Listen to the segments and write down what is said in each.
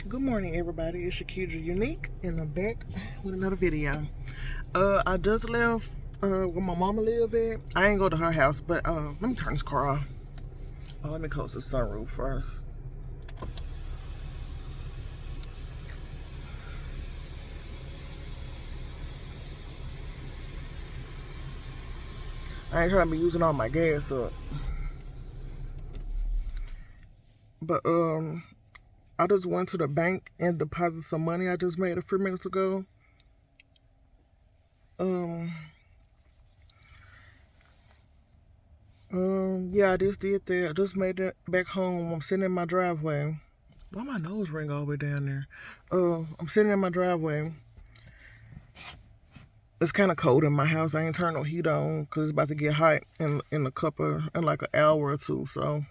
Good morning, everybody. It's Shakidra Unique, and I'm back with another video. I just left where my mama live at. I ain't go to her house, but let me turn this car off. Let me close the sunroof first. I ain't trying to be using all my gas up, but I just went to the bank and deposited some money I just made a few minutes ago. Um, yeah, I just did that. I just made it back home. I'm sitting in my driveway. Why my nose ring all the way down there? I'm sitting in my driveway. It's kind of cold in my house. I ain't turned no heat on because it's about to get hot in a couple in like an hour or two. So,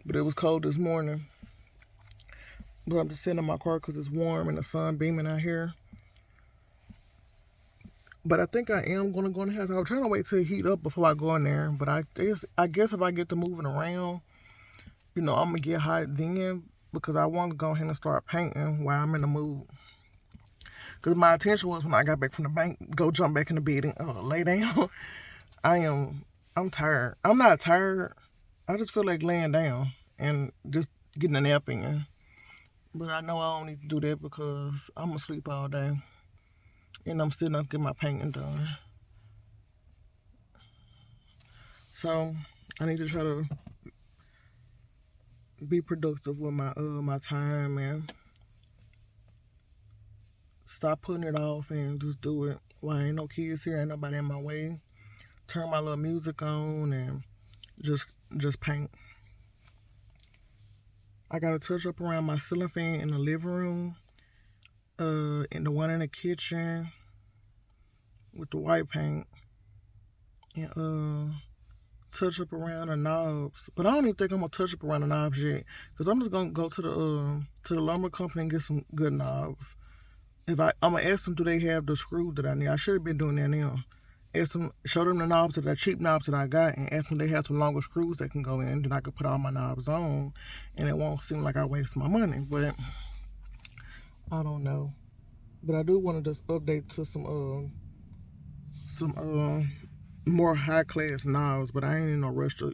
but it was cold this morning. But I'm just sitting in my car because it's warm and the sun beaming out here. But I think I am gonna go in the house. I was trying to wait till it heat up before I go in there. But I guess if I get to moving around, I'm gonna get hot then because I want to go ahead and start painting while I'm in the mood. Because my intention was when I got back from the bank, go jump back in the bed and lay down. I am. I'm tired. I'm not tired. I just feel like laying down and just getting a nap in. But I know I don't need to do that because I'm gonna sleep all day and I'm still not getting my painting done. So I need to try to be productive with my time and stop putting it off and just do it. While ain't no kids here, ain't nobody in my way. Turn my little music on and just just paint. I got to touch up around my ceiling fan in the living room, and the one in the kitchen with the white paint, and touch up around the knobs. But I don't even think I'm gonna touch up around the knobs yet, cause I'm just gonna go to the lumber company and get some good knobs. I'm gonna ask them, do they have the screw that I need? I should have been doing that now. Ask them, show them the knobs that are cheap knobs that I got, and ask them if they have some longer screws that can go in. Then I could put all my knobs on, and it won't seem like I waste my money. But I don't know. But I do want to just update to some more high class knobs. But I ain't in no rush to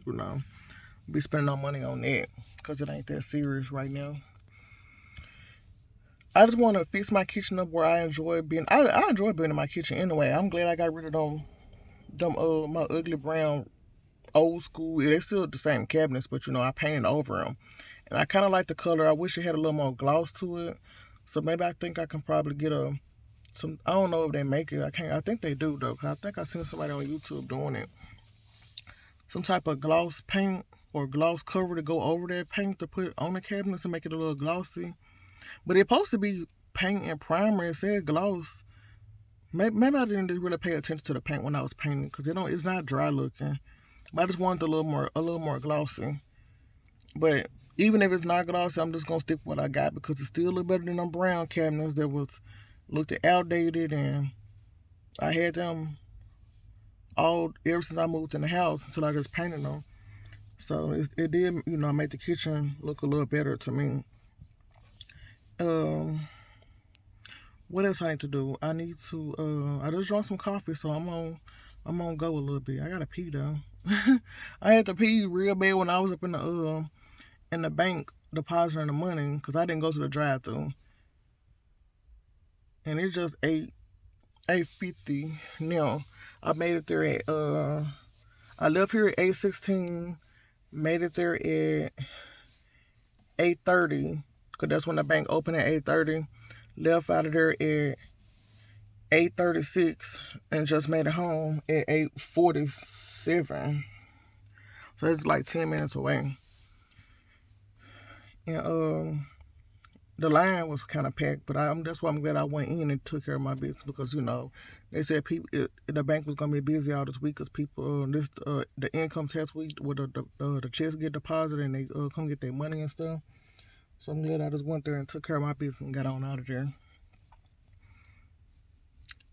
be spending no money on that because it ain't that serious right now. I just want to fix my kitchen up where I enjoy being. I enjoy being in my kitchen anyway. I'm glad I got rid of them my ugly brown old school. They're still the same cabinets, but I painted over them, and I kind of like the color. I wish it had a little more gloss to it. So maybe I think I can probably get a some. I don't know if they make it. I can't. I think they do though. 'Cause I think I seen somebody on YouTube doing it. Some type of gloss paint or gloss cover to go over that paint to put on the cabinets to make it a little glossy. But it's supposed to be paint and primer. It said gloss. Maybe I didn't really pay attention to the paint when I was painting because it's not dry looking. But I just wanted a little more glossy. But even if it's not glossy, I'm just gonna stick with what I got because it's still a little better than them brown cabinets that looked outdated, and I had them all ever since I moved in the house until I just painted them. So it did, make the kitchen look a little better to me. Um, what else I need to do? I need to. I just drank some coffee, so I'm gonna go a little bit. I gotta pee though. I had to pee real bad when I was up in the bank depositing the money because I didn't go to the drive-through, and it's just 8:50 now. I made it there at I left here at 8:16. Made it there at 8:30 because that's when the bank opened at 8:30. Left out of there at 8:36 and just made it home at 8:47. So it's like 10 minutes away. And the line was kind of packed, but that's why I'm glad I went in and took care of my business because they said the bank was gonna be busy all this week because people the income tax week where the checks get deposited and they come get their money and stuff. So I'm glad I just went there and took care of my business and got on out of there.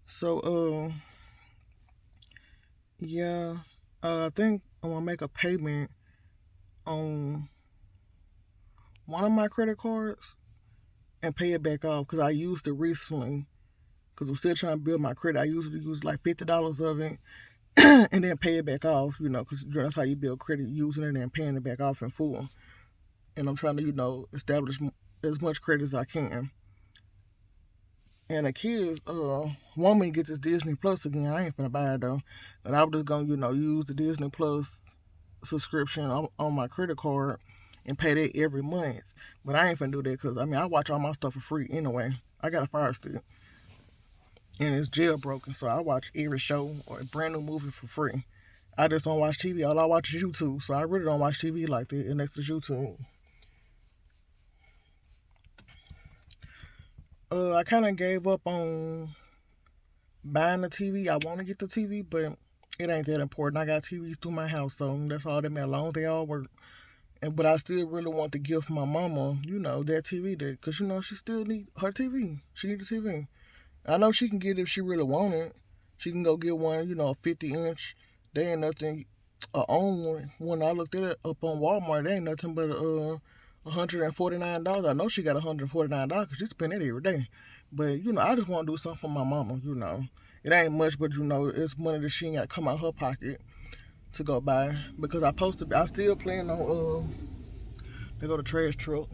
So yeah, I think I'm gonna make a payment on one of my credit cards and pay it back off because I used it recently because I'm still trying to build my credit. I usually use like $50 of it and then pay it back off, because that's how you build credit, using it and paying it back off in full. And I'm trying to, establish as much credit as I can. And the kids want me to get this Disney Plus again. I ain't finna buy it though. And I was just gonna, use the Disney Plus subscription on my credit card and pay that every month. But I ain't finna do that because I watch all my stuff for free anyway. I got a Fire Stick and it's jailbroken, so I watch every show or a brand new movie for free. I just don't watch TV. All I watch is YouTube, so I really don't watch TV like that, and that's just YouTube. I kind of gave up on buying the TV. I want to get the TV, but it ain't that important. I got TVs through my house, so that's all that matters. As long as they all work. But I still really want to gift my mama, that TV there, because she still need her TV. She need a TV. I know she can get it if she really want it. She can go get one, a 50-inch. They ain't nothing. Own one. When I looked at it up on Walmart, they ain't nothing but $149. I know she got $149 because she spend it every day. But I just want to do something for my mama. It ain't much, but it's money that she ain't got to come out her pocket to go buy because I still plan on they go to trash truck.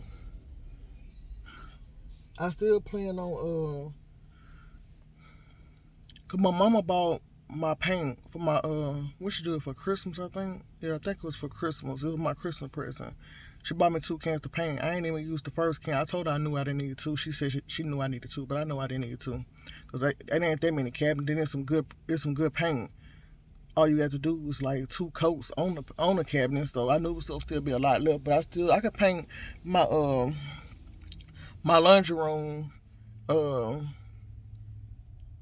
I still plan on cause my mama bought my paint for my what she do it for Christmas, I think. Yeah, I think it was for Christmas. It was my Christmas present. She bought me 2 cans of paint. I ain't even used the first can. I told her I knew I didn't need two. She said she knew I needed two, but I know I didn't need two. Cause it ain't that many cabinets. Then it's some good paint. All you have to do was like 2 coats on the cabinet. So I knew it would still be a lot left, but I could paint my my laundry room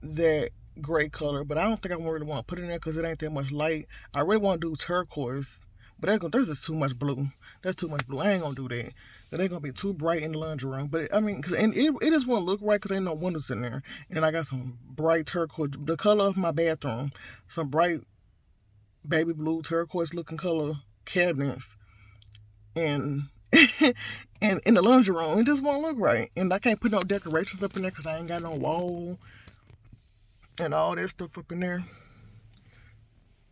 that gray color, but I don't think I really want to put it in there because it ain't that much light. I really want to do turquoise, but that's just too much blue. That's too much blue. I ain't gonna do that. That ain't gonna be too bright in the laundry room. But it just won't look right because ain't no windows in there. And I got some bright turquoise, the color of my bathroom, some bright baby blue turquoise looking color cabinets, and and in the laundry room, it just won't look right. And I can't put no decorations up in there because I ain't got no wall and all that stuff up in there.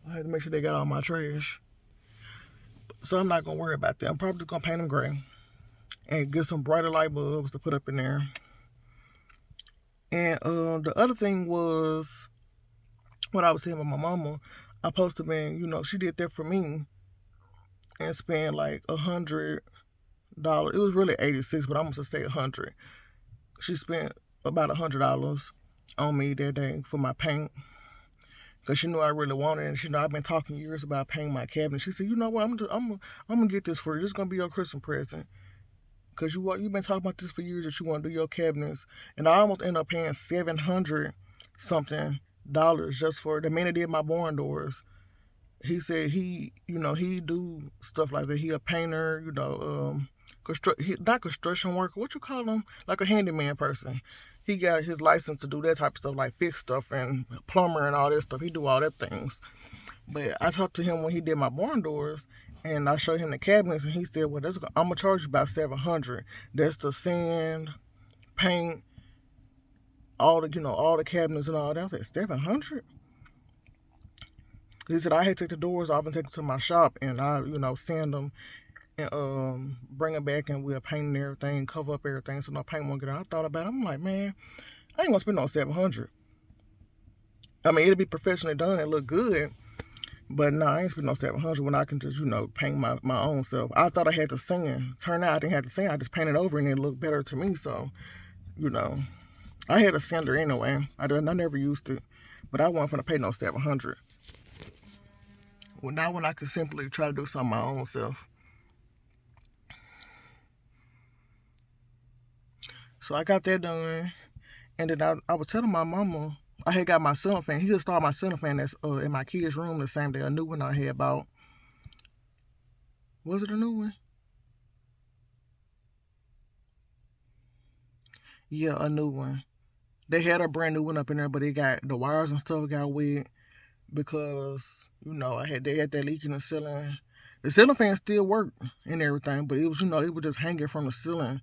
I had to make sure they got all my trash. So I'm not gonna worry about that. I'm probably just gonna paint them gray and get some brighter light bulbs to put up in there. And the other thing was what I was saying about my mama. I supposed to been, she did that for me and spent like $100. It was really 86, but I'm gonna say 100. She spent about $100 on me that day for my paint because she knew I really wanted it. And she knew I've been talking years about painting my cabinet. She said, "You know what? I'm gonna get this for you. This is gonna be your Christmas present because you've been talking about this for years that you want to do your cabinets." And I almost ended up paying $700 something dollars just for the man that did my barn doors. He said he do stuff like that. He a painter, not construction worker. What you call him? Like a handyman person. He got his license to do that type of stuff, like fix stuff and plumber and all that stuff. He do all that things. But I talked to him when he did my barn doors, and I showed him the cabinets, and he said, "Well, I'm gonna charge you about $700. That's the sand, paint, all the cabinets and all that." I said, "$700?" He said I had to take the doors off and take them to my shop, and I, sand them and bring them back, and we'll paint and everything, cover up everything, so no paint won't get out. I thought about it. I'm like, man, I ain't gonna spend no $700. I mean, it'll be professionally done and look good, but no, I ain't spend no $700 when I can just, paint my own self. I thought I had to sand. Turned out I didn't have to sand. I just painted over and it looked better to me. So, you know, I had a sander anyway. I never used it, but I wasn't gonna pay no $700. Well, now when I could simply try to do something my own self. So I got that done, and then I was telling my mama I had got my ceiling fan. He installed my ceiling fan that's in my kid's room the same day. A new one I had bought. Was it a new one? Yeah, a new one. They had a brand new one up in there, but it got the wires and stuff got wet because they had that leak in the ceiling. The ceiling fan still worked and everything, but it was it was just hanging from the ceiling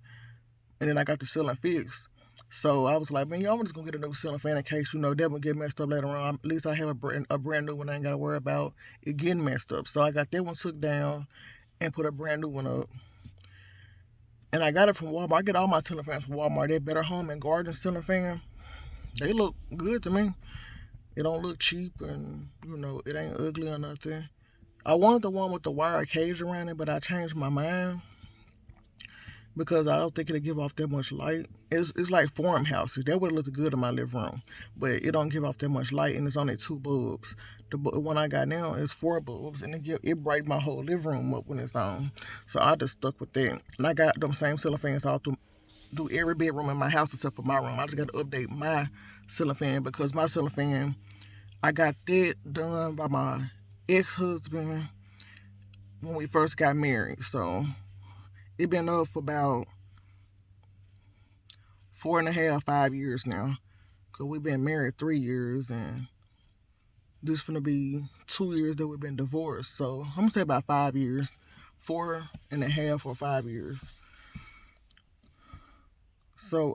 and then I got the ceiling fixed. So I was like, man, I'm just gonna get a new ceiling fan in case that would get messed up later on. At least I have a brand new one. I ain't gotta worry about it getting messed up. So I got that one took down and put a brand new one up. And I got it from Walmart. I get all my ceiling fans from Walmart. They're Better Home and Garden ceiling fan. They look good to me. It don't look cheap, and it ain't ugly or nothing. I wanted the one with the wire cage around it, but I changed my mind because I don't think it'll give off that much light. It's like farmhouses. That would look good in my living room, but it don't give off that much light, and it's only 2 bulbs. The one I got now is 4 bulbs, and it bright my whole living room up when it's on. So I just stuck with that, and I got them same ceiling fans all through every bedroom in my house except for my room. I just got to update my ceiling fan because my ceiling fan, I got that done by my ex-husband when we first got married. So it been up for about 4.5, 5 years now. Cause we've been married 3 years, and this finna be 2 years that we've been divorced. So I'm gonna say about 5 years, 4.5 or 5 years. So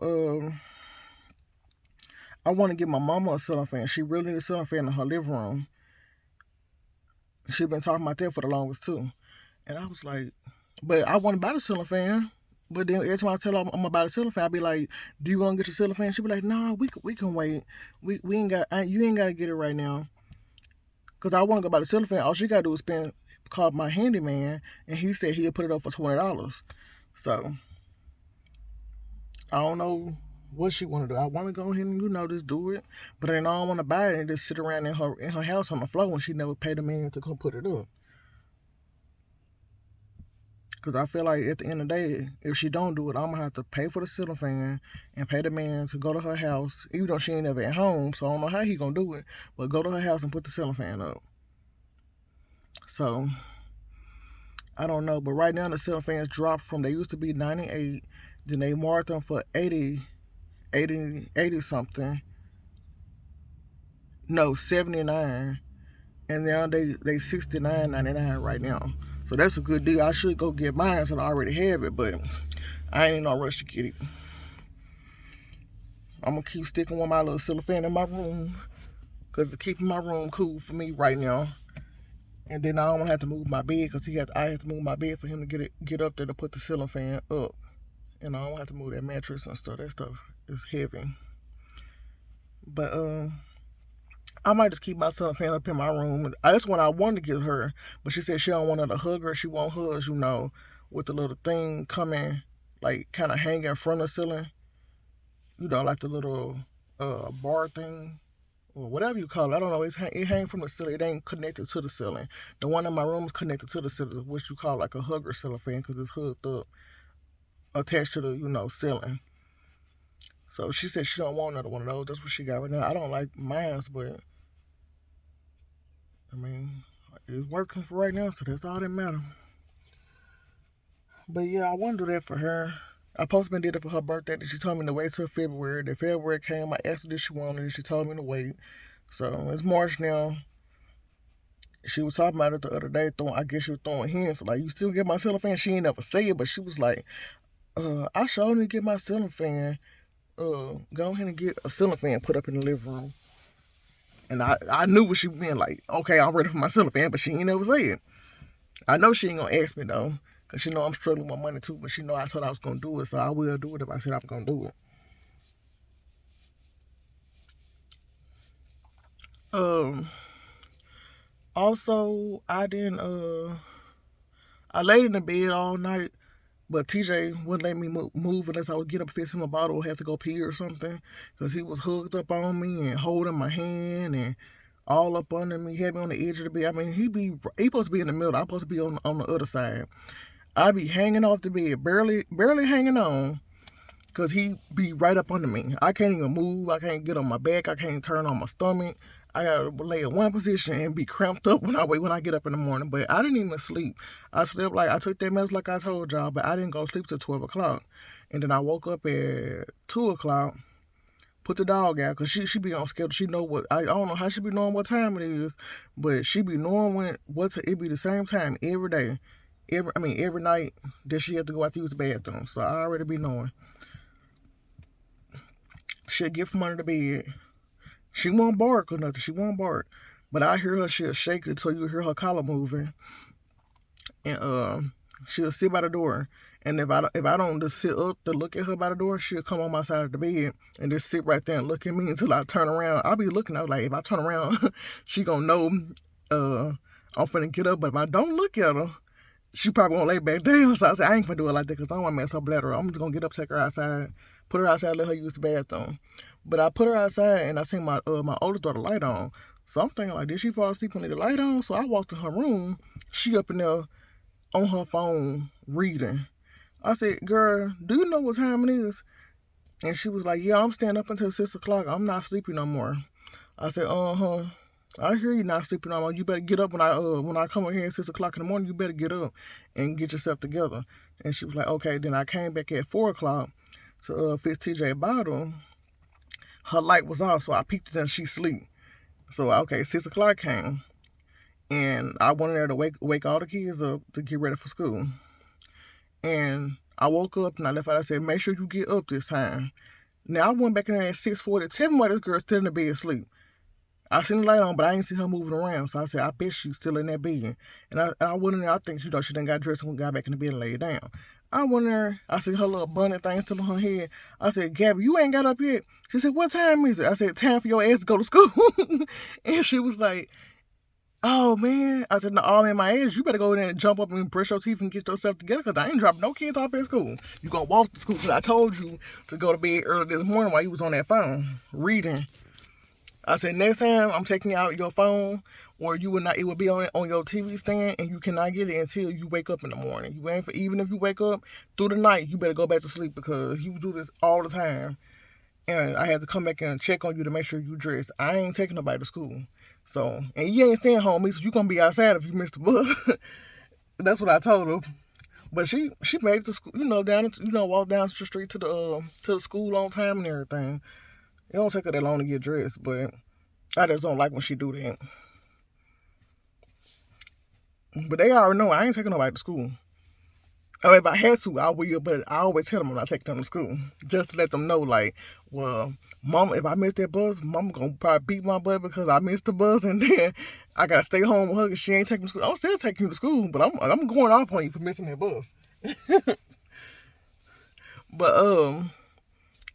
I want to get my mama a ceiling fan. She really needs a ceiling fan in her living room. She been talking about that for the longest too. And I was like, but I want to buy the ceiling fan. But then every time I tell her I'm gonna buy the ceiling fan, I be like, "Do you want to get your ceiling fan?" She be like, "No, we can wait. We ain't got you ain't got to get it right now." Cause I want to go buy the ceiling fan. All she gotta do is call my handyman, and he said he'll put it up for $20. So I don't know what she want to do. I want to go ahead and just do it, but then I don't want to buy it and just sit around in her house on the floor when she never paid a man to come put it up. Because I feel like at the end of the day, if she don't do it, I'm going to have to pay for the ceiling fan and pay the man to go to her house, even though she ain't ever at home, so I don't know how he going to do it, but go to her house and put the ceiling fan up. So, I don't know, but right now the ceiling fans dropped from, they used to be 98, then they marked them for 80 something. No, 79. And now they $69.99 right now. So that's a good deal. I should go get mine since I already have it, but I ain't in no rush to get it. I'm gonna keep sticking with my little ceiling fan in my room because it's keeping my room cool for me right now. And then I don't want to have to move my bed because I have to move my bed for him to get up there to put the ceiling fan up. And I don't have to move that mattress and stuff. That stuff is heavy. But I might just keep my ceiling fan up in my room. That's what I wanted to get her, but she said she don't want her to hug her. She want hugs, with the little thing coming, like kind of hanging in front of the ceiling. Like the little bar thing or whatever you call it. I don't know. It hangs from the ceiling. It ain't connected to the ceiling. The one in my room is connected to the ceiling, which you call like a hugger ceiling fan because it's hooked up, attached to the ceiling. So she said she don't want another one of those. That's what she got right now. I don't like mine, but I mean, it's working for right now, so that's all that matters. But yeah, I want to do that for her. I postman did it for her birthday. That she told me to wait till February. That February came, I asked her if she wanted it. She told me to wait. So it's March now. She was talking about it the other day. I guess she was throwing hints like, "You still get my ceiling fan?" She ain't never say it, but she was like, "I sure need to get my ceiling fan. Go ahead and get a ceiling fan put up in the living room." And I knew what she meant. Like, okay, I'm ready for my ceiling fan, but she ain't never say it. I know she ain't gonna ask me though, cause she know I'm struggling with money too. But she know I told her I was gonna do it, so I will do it if I said I'm gonna do it. Um. Also, I didn't. I laid in the bed all night, but TJ wouldn't let me move unless I would get up, fix him a bottle, or have to go pee or something, cause he was hooked up on me and holding my hand and all up under me, had me on the edge of the bed. I mean, he supposed to be in the middle. I'm supposed to be on the other side. I be hanging off the bed, barely hanging on, cause he be right up under me. I can't even move. I can't get on my back. I can't turn on my stomach. I gotta lay in one position and be cramped up when I get up in the morning. But I didn't even sleep. I slept like I took that mess like I told y'all, but I didn't go to sleep till 12 o'clock. And then I woke up at 2 o'clock. Put the dog out because she be on schedule. She know what I don't know how she be knowing what time it is, but she be knowing it be the same time every day. Every night that she had to go out to use the bathroom. So I already be knowing. She'll get from under the bed. She won't bark or nothing. She won't bark. But I hear her, she'll shake it so you hear her collar moving. And she'll sit by the door. And if I don't just sit up to look at her by the door, she'll come on my side of the bed and just sit right there and look at me until I turn around. I'll be looking out like if I turn around, she gonna know I'm finna get up. But if I don't look at her, she probably won't lay back down. So I said I ain't gonna do it like that because I don't want to mess her bladder. I'm just gonna get up, take her outside, put her outside, let her use the bathroom. But I put her outside and I seen my oldest daughter light on. So I'm thinking like, did she fall asleep when the light on? So I walked in her room. She up in there on her phone reading. I said, girl, do you know what time it is? And she was like, yeah, I'm staying up until 6 o'clock. I'm not sleeping no more. I said, I hear you not sleeping no more. You better get up when I come over here at 6 o'clock in the morning. You better get up and get yourself together. And she was like, okay. Then I came back at 4 o'clock to fix TJ a bottle. Her light was off, so I peeked at her and she sleep. So, okay, 6 o'clock came. And I went in there to wake all the kids up to get ready for school. And I woke up and I left out. I said, make sure you get up this time. Now I went back in there at 6:40. Tell me why this girl's still in the bed asleep. I seen the light on, but I didn't see her moving around. So I said, I bet she's still in that bed. And I went in there. I think, she done got dressed and got back in the bed and laid down. I went in there. I see her little bunny thing still on her head. I said, Gabby, you ain't got up yet. She said, what time is it? I said, time for your ass to go to school. And she was like, oh, man. I said, no, all in my age, you better go in there and jump up and brush your teeth and get yourself together because I ain't dropping no kids off at school. You going to walk to school because I told you to go to bed early this morning while you was on that phone reading. I said, next time I'm taking out your phone or it will be on your TV stand and you cannot get it until you wake up in the morning. Even if you wake up through the night, you better go back to sleep because you do this all the time. And I had to come back and check on you to make sure you dressed. I ain't taking nobody to school. So, and you ain't staying home, so you gonna be outside if you miss the bus. That's what I told her. But she made it to school, walk down the street to the school on time and everything. It don't take her that long to get dressed, but I just don't like when she do that. But they already know I ain't taking nobody to school. Or if I had to, I will, but I always tell them I'm not taking them to school. Just to let them know, like, well, Mama, if I miss that bus, Mama gonna probably beat my butt because I missed the bus and then I gotta stay home with her because she ain't taking me to school. I'm still taking you to school, but I'm going off on you for missing that bus. But,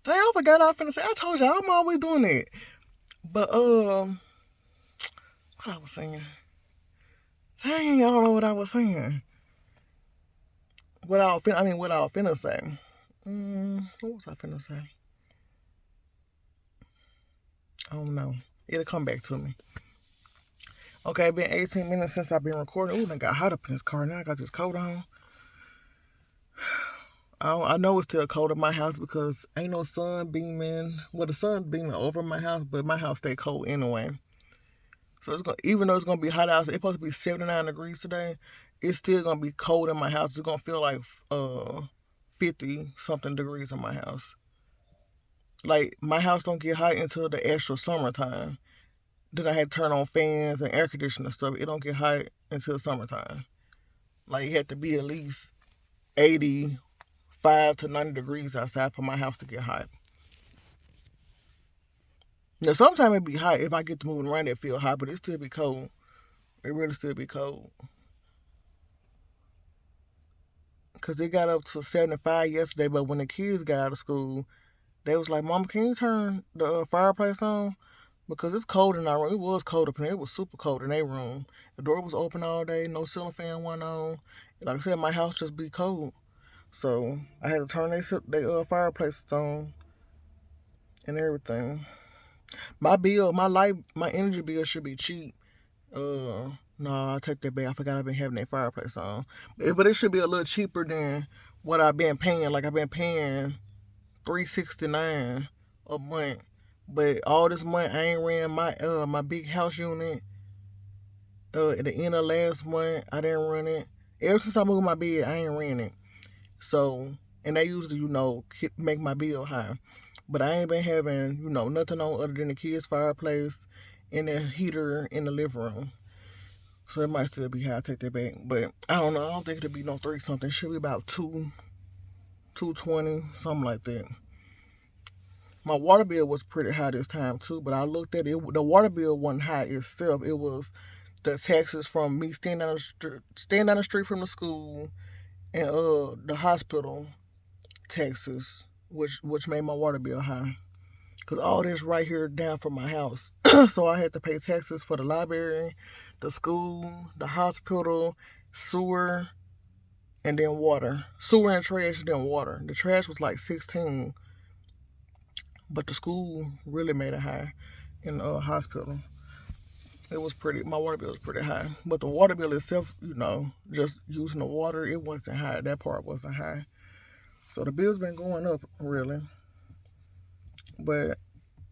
dang, I forgot I was finna say. I told you, I'm always doing that. But, what I was saying? Dang, I don't know what I was saying. What I was finna say. What was I finna say? I don't know. It'll come back to me. Okay, it's been 18 minutes since I've been recording. Ooh, I got hot up in this car. Now I got this coat on. I know it's still cold in my house because ain't no sun beaming. Well, the sun's beaming over my house, but my house stay cold anyway. So even though it's gonna be hot outside, it's supposed to be 79 degrees today. It's still gonna be cold in my house. It's gonna feel like 50 something degrees in my house. Like my house don't get hot until the actual summertime. Then I had to turn on fans and air conditioning and stuff. It don't get hot until summertime. Like it had to be at least 85 to 90 degrees outside for my house to get hot. Now sometimes it be hot if I get to moving around. It feel hot, but it still be cold. It really still be cold. Cause they got up to 75 yesterday, but when the kids got out of school, they was like, "Mama, can you turn the fireplace on? Because it's cold in our room. It was cold up in there. It was super cold in their room. The door was open all day. No ceiling fan went on. Like I said, my house just be cold. So I had to turn their fireplaces on and everything. My energy bill should be cheap. No, I take that back. I forgot I've been having that fireplace on. But it should be a little cheaper than what I've been paying. Like I've been paying $369 a month. But all this month I ain't ran my big house unit. At the end of last month I didn't run it. Ever since I moved my bed, I ain't ran it. So, and they usually, make my bill high. But I ain't been having, nothing on other than the kids' fireplace and the heater in the living room. So it might still be high. I take that back. But I don't know. I don't think it'll be no 3 something. It should be about 220, something like that. My water bill was pretty high this time too, but I looked at it. The water bill wasn't high itself. It was the taxes from me staying down the street from the school, and the hospital taxes, which made my water bill high. Cause all this right here down from my house, so I had to pay taxes for the library, the school, the hospital, sewer, and then water. Sewer and trash, and then water. The trash was like 16, but the school really made it high in the hospital. It was pretty. My water bill was pretty high, but the water bill itself, just using the water, it wasn't high. That part wasn't high. So the bill's been going up really, but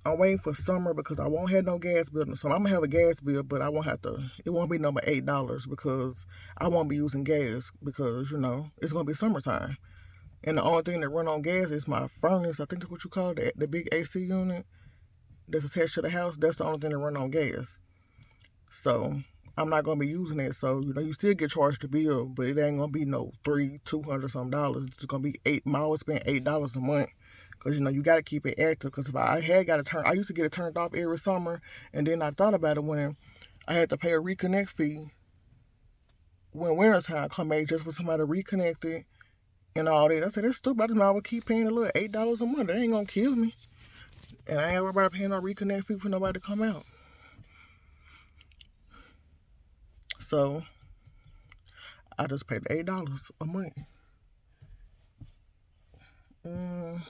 I'm waiting for summer because I won't have no gas bill. So I'm gonna have a gas bill, but I won't have to. It won't be number $8 because I won't be using gas because it's gonna be summertime, and the only thing that run on gas is my furnace. I think that's what you call it, the big AC unit that's attached to the house. That's the only thing that run on gas. So I'm not gonna be using it. So you still get charged the bill, but it ain't gonna be no $200 some dollars. It's just gonna be eight. I always spend $8 a month. Cause you gotta keep it active. Cause if I had got it turned, I used to get it turned off every summer, and then I thought about it when I had to pay a reconnect fee when wintertime come back just for somebody to reconnect it and all that. I said that's stupid. I just might as well keep paying a little $8 a month. That ain't gonna kill me, and I ain't worried about paying no reconnect fee for nobody to come out. So I just paid $8 a month.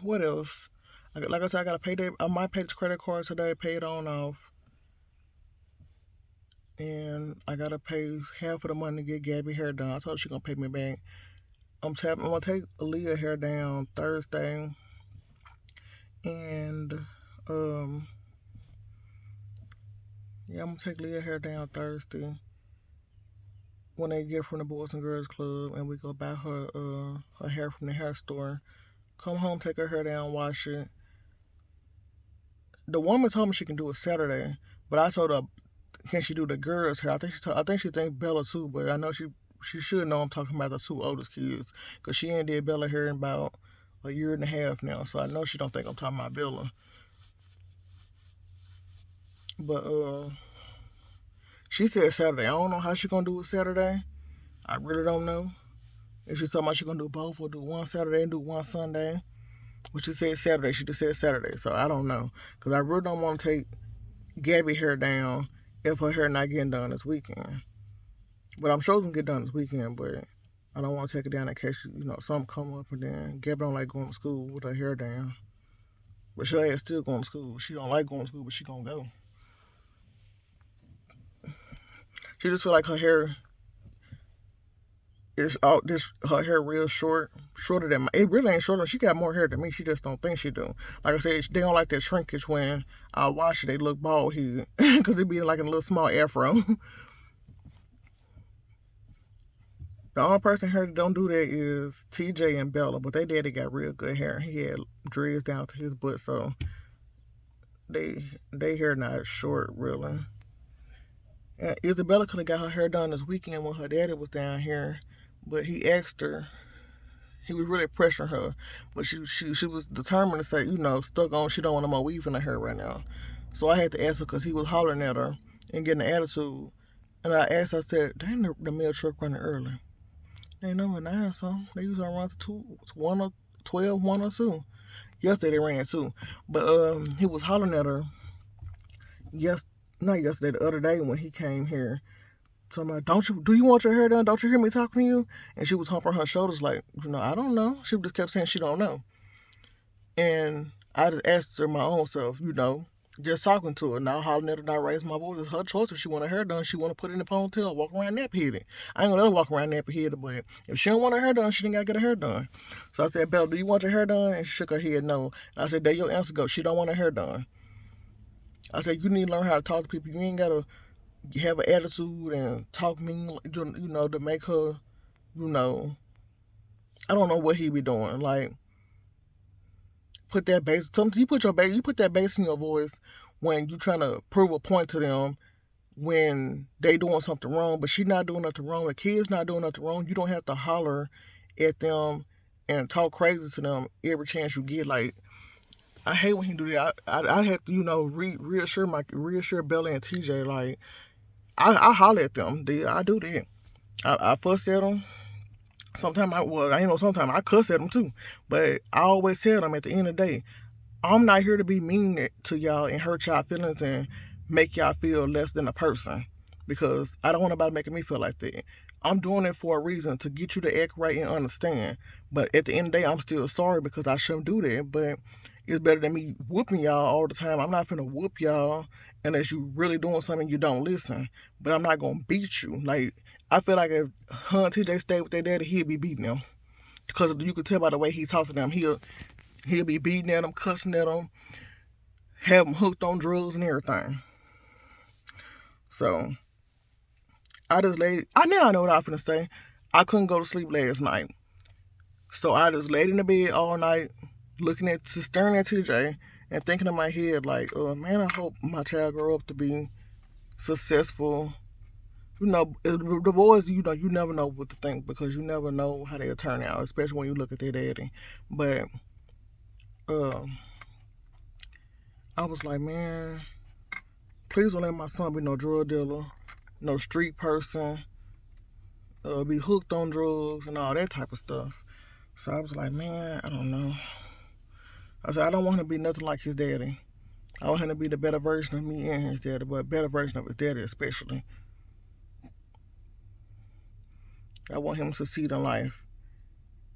What else? Like I said, I gotta pay that. I might pay this credit card today, pay it on off, and I gotta pay half of the money to get Gabby hair done. I told her she gonna pay me back. I'm gonna take Aaliyah hair down Thursday, and um, yeah, I'm gonna take Leah hair down Thursday when they get from the Boys and Girls Club, and we go buy her hair from the hair store. Come home, take her hair down, wash it. The woman told me she can do it Saturday, but I told her, can she do the girls' hair? I think she thinks Bella too, but I know she should know I'm talking about the two oldest kids, cause she ain't did Bella hair in about a year and a half now, so I know she don't think I'm talking about Bella. But she said Saturday. I don't know how she gonna do it Saturday. I really don't know. If she's talking about she gonna do both or do one Saturday and do one Sunday. But she said Saturday. She just said Saturday. So I don't know. Because I really don't want to take Gabby hair down if her hair not getting done this weekend. But I'm sure it's gonna get done this weekend, but I don't want to take it down in case something come up and then Gabby don't like going to school with her hair down. But she'll ass still going to school. She don't like going to school, but she gonna go. She just feel like her hair is all this. Her hair real shorter than my. It really ain't shorter. She got more hair than me. She just don't think she do. Like I said, they don't like that shrinkage when I wash it. They look bald head because it be like a little small afro. The only person here that don't do that is TJ and Bella, but they daddy got real good hair. He had dreads down to his butt, so they hair not short really. And Isabella could have got her hair done this weekend when her daddy was down here, but he asked her. He was really pressuring her, but she was determined to say, stuck on. She don't want no more weave in her hair right now. So I had to ask her because he was hollering at her and getting an attitude. And I asked her, I said, "Dang, the mail truck running early." They know it now, so they usually run to 1 or 12, 1 or 2. Yesterday they ran 2, but he was hollering at her. Not yesterday, the other day when he came here. So I'm like, do you want your hair done? Don't you hear me talking to you? And she was humping her shoulders like, I don't know. She just kept saying she don't know. And I just asked her my own self, just talking to her, not hollering at her, not raising my voice. It's her choice. If she want her hair done, she want to put it in a ponytail, walk around nappy-headed. I ain't gonna let her walk around nappy-headed, but if she don't want her hair done, she didn't gotta get her hair done. So I said, Bella, do you want your hair done? And she shook her head no. And I said, there your answer goes. She don't want her hair done. I said, you need to learn how to talk to people. You ain't gotta have an attitude and talk mean, to make her, I don't know what he be doing. Like, put that bass. Sometimes you put that bass in your voice when you trying to prove a point to them when they doing something wrong, but she not doing nothing wrong. The kid's not doing nothing wrong. You don't have to holler at them and talk crazy to them every chance you get. Like, I hate when he do that. I have to, reassure Bella and TJ. Like, I holler at them. I do that. I fuss at them. Sometimes sometimes I cuss at them too. But I always tell them at the end of the day, I'm not here to be mean to y'all and hurt y'all feelings and make y'all feel less than a person, because I don't want nobody making me feel like that. I'm doing it for a reason, to get you to act right and understand. But at the end of the day, I'm still sorry because I shouldn't do that. But it's better than me whooping y'all all the time. I'm not finna whoop y'all unless you really doing something you don't listen. But I'm not gonna beat you. Like, I feel like if her and TJ stayed with their daddy, he'd be beating them. Because you could tell by the way he talks to them, he'll be beating at them, cussing at them, have them hooked on drugs and everything. So I know what I was finna say. I couldn't go to sleep last night. So I just laid in the bed all night, staring at TJ and thinking in my head like, oh man, I hope my child grow up to be successful. The boys, you never know what to think, because you never know how they'll turn out, especially when you look at their daddy. But I was like, man, please don't let my son be no drug dealer, no street person, be hooked on drugs and all that type of stuff. So I was like, man, I don't know. I said, I don't want him to be nothing like his daddy. I want him to be the better version of me and his daddy, but a better version of his daddy especially. I want him to succeed in life.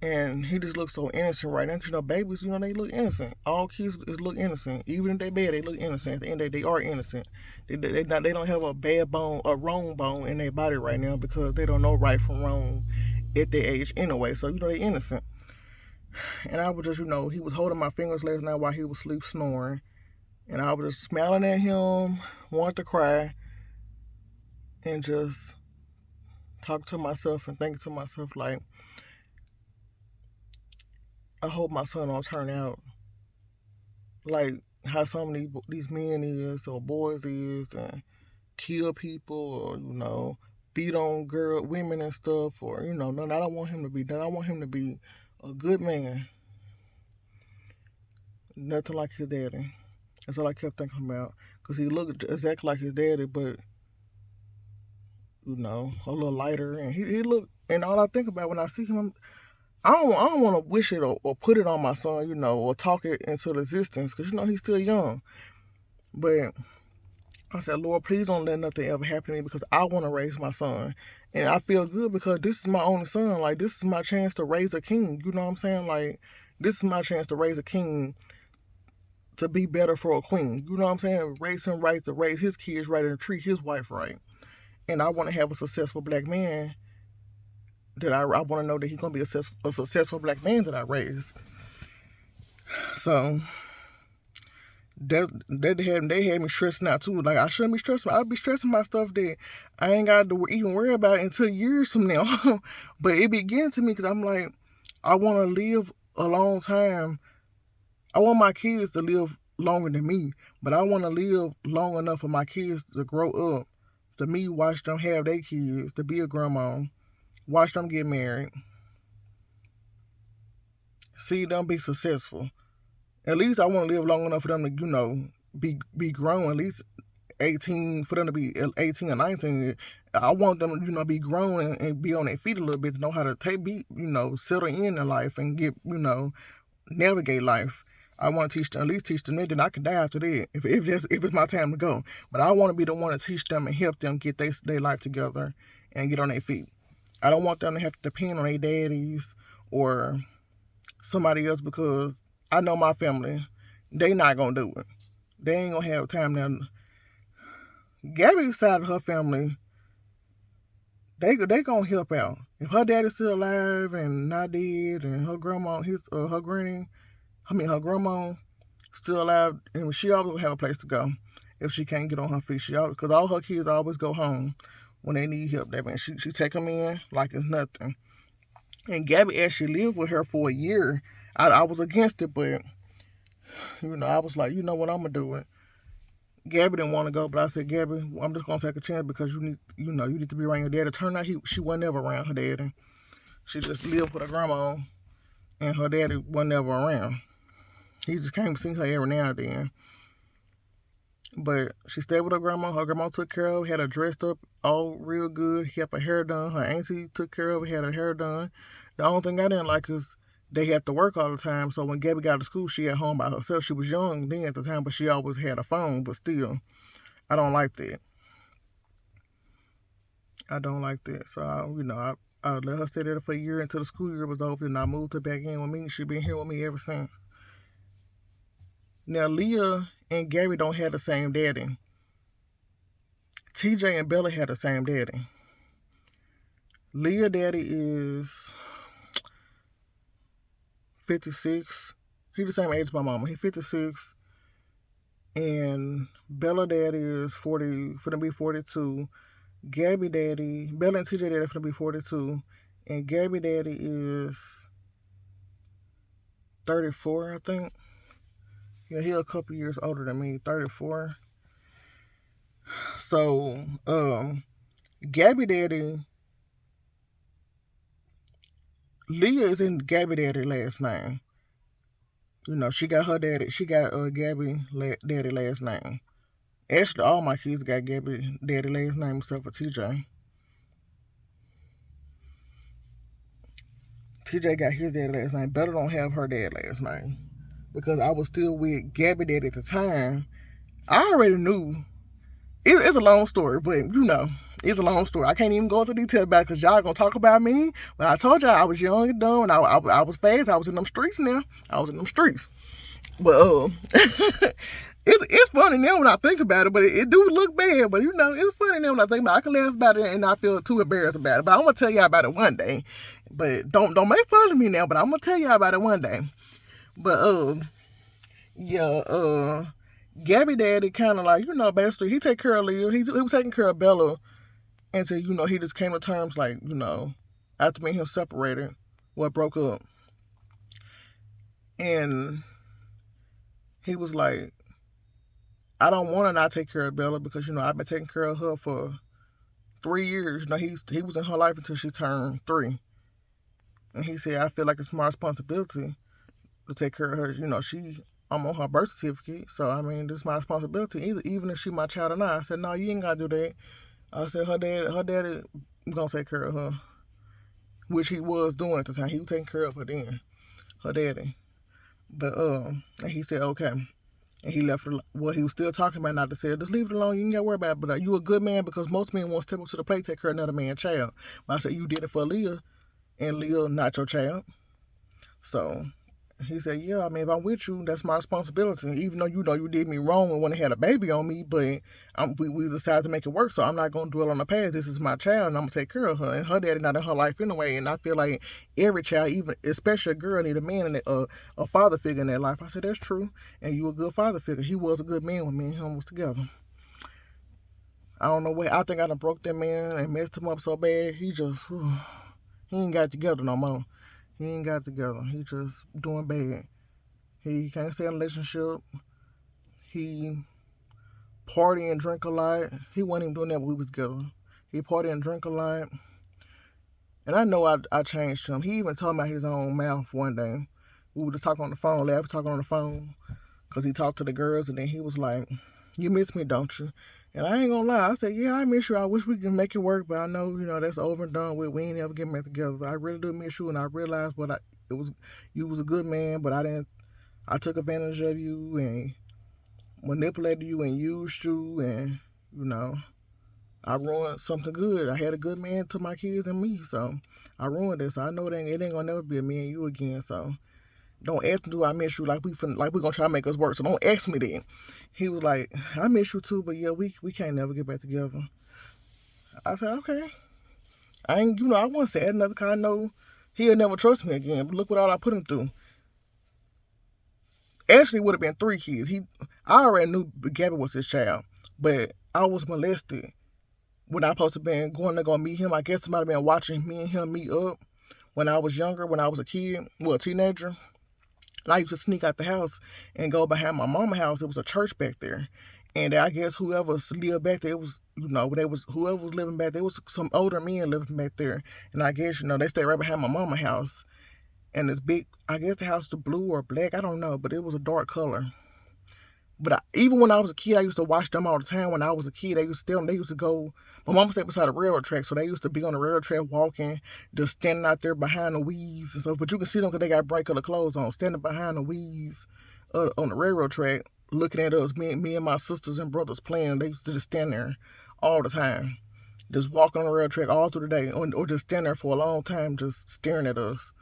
And he just looks so innocent right now. Because, babies, they look innocent. All kids look innocent. Even if they're bad, they look innocent. At the end of the day, they are innocent. They don't have a bad bone, a wrong bone in their body right now, because they don't know right from wrong at their age anyway. So, they're innocent. And I was just, he was holding my fingers last night while he was sleep snoring. And I was just smiling at him, wanted to cry, and just talking to myself and thinking to myself, like, I hope my son don't turn out like how some of these men is, or boys is, and kill people, or beat on women and stuff, or no, I don't want him to be done. I want him to be a good man, nothing like his daddy. That's all I kept thinking about, because he looked exactly like his daddy, but a little lighter, and he looked. And all I think about when I see him, I don't want to wish it or put it on my son, or talk it into existence, because he's still young. But I said, Lord, please don't let nothing ever happen to me, because I want to raise my son. And I feel good because this is my only son. Like, this is my chance to raise a king. You know what I'm saying? Like, this is my chance to raise a king to be better for a queen. You know what I'm saying? Raise him right, to raise his kids right, and treat his wife right. And I want to have a successful black man that I want to know that he's going to be a successful black man that I raise. So they had me stressing out too. Like, I shouldn't be stressing. I'd be stressing about stuff that I ain't got to even worry about until years from now. But it be getting to me, because I'm like, I want to live a long time. I want my kids to live longer than me, but I want to live long enough for my kids to grow up, to me watch them have their kids, to be a grandma, watch them get married, see them be successful. At least I want to live long enough for them to, be grown, at least 18, for them to be 18 or 19. I want them to, be grown and be on their feet a little bit, to know how to settle in life and get, navigate life. I want to at least teach them that. Then I can die after that if it's my time to go. But I want to be the one to teach them and help them get their life together and get on their feet. I don't want them to have to depend on their daddies or somebody else, because I know my family, they not going to do it. They ain't going to have time now. Gabby's side of her family, they going to help out. If her daddy's still alive and not dead, and her grandma, her grandma still alive, and she always will have a place to go if she can't get on her feet. Because all her kids always go home when they need help. That means she take them in like it's nothing. And Gabby actually lived with her for a year. I was against it, but I was like, you know what, I'm gonna do it. Gabby didn't want to go, but I said, Gabby, I'm just gonna take a chance, because you need to be around your daddy. Turned out she wasn't ever around her daddy. She just lived with her grandma, and her daddy wasn't ever around. He just came to see her every now and then. But she stayed with her grandma. Her grandma took care of her, had her dressed up all real good. He had her hair done. Her auntie took care of her, had her hair done. The only thing I didn't like is they had to work all the time. So when Gabby got to school, she at home by herself. She was young then at the time, but she always had a phone. But still, I don't like that. I don't like that. So, I let her stay there for a year until the school year was over, and I moved her back in with me. She been here with me ever since. Now, Leah and Gabby don't have the same daddy. TJ and Bella had the same daddy. Leah daddy is 56. He the same age as my mama. He 56. And Bella daddy is 40, finna be 42. Gabby daddy, Bella and TJ daddy finna be 42. And Gabby daddy is 34, I think. Yeah, he a couple years older than me, 34. So, Gabby daddy, Leah is in Gabby daddy last name. She got her daddy, she got Gabby daddy last name. Actually, all my kids got Gabby daddy last name except for TJ. TJ got his daddy last name. Bella don't have her dad last name. Because I was still with Gabby daddy at the time. I already knew. It's a long story, but it's a long story. I can't even go into detail about it because y'all gonna talk about me. But I told y'all I was young and dumb and I was fast. I was in them streets now. I was in them streets. But it's funny now when I think about it, but it do look bad. But it's funny now when I think about it. I can laugh about it and not feel too embarrassed about it. But I'm gonna tell y'all about it one day. But don't make fun of me now. But I'm gonna tell y'all about it one day. But Gabby daddy kind of like basically he take care of Leah. He was taking care of Bella until he just came to terms like after me and him separated, broke up, and he was like, I don't want to not take care of Bella because I've been taking care of her for 3 years. He was in her life until she turned 3, and he said I feel like it's my responsibility to take care of her. I'm on her birth certificate, so this is my responsibility. Even if she my child or not. I said no, you ain't gotta do that. I said her daddy gonna take care of her, which he was doing at the time. He was taking care of her then, her daddy. But and he said okay. And he left her. Well, he was still talking about not to say, just leave it alone. You ain't got to worry about it. But you a good man because most men won't step up to the plate, take care of another man's child. But I said, you did it for Leah, and Leah not your child. So he said, yeah, if I'm with you, that's my responsibility. Even though you did me wrong when they had a baby on me, but we decided to make it work. So I'm not going to dwell on the past. This is my child, and I'm going to take care of her. And her daddy not in her life anyway. And I feel like every child, even especially a girl, need a man and a father figure in their life. I said, that's true. And you a good father figure. He was a good man when me and him was together. I don't know what. I think I done broke that man and messed him up so bad. He ain't got together no more. He ain't got together. He just doing bad. He can't stay in a relationship. He party and drink a lot. He wasn't even doing that when we was together. He party and drink a lot. And I know I changed him. He even told me out his own mouth one day. We were just talking on the phone, talking on the phone. Because he talked to the girls and then he was like, you miss me, don't you? And I ain't gonna lie. I said, yeah, I miss you. I wish we could make it work, but I know, that's over and done with. We ain't ever getting back together. I really do miss you, and I realized you was a good man, but I took advantage of you and manipulated you and used you, and I ruined something good. I had a good man to my kids and me, so I ruined it. So I know it ain't gonna never be a me and you again. So don't ask me, do I miss you? Like we gonna try to make us work. So don't ask me that. He was like, I miss you too, but yeah, we can't never get back together. I said, okay. I wasn't sad nothing because I know he'll never trust me again. But look what all I put him through. Actually, it would have been 3 kids. I already knew Gabby was his child, but I was molested when I supposed to been going to go meet him. I guess somebody been watching me and him meet up when I was younger, when I was a kid, a teenager. And I used to sneak out the house and go behind my mama's house. It was a church back there. And I guess whoever lived back there, it was, whoever was living back there, was some older men living back there. And I guess, they stayed right behind my mama's house. and this big, I guess the house was blue or black, I don't know, but it was a dark color. But even when I was a kid, I used to watch them all the time. When I was a kid, they used to go. My mom stayed beside the railroad track, so they used to be on the railroad track walking, just standing out there behind the weeds and stuff. But you can see them because they got bright color clothes on, standing behind the weeds on the railroad track, looking at us. Me and my sisters and brothers playing. They used to just stand there all the time, just walking on the railroad track all through the day, or just stand there for a long time, just staring at us.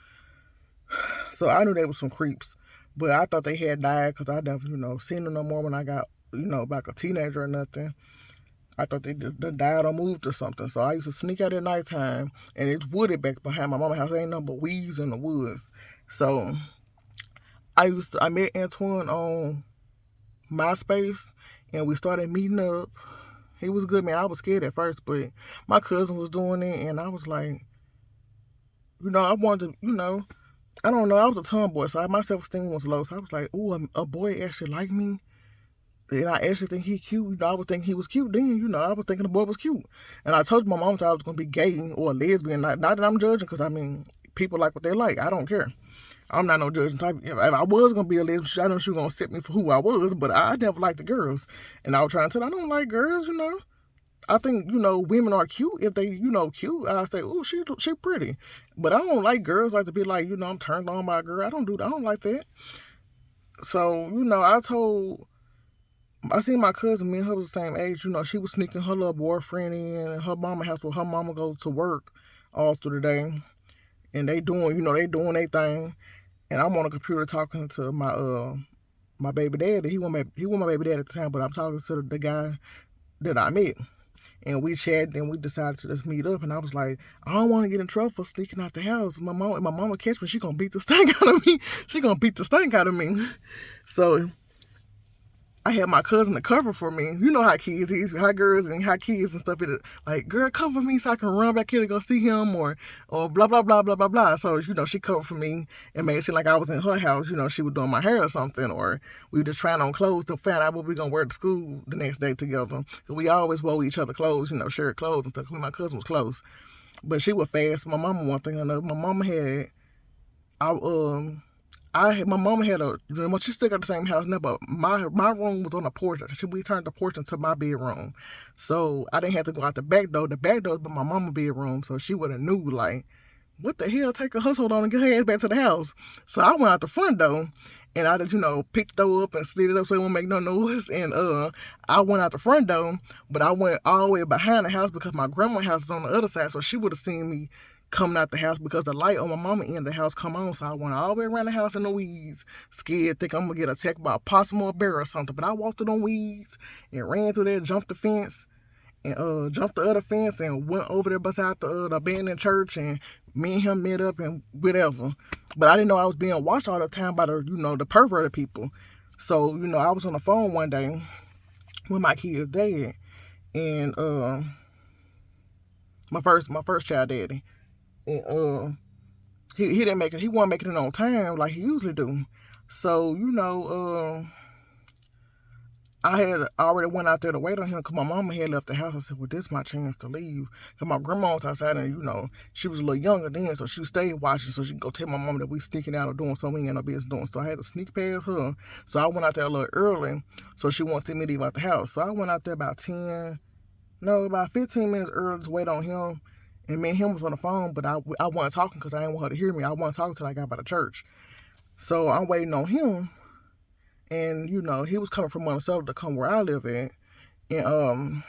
So I knew they was some creeps, but I thought they had died because I never, seen them no more when I got, like a teenager or nothing. I thought they died or moved or something. So I used to sneak out at nighttime, and it's wooded back behind my mama's house. There ain't nothing but weeds in the woods. So I met Antoine on MySpace, and we started meeting up. He was good, man. I was scared at first, but my cousin was doing it, and I was like, I wanted to, I don't know. I was a tomboy, so my self-esteem was low. So I was like, "Ooh, a boy actually like me, and I actually think he cute." I would think he was cute then. I was thinking the boy was cute, and I told my mom that I was gonna be gay or a lesbian. Not that I'm judging, because I mean, people like what they like. I don't care. I'm not no judging type. If I was gonna be a lesbian, I know she was gonna accept me for who I was, but I never liked the girls, and I was trying to tell her I don't like girls. I think, women are cute if they, cute. I say, "Ooh, she pretty." But I don't like girls like to be like, I'm turned on by a girl. I don't do that. I don't like that. So, I seen my cousin, me and her was the same age. She was sneaking her little boyfriend in her mama house where her mama goes to work all through the day. And they doing their thing. And I'm on a computer talking to my baby daddy. He wasn't my baby dad at the time, but I'm talking to the guy that I met. And we chatted and we decided to just meet up. And I was like, I don't want to get in trouble for sneaking out the house. My mama catch me, she gonna beat the stank out of me. She gonna beat the stank out of me. So I had my cousin to cover for me. You know how kids is, how girls and how kids and stuff. Like, girl, cover me so I can run back here to go see him, or blah blah blah blah blah blah. So she covered for me and made it seem like I was in her house. She was doing my hair or something, or we were just trying on clothes to find out what we gonna wear to school the next day together. We always wore each other clothes, shared clothes and stuff. My cousin was close, but she was fast. My mama, one thing I know, my mama had, my mama had she still got the same house now, but my room was on a porch. We turned the porch into my bedroom, so I didn't have to go out the back door. The back door was my mama's bedroom, so she would have knew, like, what the hell, take a hustle on and get her ass back to the house. So I went out the front door, and I just, picked the door up and slid it up so it wouldn't make no noise. And I went out the front door, but I went all the way behind the house because my grandma's house is on the other side, so she would have seen me coming out the house because the light on my mama end of the house come on. So I went all the way around the house in the weeds, scared, think I'm gonna get attacked by a possum or a bear or something. But I walked through them weeds and ran through there, jumped the fence, and jumped the other fence and went over there beside the abandoned church, and me and him met up and whatever. But I didn't know I was being watched all the time by the perverted people. So, I was on the phone one day with my kid's dad, and my first child daddy. And he didn't make it. He wasn't making it on time like he usually do. So I had already went out there to wait on him because my mama had left the house. I said, "Well, this is my chance to leave." Because my grandma was outside, and she was a little younger then, so she stayed watching so she could go tell my mama that we sneaking out or doing something we ain't got no business doing. So I had to sneak past her. So I went out there a little early so she won't see me leave out the house. So I went out there about 15 minutes early to wait on him. And me and him was on the phone, but I wasn't talking because I didn't want her to hear me. I wasn't talking till I got by the church. So I'm waiting on him, and he was coming from Minnesota to come where I live at, and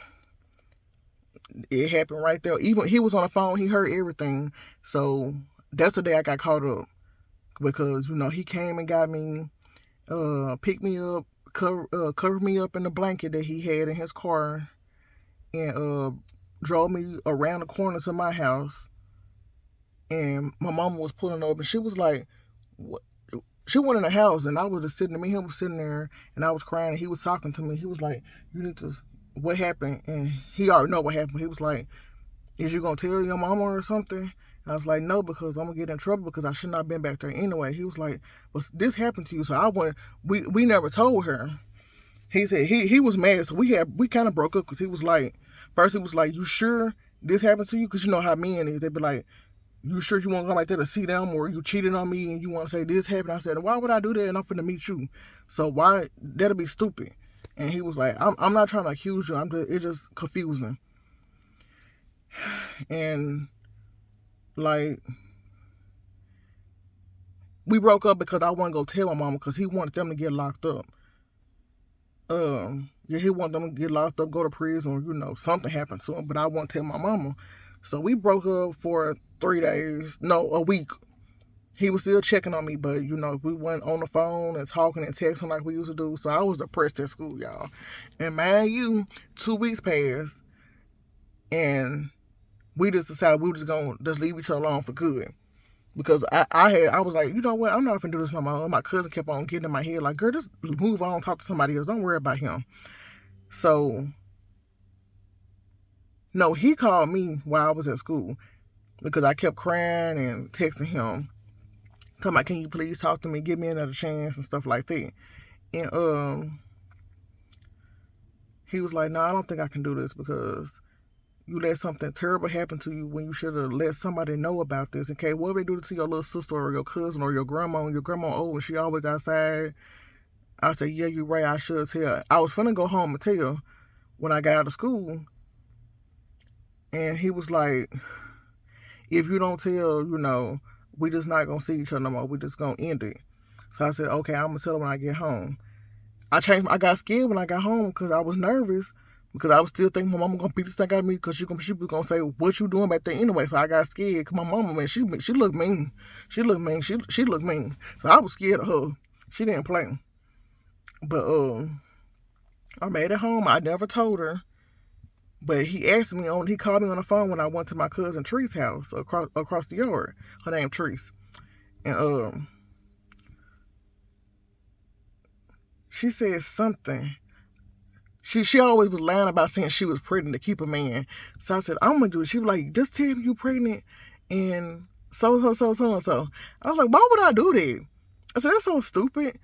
it happened right there. Even he was on the phone, he heard everything. So that's the day I got caught up because he came and got me, picked me up, covered me up in the blanket that he had in his car, and drove me around the corner to my house. And my mama was pulling up, and she was like, "What?" She went in the house, and I was just sitting there. Me and him was sitting there, and I was crying. And he was talking to me. He was like, "You need to. What happened?" And he already know what happened. He was like, "Is you gonna tell your mama or something?" And I was like, "No, because I'm gonna get in trouble because I should not have been back there anyway." He was like, "But this happened to you." So I went. We never told her. He said he was mad. So we kind of broke up because he was like, first he was like, "You sure this happened to you?" Because you know how men is. They be like, You sure you want to come like that to see them, or you cheated on me and you want to say this happened? I said, why would I do that? And I'm finna meet you. So why? That'll be stupid. And he was like, I'm not trying to accuse you. It's just confusing. And like, we broke up because I wasn't gonna tell my mama because he wanted them to get locked up. Yeah, he wanted them to get locked up, go to prison, or something happened to him. But I won't tell my mama. So we broke up for 3 days, no, a week. He was still checking on me, but we went on the phone and talking and texting like we used to do. So I was depressed at school, y'all. And man, 2 weeks passed, and we just decided we were just gonna just leave each other alone for good. Because I was like, you know what, I'm not gonna do this no more. My cousin kept on getting in my head like, girl, just move on, talk to somebody else. Don't worry about him. So no, he called me while I was at school because I kept crying and texting him, talking about, can you please talk to me, give me another chance and stuff like that. And he was like, no, I don't think I can do this because you let something terrible happen to you when you should have let somebody know about this. Okay, what if they do it to your little sister or your cousin or your grandma, and your grandma old and she always outside? I said, yeah, you're right, I should tell. I was finna go home and tell when I got out of school. And he was like, if you don't tell, we just not gonna see each other no more. We just gonna end it. So I said, okay, I'm gonna tell her when I get home. I got scared when I got home because I was nervous because I was still thinking my mama gonna beat this thing out of me because she was gonna say, what you doing back there anyway? So I got scared because my mama, man, she looked mean. She looked mean. She looked mean. So I was scared of her. She didn't play. But I made it home. I never told her. But he called me on the phone when I went to my cousin Tree's house across the yard. Her name Treese. And she said something. She always was lying about saying she was pregnant to keep a man. So I said, I'm gonna do it. She was like, just tell me you pregnant and so. I was like, why would I do that? I said, that's so stupid.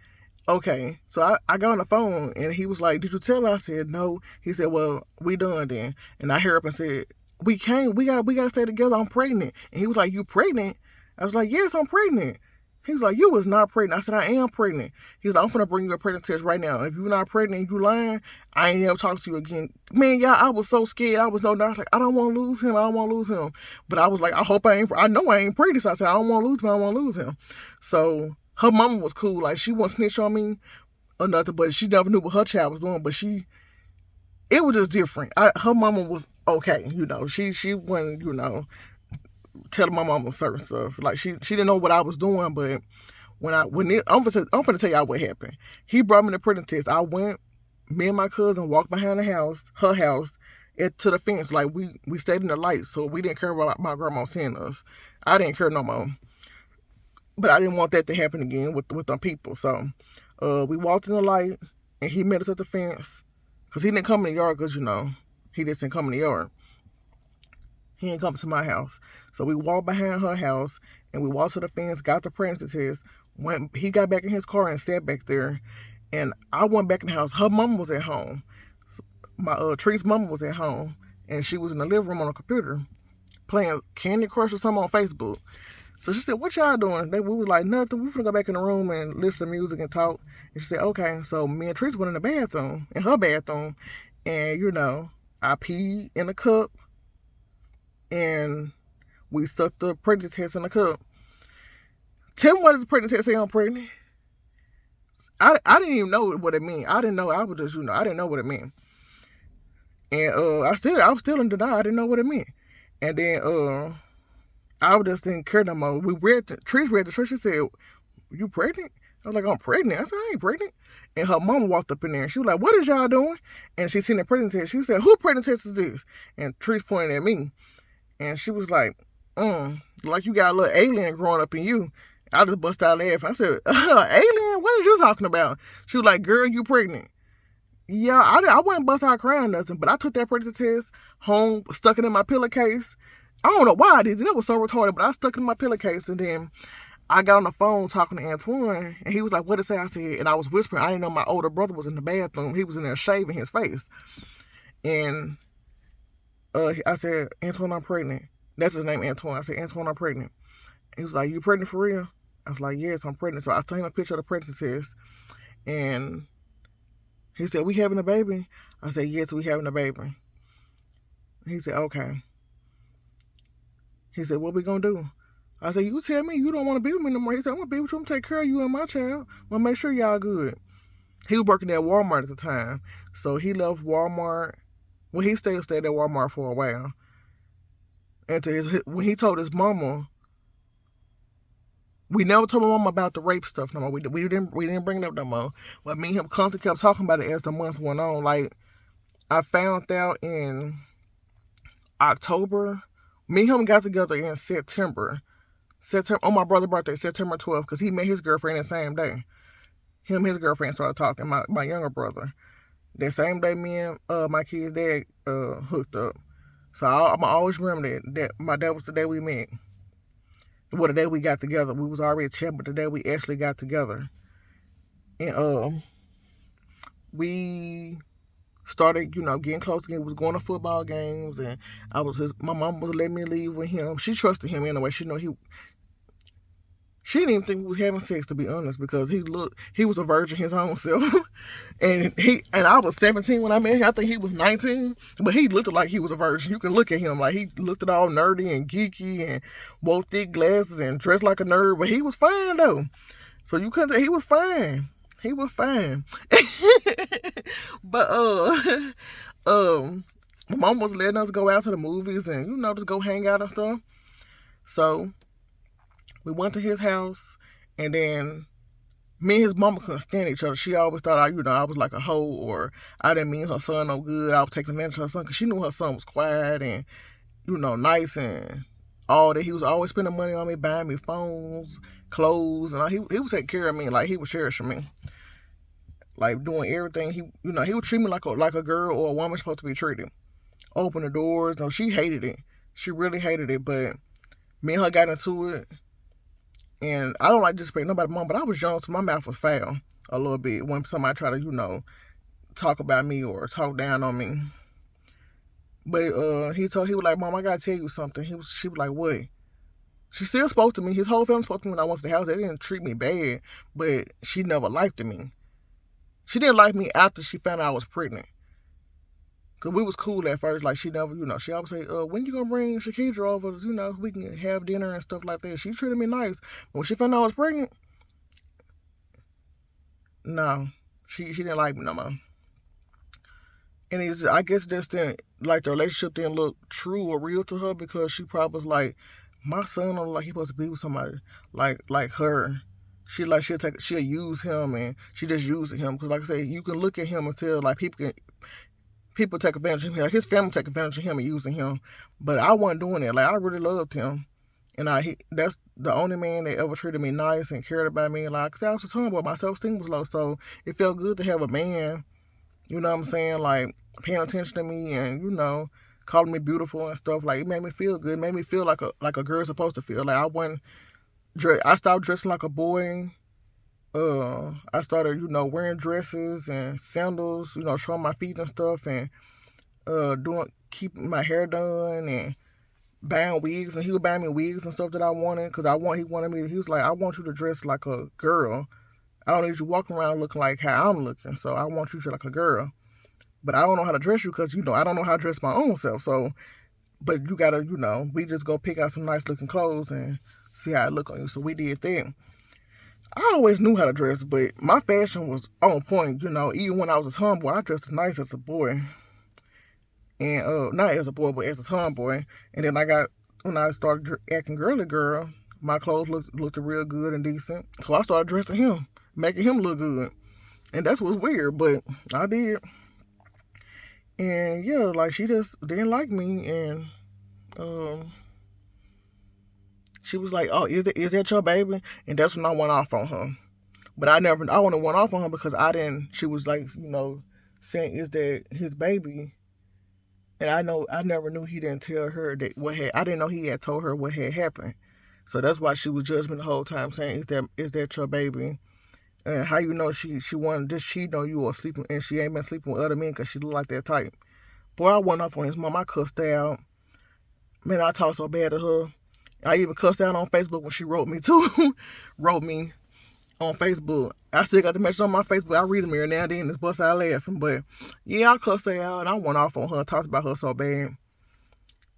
Okay, so I got on the phone and he was like, did you tell her? I said, no. He said, well, we done then. And I heard up and said, we gotta stay together. I'm pregnant. And he was like, you pregnant? I was like, yes, I'm pregnant. He was like, you was not pregnant. I said, I am pregnant. He's like, I'm gonna bring you a pregnancy test right now. If you're not pregnant and you lying, I ain't never talk to you again. Man, y'all, I was so scared. I was like, I don't want to lose him. But I was like, I know I ain't pregnant. So I said, I don't want to lose him. So her mama was cool. Like, she wouldn't snitch on me or nothing, but she never knew what her child was doing. But it was just different. Her mama was okay, She wasn't, telling my mama certain stuff. Like, she didn't know what I was doing, but I'm gonna tell y'all what happened. He brought me the pregnancy test. I went, me and my cousin walked behind her house, to the fence. Like, we stayed in the light, so we didn't care about my grandma seeing us. I didn't care no more. But I didn't want that to happen again with them people. So we walked in the light, and he met us at the fence. Because he didn't come in the yard because, he just didn't come in the yard. He didn't come to my house. So we walked behind her house, and we walked to the fence, got the pregnancy test. He got back in his car and sat back there. And I went back in the house. Her mama was at home. My Tree's mama was at home. And she was in the living room on a computer playing Candy Crush or something on Facebook. So she said, what y'all doing? We was like, nothing. We finna go back in the room and listen to music and talk. And she said, okay. So me and Teresa went in the bathroom, in her bathroom. And, I peed in a cup. And we stuck the pregnancy test in the cup. Tell me, what does the pregnancy test say I'm pregnant? I didn't even know what it meant. I didn't know. I was just, I didn't know what it meant. And I was still in denial. I didn't know what it meant. And then I just didn't care no more. Trish read the church. She said, you pregnant? I was like, I'm pregnant. I said, I ain't pregnant. And her mama walked up in there and she was like, what is y'all doing? And she seen the pregnancy test. She said, who pregnancy test is this? And Trish pointed at me. And she was like, like you got a little alien growing up in you. I just bust out laughing. I said, alien? What are you talking about? She was like, girl, you pregnant. Yeah, I wasn't bust out crying or nothing, but I took that pregnancy test home, stuck it in my pillowcase. I don't know why I did it. That was so retarded, but I stuck it in my pillowcase, and then I got on the phone talking to Antoine, and he was like, what did it say? I said, and I was whispering. I didn't know my older brother was in the bathroom. He was in there shaving his face. And I said, Antoine, I'm pregnant. That's his name, Antoine. I said, Antoine, I'm pregnant. He was like, you pregnant for real? I was like, yes, I'm pregnant. So I sent him a picture of the pregnancy test. And he said, we having a baby? I said, yes, we having a baby. He said, okay. He said, what we gonna do? I said, you tell me you don't want to be with me no more. He said, I'm gonna be with you. I'm gonna take care of you and my child. I'm gonna make sure y'all good. He was working at Walmart at the time. So he left Walmart. Well, he stayed at Walmart for a while. And when he told his mama, we never told my mama about the rape stuff no more. We didn't bring it up no more. But me and him constantly kept talking about it as the months went on. Like, I found out in October. Me and him got together in September on my brother's birthday, September 12th, because he met his girlfriend the same day. Him and his girlfriend started talking, my younger brother. That same day, me and my kid's dad hooked up. So I'm always remember that was the day we met. Well, the day we got together. We was already chatting, but the day we actually got together. And we started, getting close again. We was going to football games, and my mom was letting me leave with him. She trusted him anyway. She didn't even think we was having sex, to be honest, because he was a virgin his own self. and I was 17 when I met him. I think he was 19, but he looked like he was a virgin. You can look at him like he looked at all nerdy and geeky and wore thick glasses and dressed like a nerd, but he was fine though. So you couldn't say he was fine. He was fine. But my mom was letting us go out to the movies and just go hang out and stuff. So we went to his house, and then me and his mama couldn't stand each other. She always thought I was like a hoe, or I didn't mean her son no good. I was taking advantage of her son because she knew her son was quiet and nice and all that. He was always spending money on me, buying me phones, clothes, and he was taking care of me. Like, he was cherishing me, like doing everything. He would treat me like a girl or a woman supposed to be treated. Open the doors. No, she hated it. She really hated it. But me and her got into it. And I don't like to disrespect nobody's mom, but I was young, so my mouth was foul a little bit when somebody tried to, talk about me or talk down on me. But he was like, Mom, I gotta tell you something. She was like, what? She still spoke to me. His whole family spoke to me when I went to the house. They didn't treat me bad, but she never liked me. She didn't like me after she found out I was pregnant. Cause we was cool at first. Like, she never, she always say, when you gonna bring Shakidra over? We can have dinner and stuff like that. She treated me nice. But when she found out I was pregnant, no, she didn't like me no more. And I guess that's like the relationship didn't look true or real to her, because she probably was like, my son don't look like he supposed to be with somebody like her. She'll use him, and she just using him. Cause like I say, you can look at him and tell, like, people take advantage of him. Like, his family take advantage of him and using him. But I wasn't doing it. Like, I really loved him. And that's the only man that ever treated me nice and cared about me. Like, cause I was a tomboy, my self-esteem was low. So it felt good to have a man, you know what I'm saying, like, paying attention to me and, calling me beautiful and stuff. Like, it made me feel good. It made me feel like a girl's supposed to feel. Like, I stopped dressing like a boy. I started, wearing dresses and sandals, showing my feet and stuff, and keeping my hair done and buying wigs. And he would buy me wigs and stuff that I wanted, because he wanted me. He was like, I want you to dress like a girl. I don't need you walking around looking like how I'm looking. So I want you to look like a girl. But I don't know how to dress you, because I don't know how to dress my own self. So, but you gotta, we just go pick out some nice looking clothes and see how it look on you. So we did that. I always knew how to dress, but my fashion was on point. Even when I was a tomboy, I dressed nice as a boy. And not as a boy, but as a tomboy. And then when I started acting girly girl, my clothes looked real good and decent. So I started dressing him, making him look good. And that's what's weird, but I did. And yeah, like, she just didn't like me, and she was like, "Oh, is that your baby?" And that's when I went off on her. But I wouldn't went off on her because I didn't. She was like, saying, "Is that his baby?" And I never knew he didn't tell her I didn't know he had told her what had happened. So that's why she was judging me the whole time, saying, "Is that your baby?" And how she wanted just cheating on you or sleeping, and she ain't been sleeping with other men because she look like that type. Boy, I went off on his mom. I cussed her out. Man, I talked so bad to her. I even cussed out on Facebook when she wrote me too. Wrote me on Facebook. I still got the message on my Facebook. I read them here now and then. It's bust out laughing. But yeah, I cussed her out and I went off on her, talked about her so bad.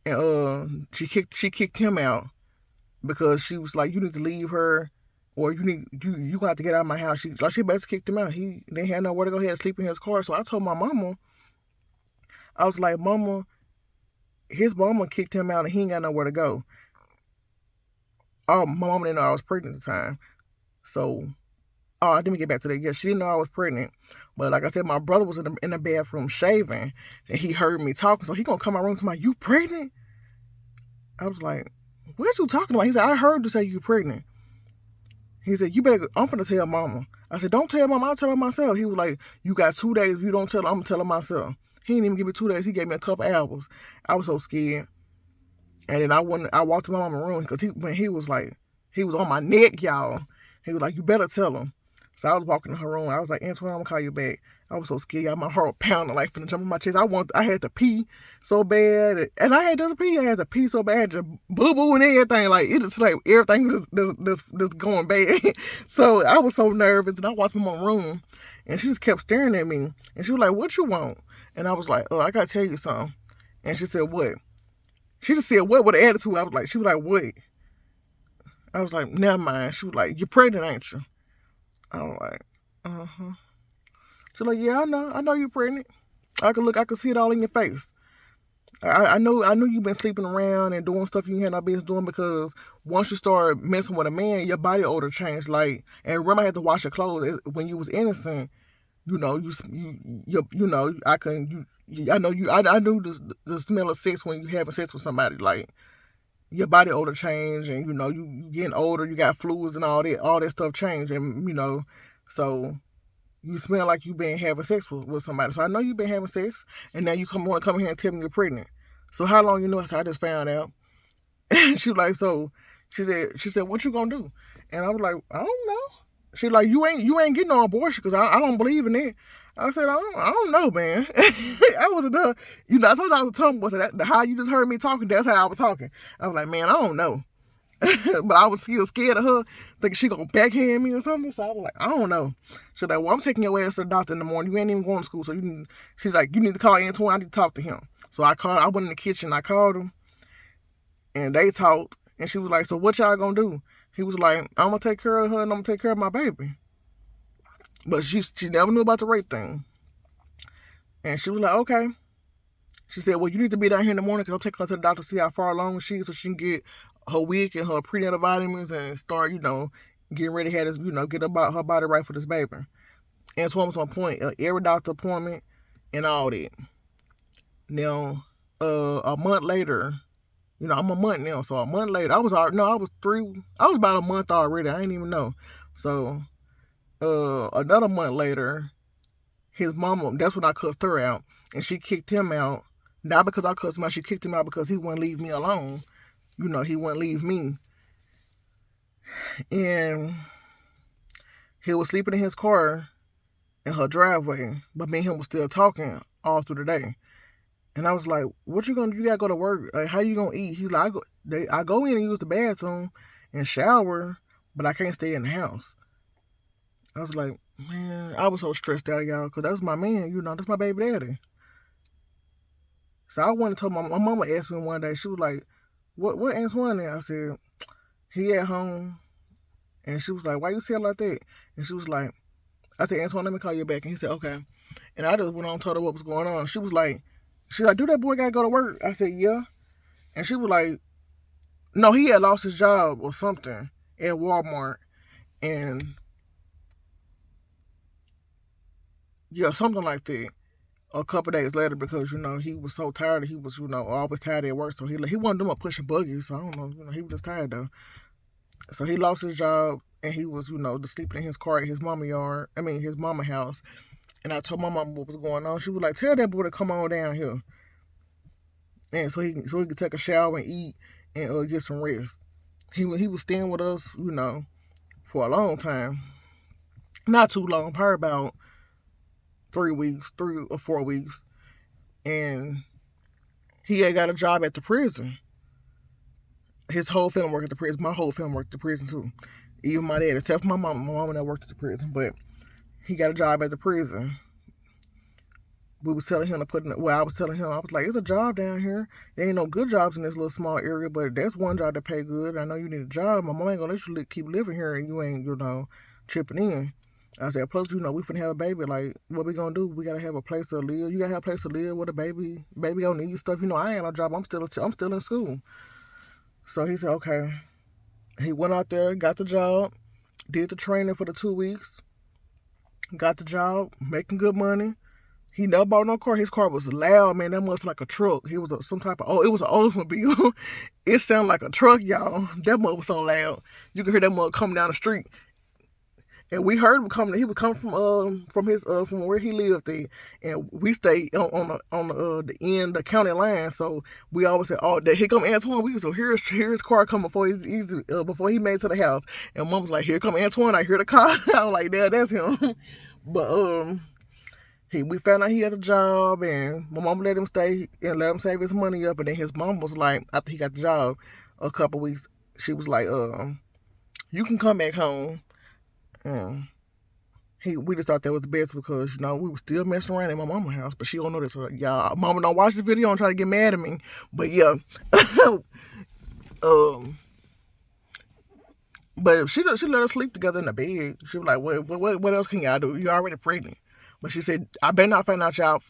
And she kicked him out because she was like, you need to leave her, or you gonna have to get out of my house. She basically kicked him out. He didn't have nowhere to go. He had to sleep in his car. So I told my mama, I was like, Mama, his mama kicked him out and he ain't got nowhere to go. Oh, my mama didn't know I was pregnant at the time. So, oh, I didn't get back to that. Yeah, she didn't know I was pregnant. But like I said, my brother was in the bathroom shaving and he heard me talking. So he gonna come in my room to my, you pregnant? I was like, what you talking about? He said, I heard you say you pregnant. He said, you better, I'm finna tell mama. I said, don't tell mama, I'll tell her myself. He was like, you got 2 days. If you don't tell her, I'm gonna tell her myself. He didn't even give me 2 days. He gave me a couple hours. I was so scared. And then I walked to my mama's room because he was on my neck, y'all. He was like, you better tell him. So I was walking in her room. I was like, Antoine, I'm gonna call you back. I was so scared. Y'all. My heart pounding like finna jump in my chest. I had to pee so bad. And I had to pee. I had to pee so bad. I had to boo-boo and everything. Like, it is like everything that's going bad. So I was so nervous. And I walked in my room. And she just kept staring at me. And she was like, what you want? And I was like, oh, I gotta tell you something. And she said, what? She just said, what with an attitude? She was like, what? I was like, never mind. She was like, you're pregnant, ain't you? I was like, uh-huh. She's like, yeah, I know you're pregnant. I could see it all in your face. I knew you've been sleeping around and doing stuff you had no business doing because once you start messing with a man, your body odor changed. Like, and remember I had to wash your clothes when you was innocent. You know, I knew the smell of sex when you having sex with somebody. Like, your body odor change, and you getting older, you got fluids and all that stuff change, and so you smell like you been having sex with somebody. So I know you've been having sex, and now you want to come here and tell me you're pregnant. So how long you know? So I just found out. And she was like, so she said, what you gonna do? And I was like, I don't know. She like, you ain't getting no abortion because I don't believe in it. I said, I don't know, man. I was done. I told you I was a tomboy. So how you just heard me talking, that's how I was talking. I was like, man, I don't know. But I was still scared of her, thinking she gonna backhand me or something. So I was like, I don't know. She's like, well, I'm taking your ass to the doctor in the morning. You ain't even going to school, so she's like, you need to call Antoine. I need to talk to him. So I went in the kitchen. I called him, and they talked. And she was like, so what y'all gonna do? He was like, I'm gonna take care of her and I'm gonna take care of my baby. But she never knew about the rape thing. And she was like, okay. She said, well, you need to be down here in the morning because I'm taking her to the doctor to see how far along she is so she can get her week and her prenatal vitamins and start, getting ready to have this, get about her body right for this baby. Antoine was on point, every doctor appointment and all that. Now, a month later, I'm a month now, so a month later, I was about a month already. I didn't even know. So, another month later, his mama, that's when I cussed her out, and she kicked him out. Not because I cussed him out, she kicked him out because he wouldn't leave me alone. He wouldn't leave me. And he was sleeping in his car in her driveway, but me and him was still talking all through the day. And I was like, what you gonna do? You gotta go to work. Like, how you gonna eat? He's like, I go in and use the bathroom and shower, but I can't stay in the house. I was like, man, I was so stressed out, y'all, because that was my man, that's my baby daddy. So I went and told my mama asked me one day, she was like, what Antoine there? I said, he at home. And she was like, why you say it like that? And she was like, I said, Antoine, let me call you back. And he said, okay. And I just went on and told her what was going on. She's like, do that boy gotta go to work? I said, yeah. And she was like, no, he had lost his job or something at Walmart. And yeah, something like that. A couple days later, because he was so tired. He was always tired at work, so he wasn't doing pushing buggies. So I don't know, he was just tired though. So he lost his job, and he was just sleeping in his car at his his mama house. And I told my mama what was going on. She was like, tell that boy to come on down here, and so he could take a shower and eat and get some rest. He was staying with us, for a long time, not too long, probably about 3 or 4 weeks. And he had got a job at the prison. his whole family worked at the prison. My whole family worked at the prison too. Even my dad, except for my mom. My mom and I worked at the prison, but he got a job at the prison. We was telling him to put in. Well, I was telling him, I was like, it's a job down here. There ain't no good jobs in this little small area, but that's one job that pay good. I know you need a job. My mom ain't gonna let you keep living here and you ain't, chipping in. I said, plus, we finna have a baby. Like, what we gonna do? We gotta have a place to live. You gotta have a place to live with a baby. Baby gonna need stuff. I ain't no job. I'm still in school. So he said, okay. He went out there, got the job, did the training for the 2 weeks, got the job, making good money. He never bought no car. His car was loud, man. That must like a truck. It was some type of, it was an Oldsmobile. It sounded like a truck, y'all. That mother was so loud. You could hear that mother coming down the street. And we heard him coming. He was coming from where he lived there, and we stayed on the end the county line. So we always said, "Oh, here come Antoine." We used to hear his car coming before he made it to the house. And Mom was like, "Here come Antoine." I hear the car. I was like, "Yeah, that's him." But we found out he had a job, and my mom let him stay and let him save his money up. And then his mom was like, after he got the job, a couple weeks, she was like, "You can come back home." Um, we just thought that was the best because we were still messing around in my mama's house, but she don't know this. So, y'all, mama don't watch the video and try to get mad at me. But yeah, um, but she let us sleep together in the bed. She was like, what else can y'all do? You're already pregnant. But she said, I better not find out y'all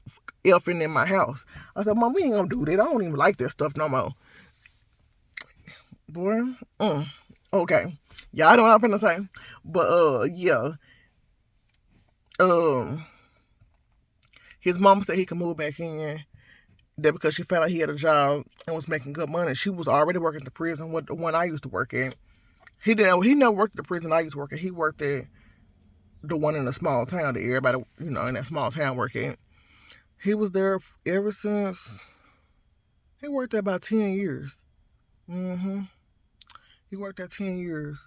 effing in my house. I said, Mom, we ain't gonna do that. I don't even like that stuff no more. Boy, okay. Y'all know what I'm finna say. But yeah. His mama said he could move back in. That because she found out he had a job and was making good money. She was already working at the prison, the one I used to work at. He never worked at the prison I used to work at. He worked at the one in a small town that everybody, in that small town work at. He was there ever since. He worked there about 10 years. Mm-hmm. He worked there 10 years.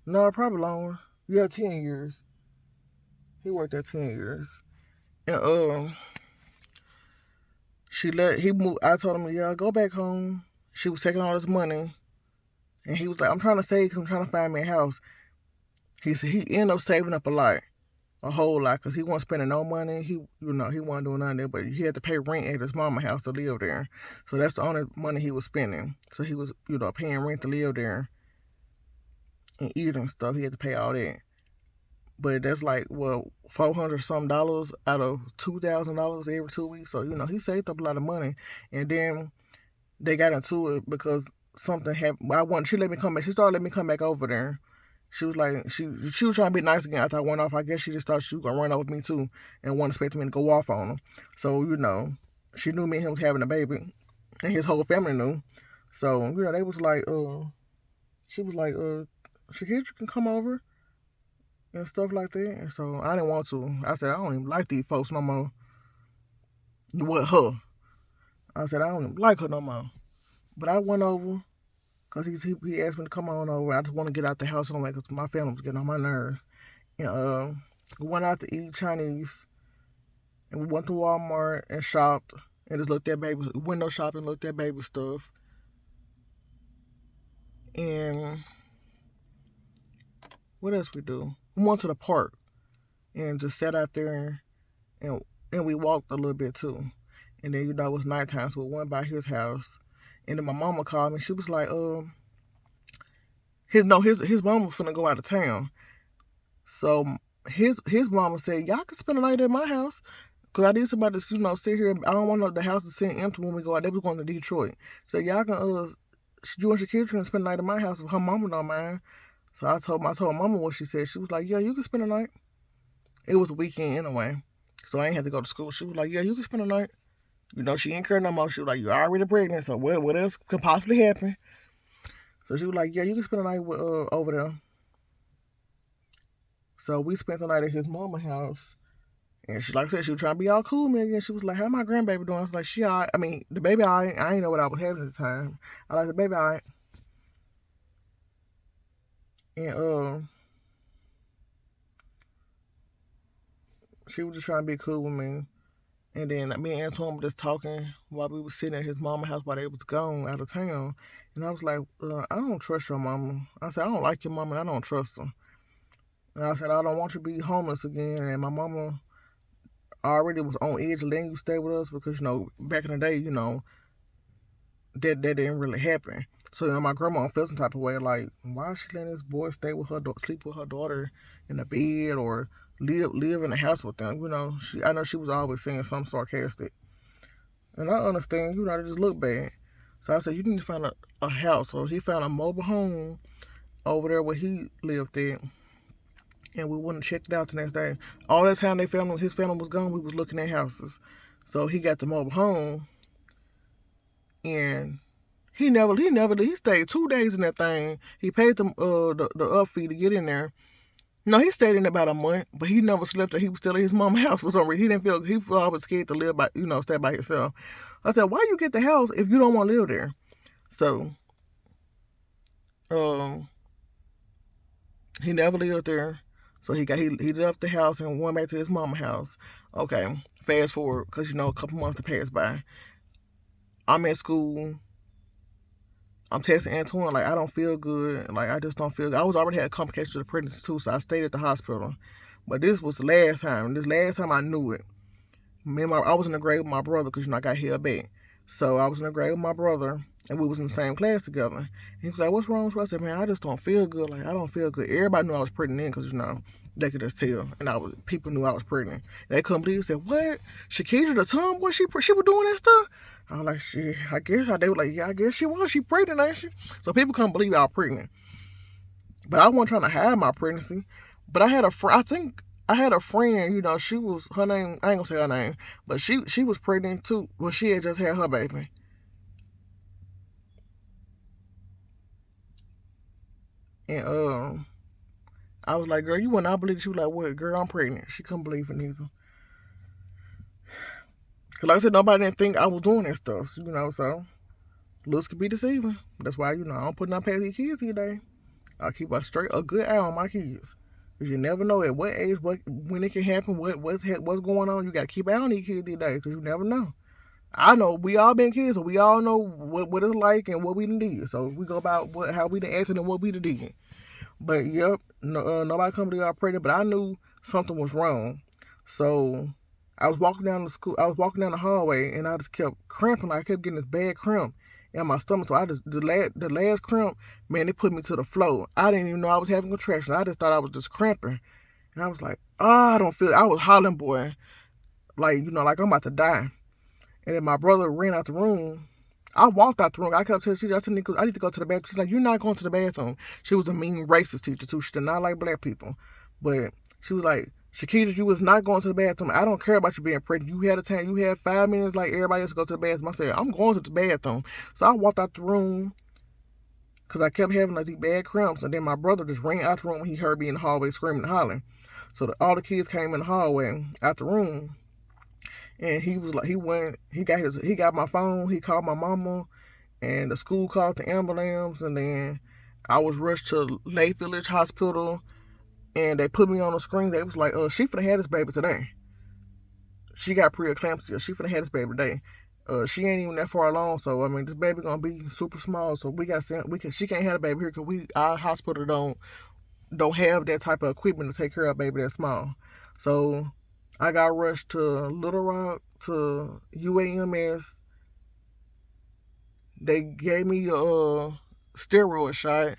No, probably longer. Yeah, 10 years. He worked there 10 years. And he moved. I told him, yeah, go back home. She was taking all this money. And he was like, I'm trying to save because I'm trying to find me a house. He said he ended up saving up a whole lot, because he wasn't spending no money. He wasn't doing nothing there, but he had to pay rent at his mama's house to live there. So that's the only money he was spending. So he was, paying rent to live there and eat and stuff. He had to pay all that. But that's like, well, $400 some dollars out of $2,000 every 2 weeks. So, he saved up a lot of money. And then they got into it because something happened. She let me come back. She started letting me come back over there. She was like, she was trying to be nice again after I went off. I guess she just thought she was going to run over me too and wasn't expecting me to go off on her. So, she knew me and him was having a baby, and his whole family knew. So, they was like, she was like, Shakira, you can come over and stuff like that. And so I didn't want to. I said, I don't even like these folks no more. With her. I said, I don't even like her no more. But I went over because he asked me to come on over. I just want to get out the house anyway because my family was getting on my nerves. And we went out to eat Chinese. And we went to Walmart and shopped and just looked at baby, window shopping, looked at baby stuff. And what else we do? We went to the park and just sat out there and we walked a little bit too. And then it was nighttime, so we went by his house. And then my mama called me. She was like, his mama was finna go out of town. So his mama said, y'all can spend the night at my house. Cause I need somebody to, sit here. I don't want the house to sit empty when we go out. They was going to Detroit. So y'all can, you and Shakira can spend the night at my house if her mama don't mind. So I told my mama what she said. She was like, yeah, you can spend the night. It was a weekend anyway. So I ain't had to go to school. She was like, yeah, you can spend the night. She ain't care no more. She was like, you're already pregnant, so what else could possibly happen? So she was like, yeah, you can spend the night over there. So we spent the night at his mama's house. And she, like I said, she was trying to be all cool with me again. She was like, how my grandbaby doing? I was like, she all right. I mean, the baby all right. I ain't know what I was having at the time. I like the baby all right. And she was just trying to be cool with me. And then me and Antoine were just talking while we were sitting at his mama's house while they was gone out of town. And I was like, I don't trust your mama. I said, I don't like your mama and I don't trust her. And I said, I don't want you to be homeless again. And my mama already was on edge of letting you stay with us because, back in the day, that didn't really happen. So, my grandma felt some type of way, like, why is she letting this boy stay with her, sleep with her daughter in the bed or live in the house with them? I know she was always saying something sarcastic. And I understand, they just look bad. So I said, you need to find a house. So he found a mobile home over there where he lived at. And we went and checked it out the next day. All that time his family was gone, we was looking at houses. So he got the mobile home, and he stayed 2 days in that thing. He paid the up fee to get in there. No, he stayed in about a month, but he never slept there. He was still at his mom's house for some reason. He felt always scared to live by, stay by himself. I said, why you get the house if you don't want to live there? So, he never lived there. So he left the house and went back to his mama's house. Okay, fast forward, because a couple months to pass by. I'm at school. I'm texting Antoine, like, I don't feel good. Like, I just don't feel good. I was already had complications of the pregnancy, too, so I stayed at the hospital. But this was the last time. This last time I knew it. I was in the grade with my brother because, I got held back. So I was in the grade with my brother, and we was in the same class together. And he was like, what's wrong with you? I said, man, I just don't feel good. Like, I don't feel good. Everybody knew I was pregnant because, they could just tell. And people knew I was pregnant. And they couldn't believe it. Said, what? Shakira the tomboy, she was doing that stuff? I was like, shit, I guess. They were like, yeah, I guess she was. She pregnant, ain't she? So people couldn't believe I was pregnant. But I wasn't trying to hide my pregnancy. But I had a friend, I think I had a friend, she was, her name, I ain't gonna say her name, but she was pregnant too. Well, she had just had her baby. And I was like, girl, you would not believe it. She was like, what? Girl, I'm pregnant. She couldn't believe it neither. Because like I said, nobody didn't think I was doing that stuff, so looks could be deceiving. That's why, I don't put nothing past these kids today. I keep a good eye on my kids. Because you never know at what age, when it can happen, what's going on. You got to keep an eye on these kids today because you never know. I know we all been kids, so we all know what it's like and what we did. So we go about how we done acted and what we did. But yep, nobody come to y'all pregnant, but I knew something was wrong. So I was walking down the hallway, and I just kept cramping. I kept getting this bad cramp in my stomach. So the last cramp, man, it put me to the floor. I didn't even know I was having contractions. I just thought I was just cramping. And I was like, I don't feel it. I was hollering, boy, like, like I'm about to die. And then my brother ran out the room. I walked out the room. I kept telling her, I said, I need to go to the bathroom. She's like, you're not going to the bathroom. She was a mean racist teacher, too. She did not like black people. But she was like, Shakita, you was not going to the bathroom. I don't care about you being pregnant. You had a time. You had 5 minutes like everybody else to go to the bathroom. I said, I'm going to the bathroom. So I walked out the room because I kept having like these bad cramps. And then my brother just ran out the room when he heard me in the hallway screaming and hollering. So all the kids came in the hallway out the room. And he was like, he got my phone. He called my mama, and the school called the ambulance. And then I was rushed to Lake Village Hospital, and they put me on the screen. They was like, she finna have this baby today. She got preeclampsia. She finna have this baby today. She ain't even that far along, so I mean, this baby gonna be super small. So she can't have a baby here because our hospital don't have that type of equipment to take care of a baby that small. So I got rushed to Little Rock to UAMS. They gave me a steroid shot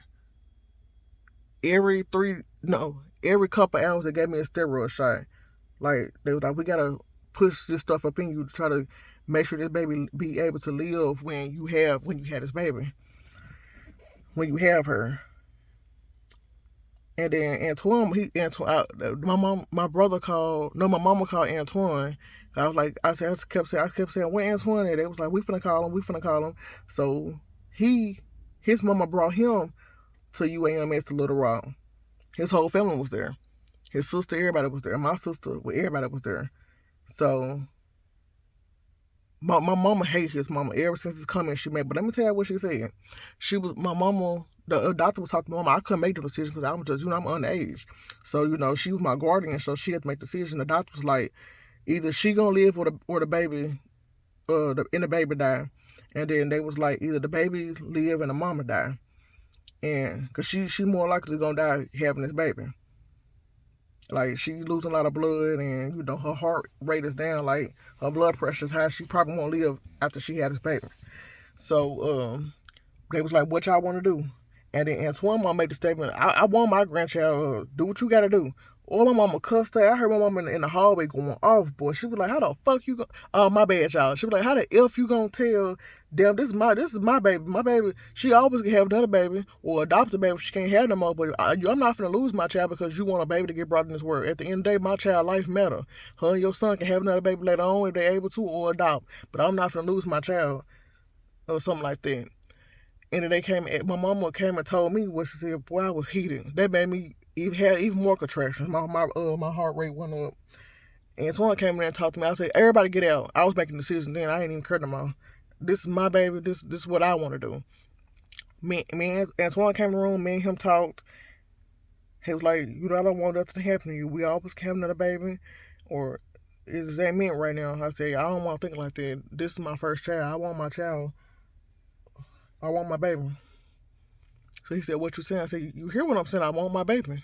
every couple hours. They gave me a steroid shot. Like, they was like, we gotta push this stuff up in you to try to make sure this baby be able to live when you have this baby, when you have her. And then Antoine, my mama called Antoine. I kept saying, where Antoine at? They was like, we finna call him. So his mama brought him to UAMS to Little Rock. His whole family was there. His sister, everybody was there. My sister, everybody was there. So my mama hates his mama ever since this comment she made. But let me tell you what she said. My mama. The doctor was talking to my mama. I couldn't make the decision because I'm underage. So, she was my guardian, so she had to make the decision. The doctor was like, Either she gonna live or the baby, and the baby die. And then they was like, either the baby live and the mama die. And cause she more likely gonna die having this baby. Like she losing a lot of blood, and her heart rate is down. Like her blood pressure is high. She probably won't live after she had this baby. So they was like, "What y'all want to do?" And then Antoine mom made the statement, "I want my grandchild. Do what you got to do." Or my mama cussed her. I heard my mama in the hallway going off, boy. She was like, "How the fuck you go?" Oh, my bad, y'all. She was like, "How the f you gonna tell them this is my baby? My baby. She always can have another baby or adopt a baby. She can't have no more. But I'm not gonna lose my child because you want a baby to get brought in this world. At the end of the day, my child life matter. Her and your son can have another baby later on if they're able to or adopt. But I'm not gonna lose my child or something like that." And then my mama came and told me what she said. Boy, I was heated. That made me even more contractions. My heart rate went up. And Antoine came in there and talked to me. I said, "Everybody get out." I was making a decision then. I ain't even care no more. This is my baby. This is what I want to do. Me and Antoine came in the room. Me and him talked. He was like, I don't want nothing to happen to you. We always have another baby, or is that meant right now? I said, I don't want to think like that. This is my first child. I want my child. I want my baby. So he said, "What you saying?" I said, "You hear what I'm saying? I want my baby.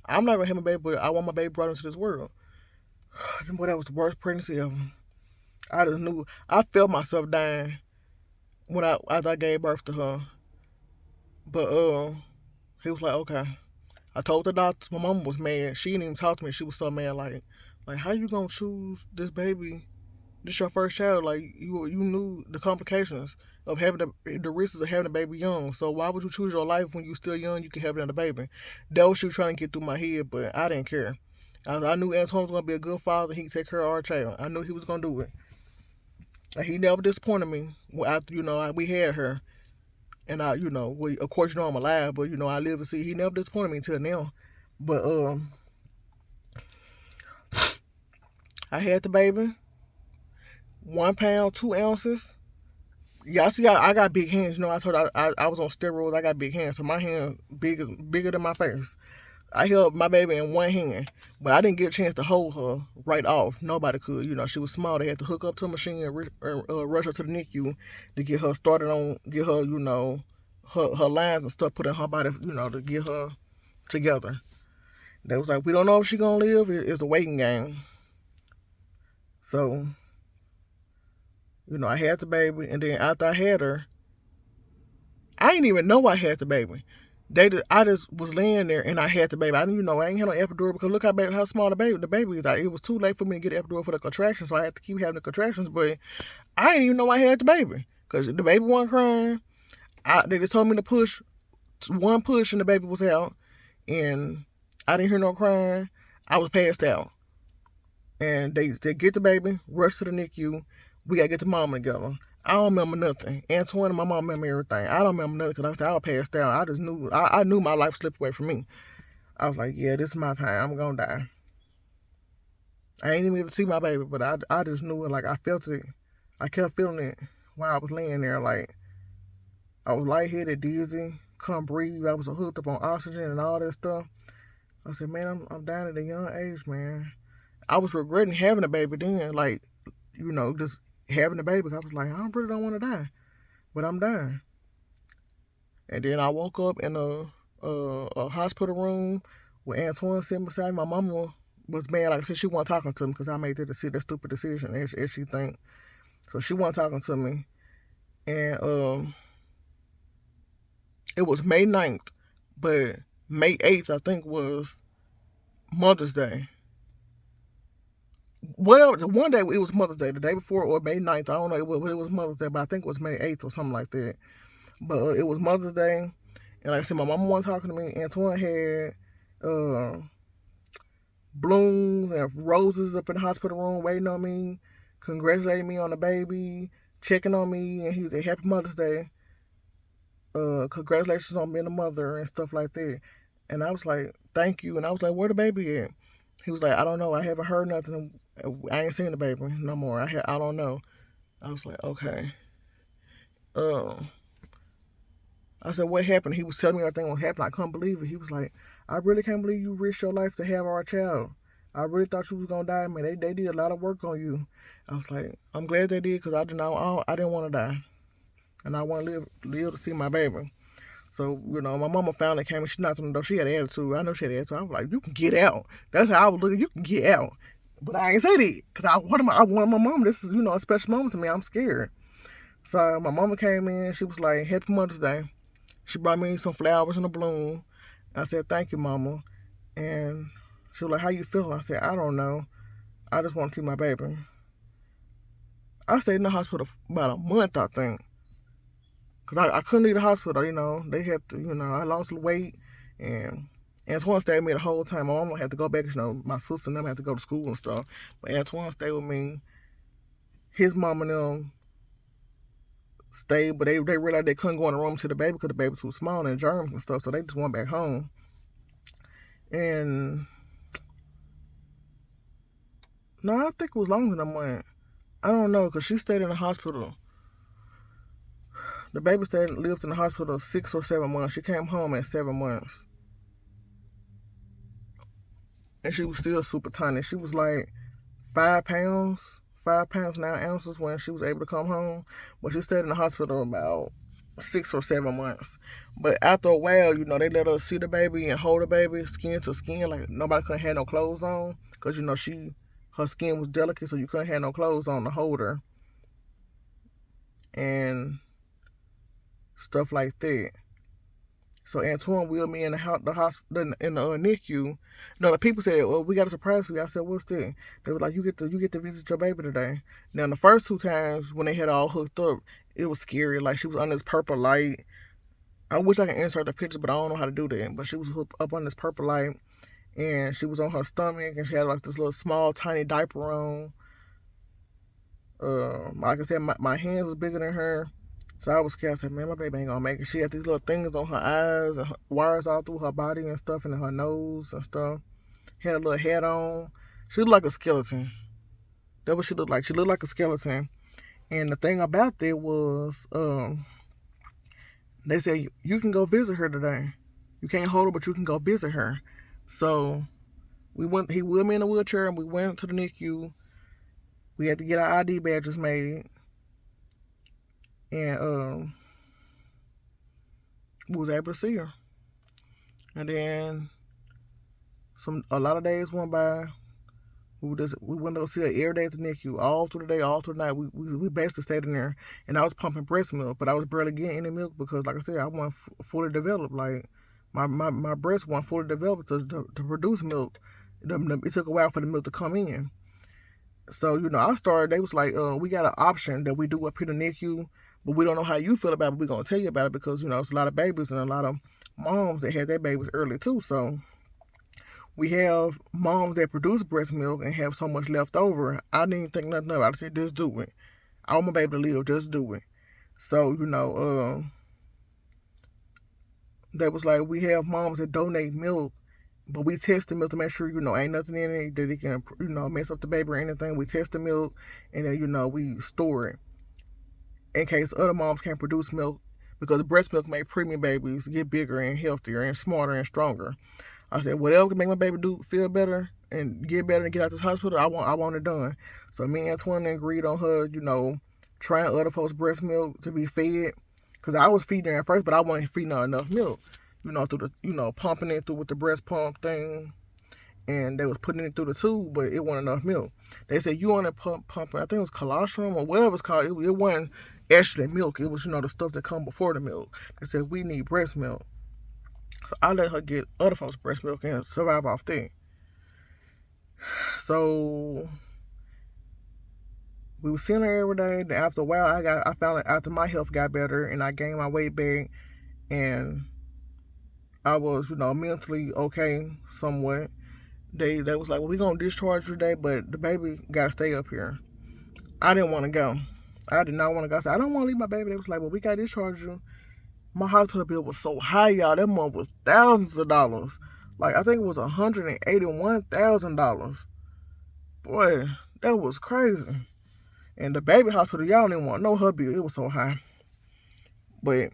I'm not gonna have a baby, but I want my baby brought into this world." Boy, that was the worst pregnancy ever. I just knew. I felt myself dying after I gave birth to her. But he was like, "Okay." I told the doctor. My mama was mad. She didn't even talk to me. She was so mad. Like how you gonna choose this baby? This your first child. Like you knew the complications of having the risks of having a baby young. So why would you choose your life when you still young? You can have another baby. That was she was trying to get through my head, but I didn't care. I knew Antoine was gonna be a good father. He could take care of our child. I knew he was gonna do it. And he never disappointed me. After we had her, and of course I'm alive, but I live to see. He never disappointed me until now. But I had the baby, 1 pound 2 ounces. Yeah, I see. I got big hands. I told you I was on steroids. I got big hands, so my hands bigger than my face. I held my baby in one hand, but I didn't get a chance to hold her right off. Nobody could. She was small. They had to hook up to a machine and rush her to the NICU to get her started on, get her, her lines and stuff put in her body, to get her together. They was like, we don't know if she's gonna live. It's a waiting game. So, I had the baby, and then after I had her, I didn't even know I had the baby. I just was laying there and I had the baby. I didn't even know I ain't had no epidural because look how small the baby is. It was too late for me to get an epidural for the contractions, so I had to keep having the contractions. But I didn't even know I had the baby because the baby wasn't crying. They just told me to push one push and the baby was out, and I didn't hear no crying. I was passed out, and they get the baby, rush to the NICU. We gotta get the mama together. I don't remember nothing. Antoine and my mom remember everything. I don't remember nothing because I was passed out. I just knew I knew my life slipped away from me. I was like, yeah, this is my time. I'm gonna die. I ain't even get to see my baby, but I just knew it. Like I felt it. I kept feeling it while I was laying there. Like I was lightheaded, dizzy, couldn't breathe. I was hooked up on oxygen and all that stuff. I said, man, I'm dying at a young age, man. I was regretting having a baby then, like, just having a baby. I was like, I really don't want to die, but I'm dying. And then I woke up in a hospital room with Antoine sitting beside me. My mama was mad. Like I said, she wasn't talking to me because I made that stupid decision, as she think. So she wasn't talking to me. And it was May 9th, but May 8th, I think, was Mother's Day. Whatever, the one day it was Mother's Day, the day before or May 9th, I don't know, it was Mother's Day, but I think it was May 8th or something like that. But it was Mother's Day, and like I said, my mama wasn't talking to me. Antoine had blooms and roses up in the hospital room waiting on me, congratulating me on the baby, checking on me, and he was a Happy Mother's Day. Congratulations on being a mother and stuff like that. And I was like, thank you. And I was like, where the baby at? He was like, I don't know. I haven't heard nothing. I ain't seen the baby no more. I don't know. I was like, okay. Uh, I said, what happened? He was telling me everything what happened. I couldn't believe it. He was like, I really can't believe you risked your life to have our child. I really thought you was gonna die, man. They did a lot of work on you. I was like, I'm glad they did, because I didn't want to die, and I want to live to see my baby. So, my mama finally came and she knocked on the door. She had attitude. I know she had attitude. I was like, you can get out. That's how I was looking. You can get out. But I ain't say that, because I wanted my mama. This is, a special moment to me. I'm scared. So my mama came in. She was like, Happy Mother's Day. She brought me some flowers and a balloon. I said, thank you, mama. And she was like, how you feeling? I said, I don't know. I just want to see my baby. I stayed in the hospital for about a month, I think. Because I couldn't leave the hospital, They had to, I lost weight. And Antoine stayed with me the whole time. My mama had to go back, my sister and them had to go to school and stuff. But Antoine stayed with me. His mom and them stayed, but they realized they couldn't go in the room to the baby because the baby was too small and germs and stuff. So they just went back home. And no, I think it was longer than a month. I don't know, because she stayed in the hospital. The baby lived in the hospital 6 or 7 months. She came home at 7 months. And she was still super tiny. She was like 5 pounds, 5 pounds 9 ounces when she was able to come home. But she stayed in the hospital about 6 or 7 months. But after a while, they let her see the baby and hold the baby skin to skin. Like nobody couldn't have no clothes on. Because, her skin was delicate, so you couldn't have no clothes on to hold her. And stuff like that. So Antoine wheeled me in the hospital, in the NICU. The people said, "Well, we got a surprise for you." I said, "What's that?" They were like, "You get to visit your baby today." Now, the first 2 times when they had all hooked up, it was scary. Like she was under this purple light. I wish I could insert the pictures, but I don't know how to do that. But she was hooked up on this purple light, and she was on her stomach, and she had like this little small, tiny diaper on. Like I said, my hands was bigger than her. So I was scared. I said, man, my baby ain't gonna make it. She had these little things on her eyes and wires all through her body and stuff, and in her nose and stuff. Had a little hat on. She looked like a skeleton. That's what she looked like. She looked like a skeleton. And the thing about that was, they said, you can go visit her today. You can't hold her, but you can go visit her. So he wheeled me in a wheelchair, and we went to the NICU. We had to get our ID badges made. And we was able to see her. And then a lot of days went by. We went to see her every day at the NICU, all through the day, all through the night. We basically stayed in there, and I was pumping breast milk, but I was barely getting any milk because, like I said, I wasn't fully developed. Like my breast wasn't fully developed to produce milk. It took a while for the milk to come in. So I started. They was like, we got an option that we do up here in the NICU, but we don't know how you feel about it. We're gonna tell you about it because it's a lot of babies and a lot of moms that had their babies early too. So we have moms that produce breast milk and have so much left over. I didn't think nothing of it. I said, just do it. I want my baby to live. Just do it. So they was like, we have moms that donate milk, but we test the milk to make sure ain't nothing in it that it can mess up the baby or anything. We test the milk, and then we store it in case other moms can't produce milk, because breast milk make preemie babies get bigger and healthier and smarter and stronger. I said, whatever can make my baby feel better and get better and get out this hospital, I want it done. So me and Antoine agreed on her, trying other folks' breast milk to be fed. Because I was feeding her at first, but I wasn't feeding her enough milk. Through the, pumping it through with the breast pump thing. And they was putting it through the tube, but it wasn't enough milk. They said, you on that pumping, I think it was colostrum or whatever it's called. It wasn't actually milk. It was, the stuff that come before the milk. They said, we need breast milk. So I let her get other folks' breast milk and survive off that. So we were seeing her every day. Then after a while, I found out after my health got better and I gained my weight back, and I was, mentally okay somewhat. They was like, well, we gonna discharge you today, but the baby gotta stay up here. I didn't want to go. I did not want to go. I said, I don't want to leave my baby. They was like, well, we gotta discharge you. My hospital bill was so high, y'all. That month was thousands of dollars. Like, I think it was $181,000. Boy, that was crazy. And the baby hospital, y'all didn't want no her bill. It was so high. But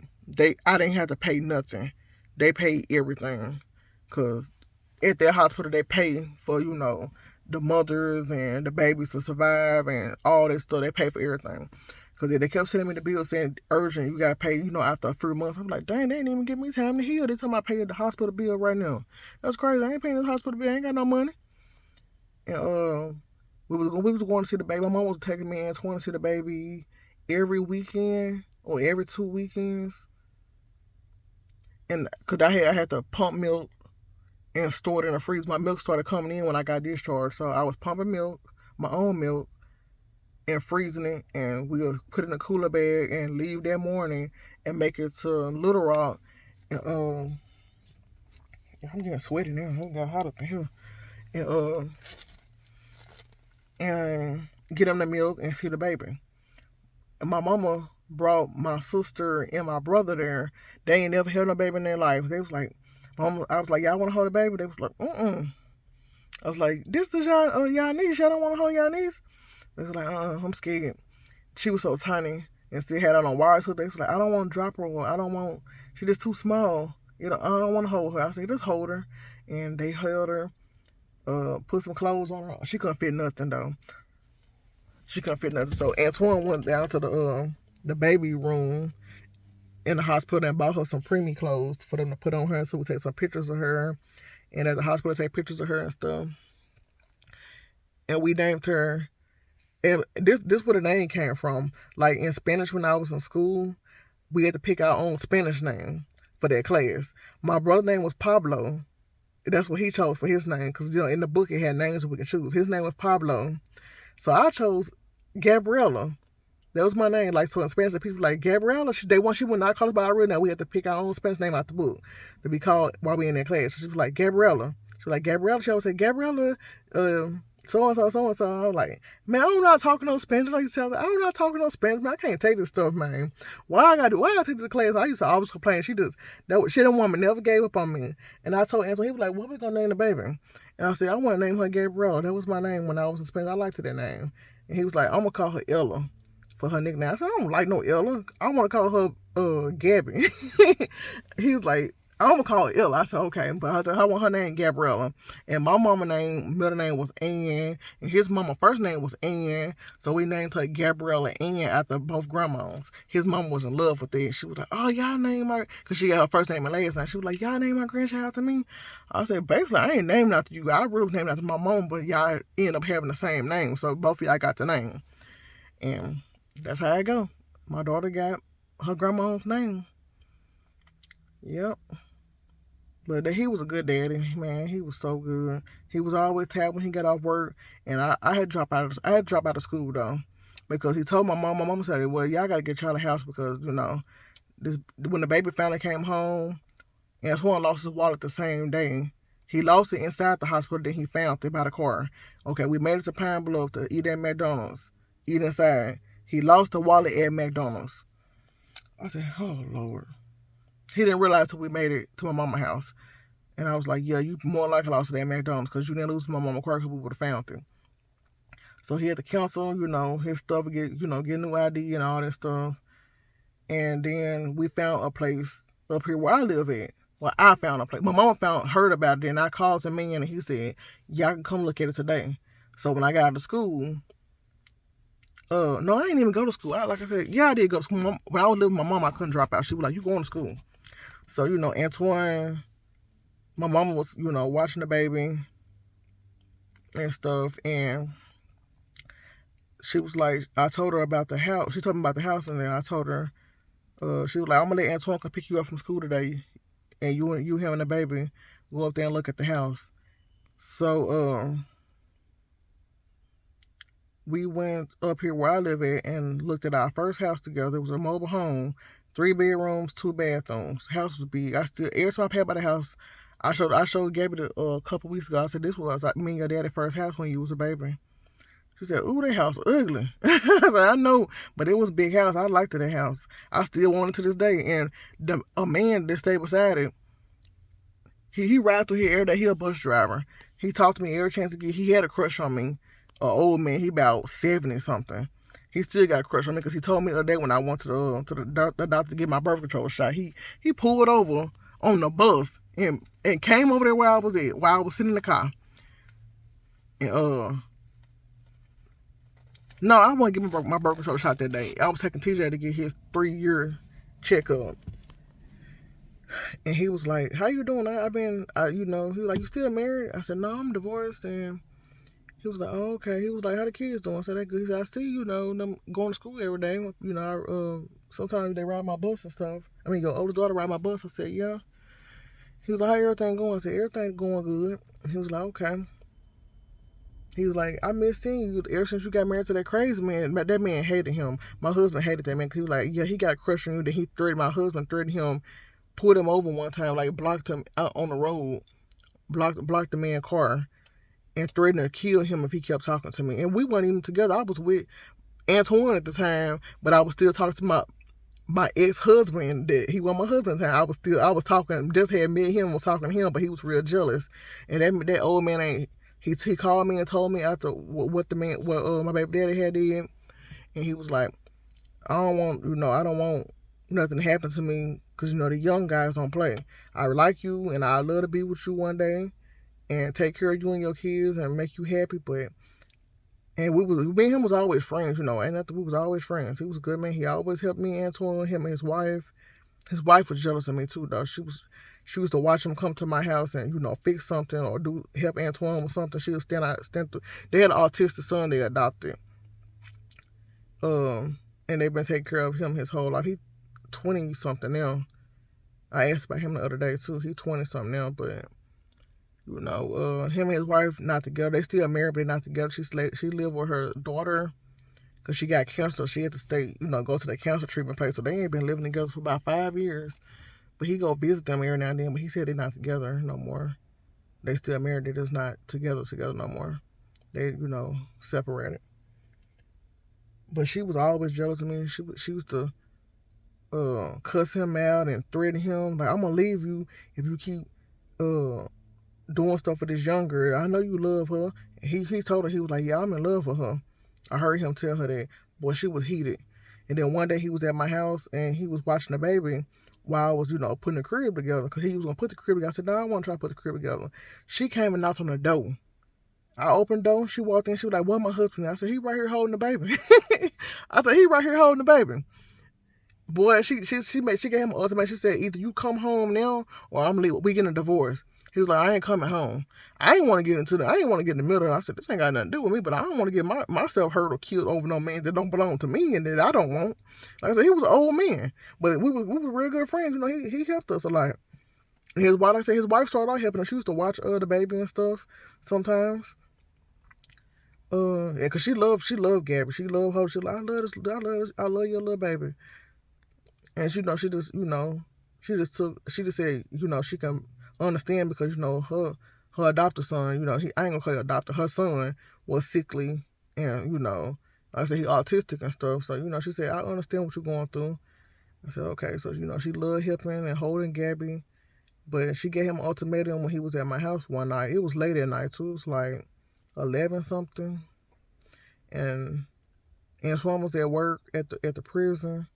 I didn't have to pay nothing. They paid everything. Because at their hospital, they pay for, the mothers and the babies to survive and all that stuff. They pay for everything. Because they kept sending me the bill saying urgent, you got to pay, after a few months. I'm like, dang, they didn't even give me time to heal. They tell me I pay the hospital bill right now. That's crazy. I ain't paying this hospital bill. I ain't got no money. And we was going to see the baby. My mom was taking me and Antoine to see the baby every weekend or every 2 weekends. And because I had to pump milk and store it in the freezer. My milk started coming in when I got discharged. So I was pumping milk, my own milk, and freezing it, and we'll put it in a cooler bag and leave that morning and make it to Little Rock. And I'm getting sweaty now. I got hot up in here. And get them the milk and see the baby. And my mama brought my sister and my brother there. They ain't never held no baby in their life. They was like, Mama, I was like, y'all want to hold a baby? They was like, I was like, this is y'all niece. Y'all don't want to hold y'all niece? They was like, I'm scared. She was so tiny and still had on wires. So they was like, I don't want to drop her. I don't want, she just too small. I don't want to hold her. I said, just hold her. And they held her, put some clothes on her. She couldn't fit nothing though. So Antoine went down to the baby room in the hospital and bought her some preemie clothes for them to put on her. So we take some pictures of her. And at the hospital, take pictures of her and stuff. And we named her. And this where the name came from. Like in Spanish when I was in school, we had to pick our own Spanish name for that class. My brother's name was Pablo. That's what he chose for his name. Because, in the book it had names we could choose. His name was Pablo. So I chose Gabriella. That was my name. Like, so in Spanish, people like Gabriella. She would not call us by our real name. We had to pick our own Spanish name out the book to be called while we in that class. So she was like Gabriella. She was like Gabriella. She always say Gabriella. So and so, so and so. I was like, man, I don't know how to talk no Spanish. Like you said, I don't know how to talk no Spanish, man. I can't take this stuff, man. Why I gotta take this class? I used to always complain. She didn't want me, never gave up on me. And I told Ansel, he was like, what we gonna name the baby? And I said, I want to name her Gabrielle. That was my name when I was in Spain. I liked that name. And he was like, I'm gonna call her Ella for her nickname. I said, I don't like no Ella. I want to call her Gabby. He was like, I'm gonna call her Ella. I said, okay. But I said, I want her name Gabriella. And my middle name was Ann. And his mama first name was Ann. So we named her Gabriella Ann after both grandmas. His mama was in love with it. She was like, oh, y'all name my, because she got her first name and last name. She was like, y'all name my grandchild after me? I said, basically, I ain't named after you. I really was named after my mom, but y'all end up having the same name. So both of y'all got the name. And that's how it go. My daughter got her grandma's name. Yep. But he was a good daddy, man. He was so good. He was always tired when he got off work, and I had to drop out of school though, because he told my mom. My mom said, "Well, y'all gotta get y'all a house because when the baby finally came home, Antoine lost his wallet the same day. He lost it inside the hospital. Then he found it by the car. Okay, we made it to Pine Bluff to eat at McDonald's. Eat inside. He lost the wallet at McDonald's. I said, oh Lord. He didn't realize till we made it to my mama's house. And I was like, yeah, you more likely lost it at McDonald's because you didn't lose my mama car because we would have found it. So he had to cancel, his stuff, get new ID and all that stuff. And then we found a place up here where I live at. Well, I found a place. My mama heard about it, and I called him in, and he said, y'all can come look at it today. So when I got out of school, no, I didn't even go to school. Like I said, yeah, I did go to school. When I was living with my mom, I couldn't drop out. She was like, you going to school. So, Antoine, my mama was, watching the baby and stuff. And she was like, I told her about the house. She told me about the house. And then I told her, she was like, I'm going to let Antoine come pick you up from school today. And you, him, and the baby go up there and look at the house. So, we went up here where I live at and looked at our first house together. It was a mobile home, 3 bedrooms, 2 bathrooms. House was big. Every time I passed by the house, I showed Gabby a couple weeks ago. I said, this was me and your daddy's first house when you was a baby. She said, ooh, that house ugly. I said, I know, but it was a big house. I liked that house. I still want it to this day. And a man that stayed beside it, he rides through here every day. He a bus driver. He talked to me every chance to get. He had a crush on me. An old man. He about 70 something. He still got a crush on me because he told me the other day when I went to the doctor to get my birth control shot. He pulled over on the bus and came over there where I was at while I was sitting in the car. And no, I want to get my birth control shot that day. I was taking TJ to get his 3-year checkup, and he was like, "How you doing? I've been, he was like, you still married?" I said, "No, I'm divorced." And he was like, "Oh, okay." He was like, "How the kids doing?" I said, "That good." He said, "I see, them going to school every day. Sometimes they ride my bus and stuff. I mean, your oldest daughter ride my bus." I said, "Yeah." He was like, "How everything going?" I said, "Everything going good." He was like, "Okay." He was like, "I miss seeing you ever since you got married to that crazy man." That man hated him. My husband hated that man because he was like, "Yeah, he got crushed on you." Then he threatened my husband, threatened him, pulled him over one time, like blocked him out on the road, blocked the man's car, and threatened to kill him if he kept talking to me. And we weren't even together. I was with Antoine at the time, but I was still talking to my ex husband. That he was my husband at the time. I was talking, just had met him, was talking to him, but he was real jealous. And that old man ain't. He called me and told me after what my baby daddy had did, and he was like, I don't want nothing to happen to me because the young guys don't play. I like you and I love to be with you one day and take care of you and your kids and make you happy, but and me and him was always friends, ain't nothing. We was always friends. He was a good man. He always helped me, Antoine, him and his wife. His wife was jealous of me too, though. She was to watch him come to my house and fix something or do help Antoine with something. She would stand through. They had an autistic son they adopted, and they've been taking care of him his whole life. He 20 something now. I asked about him the other day too. He 20 something now, but him and his wife not together. They still married, but they're not together. She lived with her daughter because she got cancer. She had to stay, go to the cancer treatment place. So they ain't been living together for about 5 years. But he go visit them every now and then. But he said they're not together no more. They still married. They're just not together no more. They, separated. But she was always jealous of me. She used to cuss him out and threaten him like, "I'm gonna leave you if you keep uh doing stuff with this young girl. I know you love her." He told her, he was like, "Yeah, I'm in love with her." I heard him tell her that. Boy, she was heated. And then one day he was at my house and he was watching the baby while I was, putting the crib together because he was gonna put the crib together. I said, "No, I want to try to put the crib together." She came and knocked on the door. I opened the door. She walked in. She was like, "Where my husband?" I said, "He right here holding the baby." I said, "He right here holding the baby." Boy, she gave him an ultimatum. She said, "Either you come home now or I'm leaving. We getting a divorce." He was like, "I ain't coming home." I ain't want to get I ain't want to get in the middle. I said, "This ain't got nothing to do with me, but I don't want to get myself hurt or killed over no man that don't belong to me and that I don't want." Like I said, he was an old man, but we was real good friends. He helped us a lot. His wife, like I said, his wife started out helping us. She used to watch the baby and stuff sometimes. And cause she loved Gabby. She loved her. She like, I love your little baby. And she just said, she can understand because her adopted son, I ain't gonna call you adopted, her son was sickly and like I said, he autistic and stuff. So she said, "I understand what you're going through." I said, "Okay." So she loved helping and holding Gabby, but she gave him an ultimatum when he was at my house one night. It was late at night too. It was like 11 something, and Antoine was at work at the prison.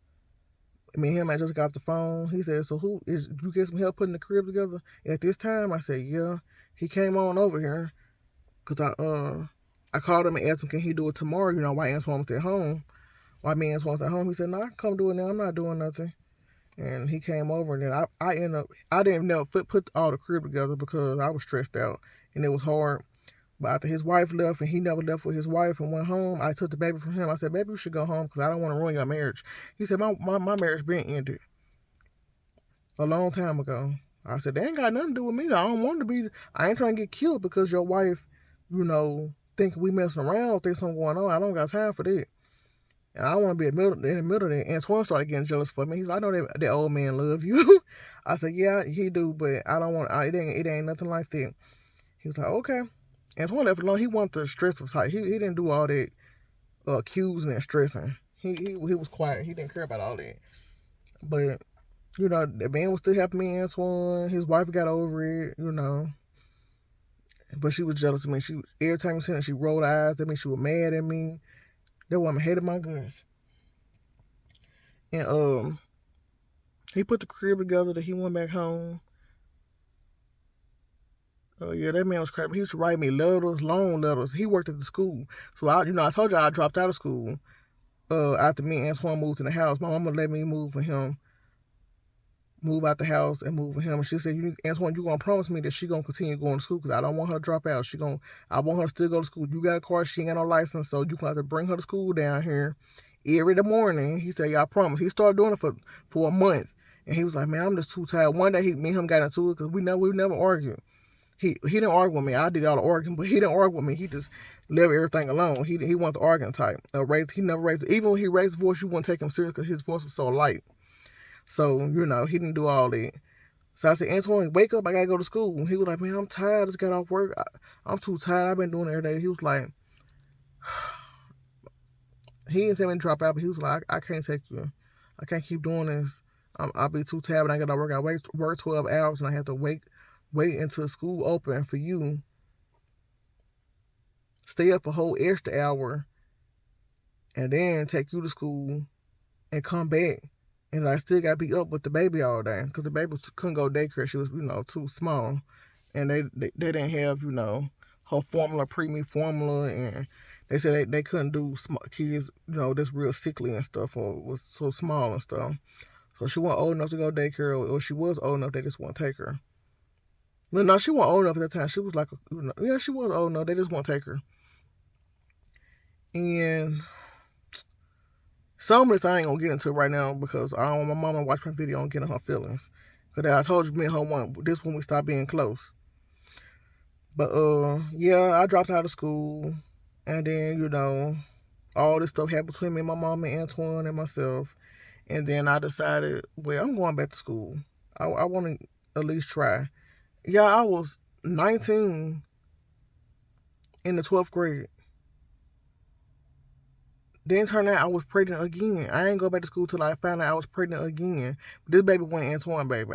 Me and him, I just got off the phone. He said, "So you get some help putting the crib together?" And at this time, I said, "Yeah." He came on over here because I called him and asked him, "Can he do it tomorrow?" While Antoine was at home. While me and Antoine was at home, he said, "No, I can come do it now. I'm not doing nothing." And he came over, and then I ended up, I didn't know put all the crib together because I was stressed out and it was hard. But after his wife left and he never left with his wife and went home, I took the baby from him. I said, "Baby, you should go home because I don't want to ruin your marriage." He said, my marriage been ended a long time ago. I said, "They ain't got nothing to do with me. I don't want to be, I ain't trying to get killed because your wife, think we messing around, think something going on. I don't got time for that." And I want to be in the middle of that. Antoine started getting jealous for me. He's like, "I know that old man love you." I said, "Yeah, he do, but I don't want, it ain't nothing like that." He was like, "Okay." Antoine left alone. He wanted the stressful type. He didn't do all that accusing and stressing. He was quiet. He didn't care about all that. But the man was still helping me, Antoine. His wife got over it. But she was jealous of me. She every time she said it, she rolled eyes at me. She was mad at me. That woman hated my guts. And he put the crib together that he went back home. Oh yeah, that man was crazy. He used to write me letters, long letters. He worked at the school, so I told you I dropped out of school. After me and Antoine moved in the house, my mama let me move for him, move out the house and move with him. And she said, Antoine, you gonna promise me that she gonna continue going to school because I don't want her to drop out. I want her to still go to school. You got a car, she ain't got no license, so you gonna have to bring her to school down here every morning. He said, yeah, I promise. He started doing it for a month, and he was like, man, I'm just too tired. One day, me and him got into it because we never argued. He didn't argue with me. I did all the arguing, but he didn't argue with me. He just left everything alone. He wasn't the arguing type. He never raised. Even when he raised his voice, you wouldn't take him serious because his voice was so light. So he didn't do all that. So I said, Antoine, wake up. I gotta go to school. He was like, man, I'm tired. I just got off work. I'm too tired. I've been doing it every day. He was like, he didn't say me to drop out, but he was like, I can't take you. I can't keep doing this. I'll be too tired when I get off work. I work 12 hours and I have to wait until school open for you. Stay up a whole extra hour and then take you to school and come back. And I still got to be up with the baby all day because the baby couldn't go daycare. She was, too small. And they didn't have, her formula, pre-me formula. And they said they couldn't do kids, that's real sickly and stuff or was so small and stuff. So she wasn't old enough to go daycare, or she was old enough, they just wouldn't take her. But no, she wasn't old enough at that time. She was like, yeah, she was old enough. They just won't take her. And some of this I ain't gonna get into right now because I don't want my mama watch my video and get in her feelings. Cause I told you me and her this when we stopped being close. But yeah, I dropped out of school, and then all this stuff happened between me and my mom and Antoine and myself, and then I decided, well, I'm going back to school. I want to at least try. Yeah, I was 19 in the 12th grade. Then turned out I was pregnant again. I ain't go back to school till I found out I was pregnant again. But this baby went Antoine, baby.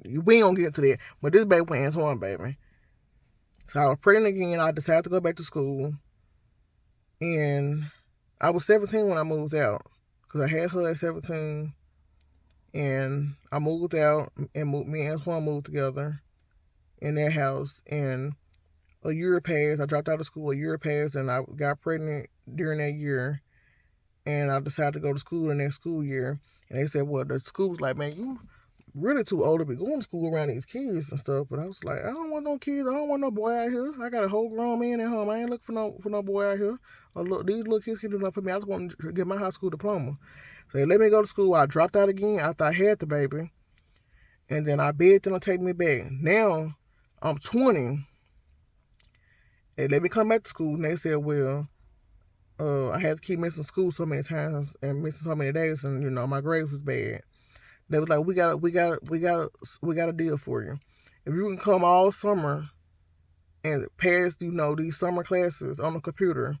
We ain't gonna get into that. But this baby went Antoine, baby. So I was pregnant again. I decided to go back to school. And I was 17 when I moved out. Because I had her at 17. And I moved out. And me and Antoine moved together in their house. And a year passed. I dropped out of school. A year passed. And I got pregnant during that year. And I decided to go to school the next school year. And they said, well, the school was like, man, you really too old to be going to school around these kids and stuff. But I was like, I don't want no kids. I don't want no boy out here. I got a whole grown man at home. I ain't looking for no boy out here. Or look, these little kids can do nothing for me. I just want to get my high school diploma. So they let me go to school. I dropped out again after I had the baby. And then I begged them to take me back. Now I'm 20. They let me come back to school. And they said, well, I had to keep missing school so many times and missing so many days, and my grades was bad. They was like, we got a deal for you. If you can come all summer and pass, these summer classes on the computer,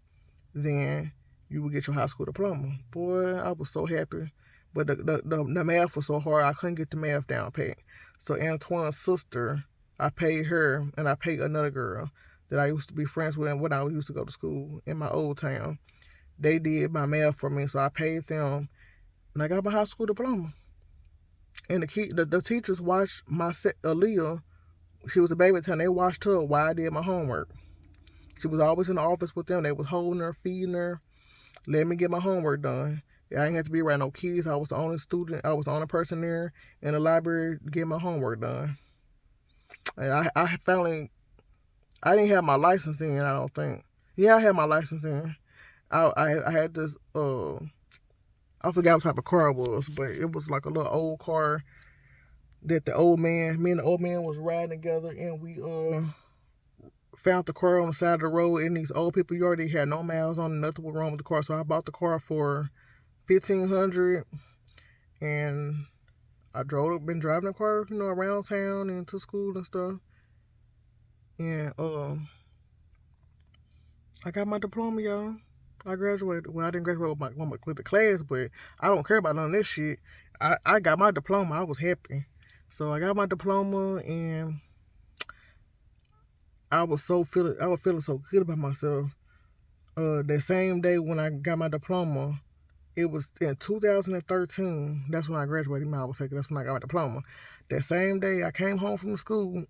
then you will get your high school diploma. Boy, I was so happy. But the math was so hard, I couldn't get the math down pat. So Antoine's sister, I paid her, and I paid another girl that I used to be friends with when I used to go to school in my old town. They did my math for me, so I paid them, and I got my high school diploma. And the teachers watched my Aaliyah. She was a baby at the time. They watched her while I did my homework. She was always in the office with them. They was holding her, feeding her, letting me get my homework done. I didn't have to be around no kids. I was the only student. I was the only person there in the library to get my homework done. And I finally, I didn't have my license then, I don't think. Yeah, I had my license then. I had this, I forgot what type of car it was, but it was like a little old car that me and the old man was riding together, and we found the car on the side of the road in these old people yard. They had no miles on it, nothing was wrong with the car, so I bought the car for $1,500, and been driving the car, around town and to school and stuff, and I got my diploma, y'all. I graduated. Well, I didn't graduate with the class, but I don't care about none of this shit. I got my diploma. I was happy. So I got my diploma, and I was feeling so good about myself. That same day when I got my diploma, It was in 2013. That's when I graduated. I was saying that's when I got my diploma. That same day, I came home from school,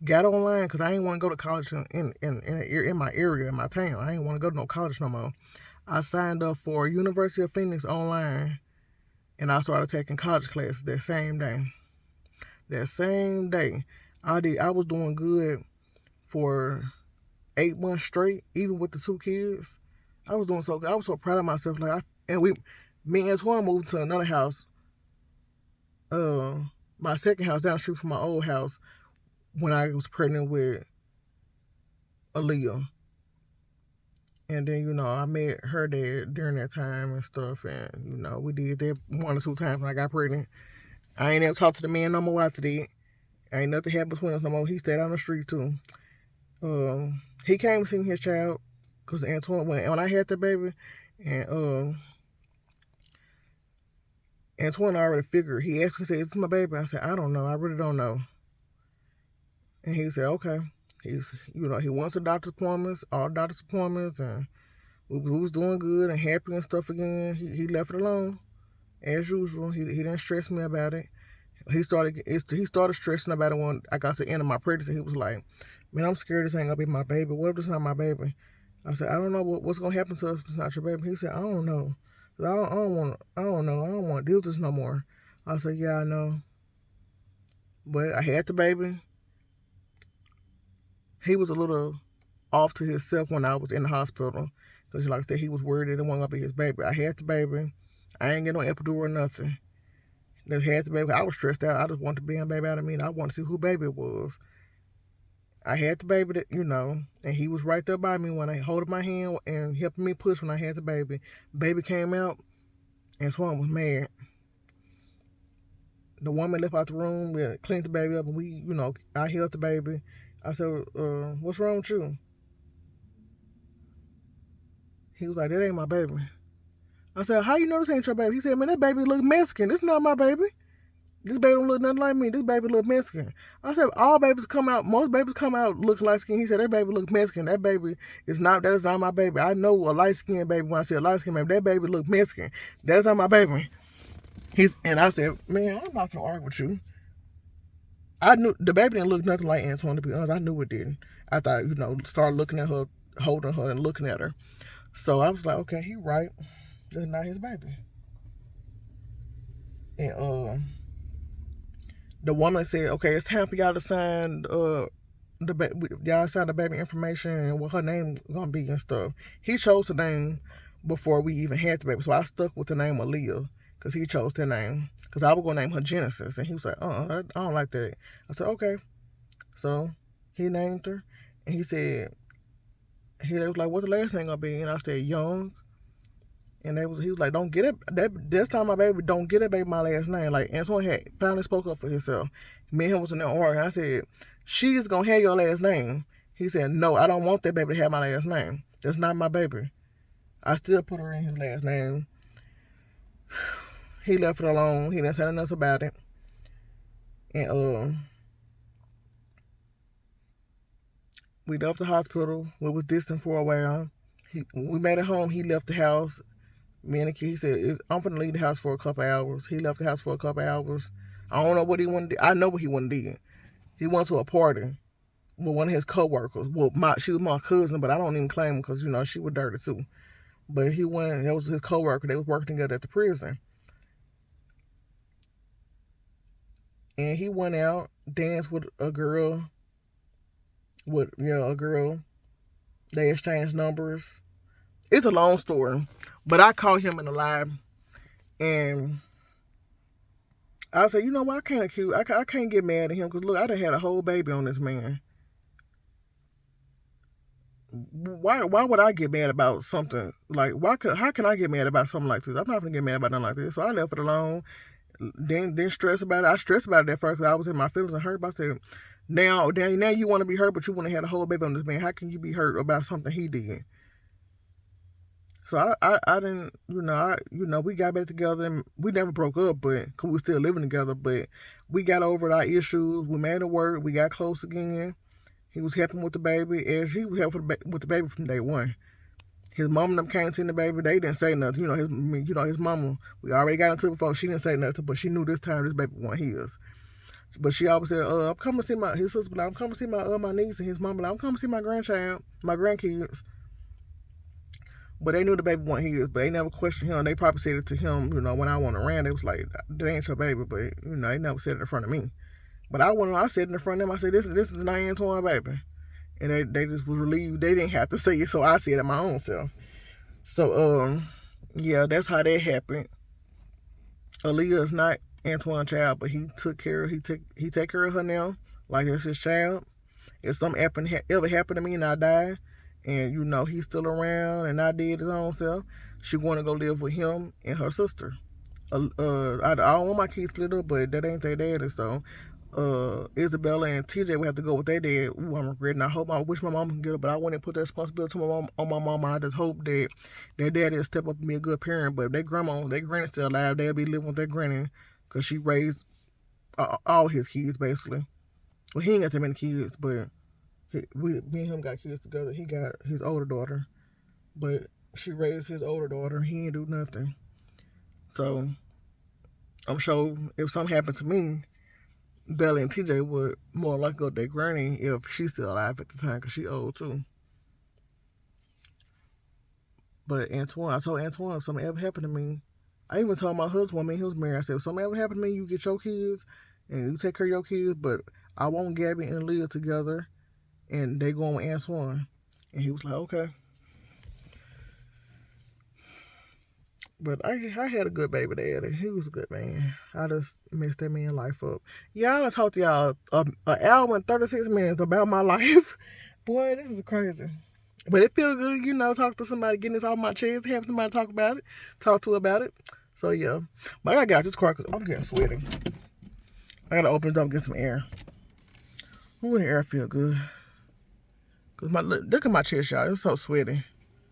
got online because I didn't want to go to college in my area, in my town. I didn't want to go to no college no more. I signed up for University of Phoenix online, and I started taking college classes that same day. That same day, I did. I was doing good for 8 months straight, even with the two kids. I was doing so good. I was so proud of myself. Me and Antoine moved to another house, uh, my second house down the street from my old house when I was pregnant with Aaliyah. And then, I met her dad during that time and stuff. And, we did that 1 or 2 times when I got pregnant. I ain't ever talked to the man no more after that. Ain't nothing happened between us no more. He stayed on the street, too. He came to see his child because Antoine, when I had the baby, and Antoine already figured. He asked me, he said, "Is this my baby?" I said, "I don't know. I really don't know." And he said, "Okay." He wants the doctor's appointments, all doctor's appointments, and we was doing good and happy and stuff again. He left it alone as usual. He didn't stress me about it. He started stressing about it when I got to the end of my pregnancy. He was like, "Man, I'm scared this ain't gonna be my baby. What if this not my baby?" I said, "I don't know what's gonna happen to us if it's not your baby." He said, "I don't know. I don't want. I don't know. I don't want to deal with this no more." I said, "Yeah, I know." But I had the baby. He was a little off to himself when I was in the hospital because, like I said, he was worried that it wasn't gonna be his baby. I had the baby. I ain't get no epidural or nothing. Just had the baby. I was stressed out. I just wanted the damn baby out of me, and I wanted to see who baby it was. I had the baby, and he was right there by me when I holding my hand and helping me push when I had the baby. Baby came out, and Swan was mad. The woman left out the room, we cleaned the baby up, and I held the baby. I said, "What's wrong with you?" He was like, "That ain't my baby." I said, "How you know this ain't your baby?" He said, "Man, that baby look Mexican. This not my baby. This baby don't look nothing like me. This baby look Mexican." I said, most babies come out looking light skin. He said, "That baby look Mexican. That is not my baby. I know a light skinned baby when I see a light skinned baby. That baby look Mexican. That's not my baby." And I said, "Man, I'm not gonna argue with you." I knew the baby didn't look nothing like Antoine, to be honest. I knew it didn't. I thought, started looking at her, holding her and looking at her. So I was like, okay, he right. That's not his baby. And the woman said, "Okay, it's time for y'all to sign y'all sign the baby information and what her name gonna be and stuff." He chose the name before we even had the baby, so I stuck with the name Aaliyah because he chose the name. Because I was gonna name her Genesis, and he was like, I don't like that." I said, "Okay." So he named her, and he was like, "What's the last name gonna be?" And I said, "Young." And he was like, "Don't get it. This time my baby, don't get it, baby, my last name." Like Antoine had finally spoke up for himself. Me and him was in the argument. I said, "She is gonna have your last name." He said, "No, I don't want that baby to have my last name. That's not my baby." I still put her in his last name. He left it alone. He didn't say nothing else about it. And we left the hospital. We was distant for a while. We made it home. He left the house. Me and the kid, he said, "I'm gonna leave the house for a couple hours." He left the house for a couple hours. I don't know what he wanted to do. I know what he wanted to do. He went to a party with one of his coworkers. Well, she was my cousin, but I don't even claim her because, she was dirty too. But he went, that was his coworker. They was working together at the prison. And he went out, danced with a girl, a girl. They exchanged numbers. It's a long story. But I called him in the live, and I said, "You know what? I can't get mad at him because look, I done had a whole baby on this man. Why would I get mad about something like how can I get mad about something like this? I'm not gonna get mad about nothing like this." So I left it alone. Didn't stress about it. I stressed about it at first because I was in my feelings and hurt. But I said, now you want to be hurt, but you want to have a whole baby on this man. How can you be hurt about something he did? So I didn't, we got back together and we never broke up, but cause we were still living together. But we got over our issues. We made it work. We got close again. He was helping with the baby, as he was helping with the baby from day one. His mom and them came to the baby. They didn't say nothing. His mama. We already got into it before. She didn't say nothing, but she knew this time this baby wasn't his. But she always said, "I'm coming to see his sister. Like, I'm coming to see my niece," and his mama like, "I'm coming to see my grandchild, my grandkids." But they knew the baby wasn't his. But they never questioned him. They probably said it to him. When I went around, they was like, "That ain't your baby." But they never said it in front of me. But I said it in front of them. I said, "This is not Antoine, baby." And they just was relieved they didn't have to say it, so I said it my own self. So yeah, that's how that happened. Aaliyah is not Antoine's child, but he take care of her now, like it's his child. If something ever happened to me and I die, and he's still around and I did his own self, she want to go live with him and her sister. I don't want my kids split up, but that ain't their daddy, so Isabella and TJ would have to go with their dad. Ooh, I'm regretting. I wish my mom can get it, but I wouldn't put that responsibility on my mama. I just hope that their daddy will step up and be a good parent. But if their granny still alive, they'll be living with their granny because she raised all his kids basically. Well, he ain't got that many kids, but me and him got kids together. He got his older daughter, but she raised his older daughter. He ain't do nothing. So I'm sure if something happened to me, Bella and TJ would more likely go to their granny if she's still alive at the time because she old too. But I told Antoine, if something ever happened to me, I even told my husband when he was married, I said, if something ever happened to me, you get your kids and you take care of your kids, but I want Gabby and Leah together and they going with Antoine. And he was like, okay. But I had a good baby daddy. He was a good man. I just messed that man's life up. Y'all, I talked to y'all an hour and 36 minutes about my life. Boy, this is crazy. But it feels good, talk to somebody, getting this off my chest, have somebody talk to about it. So, yeah. But I gotta get out this car because I'm getting sweaty. I gotta open it up and get some air. Ooh, the air feel good. Cause look at my chest, y'all. It's so sweaty.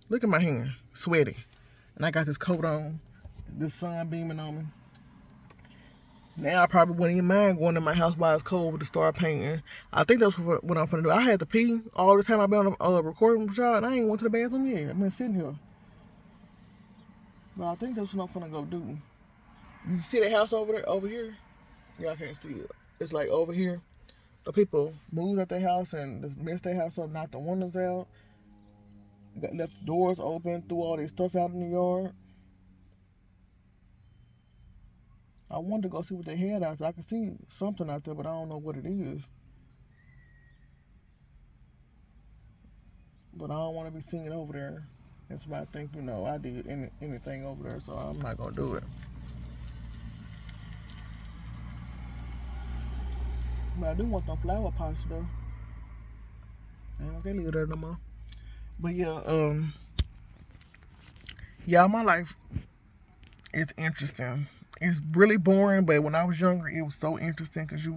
Look at my hand. Sweaty. And I got this coat on. The sun beaming on me. Now I probably wouldn't even mind going to my house while it's cold to start painting. I think that's what I'm finna do. I had to pee all this time I've been on the recording with y'all, and I ain't went to the bathroom yet. I've been sitting here. But I think that's what I'm finna go do. You see the house over here? Y'all can't see it. It's like over here. The people moved at their house and messed their house up, knocked the windows out, left the doors open, threw all their stuff out in the yard. I wanted to go see what they had out there. I could see something out there, but I don't know what it is. But I don't want to be seen over there. That's why I think, I did anything over there, so I'm not going to do it. But I do want them flower pots, though. I ain't gonna leave there no more. But yeah, my life is interesting. It's really boring, but when I was younger, it was so interesting because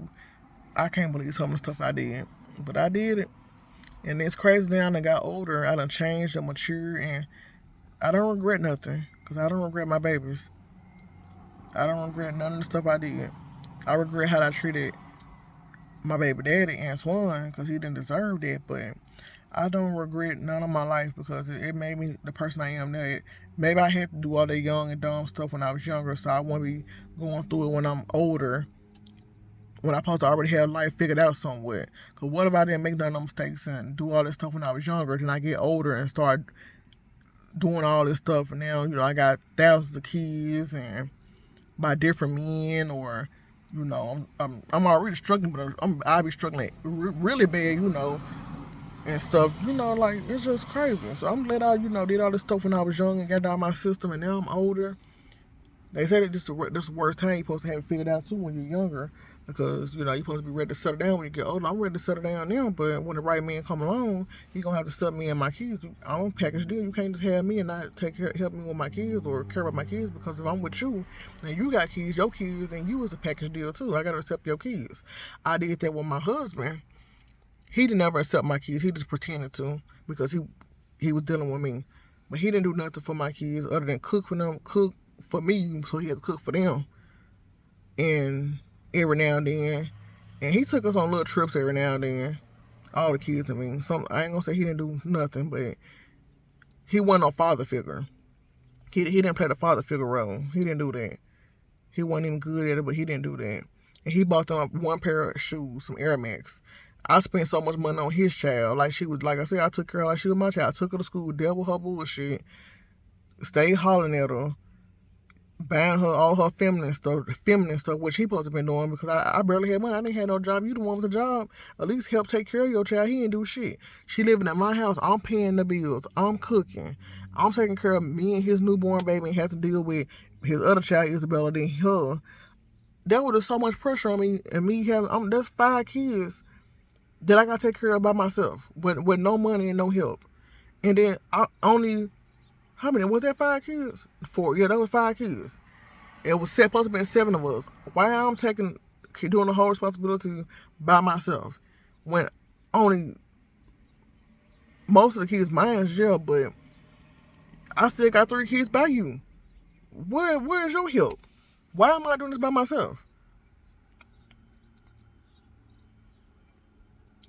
I can't believe some of the stuff I did. But I did it. And it's crazy now I got older. I done changed and matured, and I don't regret nothing because I don't regret my babies. I don't regret none of the stuff I did. I regret how I treated my baby daddy, Antoine, because he didn't deserve that, but I don't regret none of my life because it made me the person I am now. Maybe I had to do all that young and dumb stuff when I was younger, so I won't be going through it when I'm older, when I'm supposed to already have life figured out somewhat. Because what if I didn't make none of them mistakes and do all this stuff when I was younger, then I get older and start doing all this stuff, and now, I got thousands of kids and by different men, or, I'm already struggling, but I'll be struggling really bad, and stuff, like, it's just crazy. So I'm glad I, did all this stuff when I was young and got out of my system, and now I'm older. They say that this is the worst time you're supposed to have it figured out too when you're younger, because you're supposed to be ready to settle down when you get older. I'm ready to settle down now, but when the right man come along, he's gonna have to settle me and my kids. I'm a package deal. You can't just have me and not help me with my kids or care about my kids, because if I'm with you and you got kids, your kids and you is a package deal too. I gotta accept your kids. I did that with my husband. He didn't ever accept my kids. He just pretended to because he was dealing with me. But he didn't do nothing for my kids other than cook for me, so he had to cook for them. And every now and then. And he took us on little trips every now and then. All the kids, I mean. I ain't gonna say he didn't do nothing, but he wasn't a father figure. He didn't play the father figure role. He didn't do that. He wasn't even good at it, but he didn't do that. And he bought them one pair of shoes, some Air Max. I spent so much money on his child. Like she was, like I said, I took care of her like she was my child. I took her to school, dealt with her bullshit, stayed hollering at her, buying her all her feminine stuff, which he supposed to been doing because I barely had money. I didn't have no job. You the one with the job. At least help take care of your child. He didn't do shit. She living at my house. I'm paying the bills. I'm cooking. I'm taking care of me and his newborn baby and have to deal with his other child, Isabella, then her. That was just so much pressure on me, and me having that's 5 kids that I gotta take care of by myself with no money and no help. And then I only, how many was that? 5 kids? 4. Yeah, that was 5 kids. It was supposed to be 7 of us. Why I'm doing the whole responsibility by myself when only most of the kids mine's, yeah, but I still got 3 kids by you. Where is your help? Why am I doing this by myself?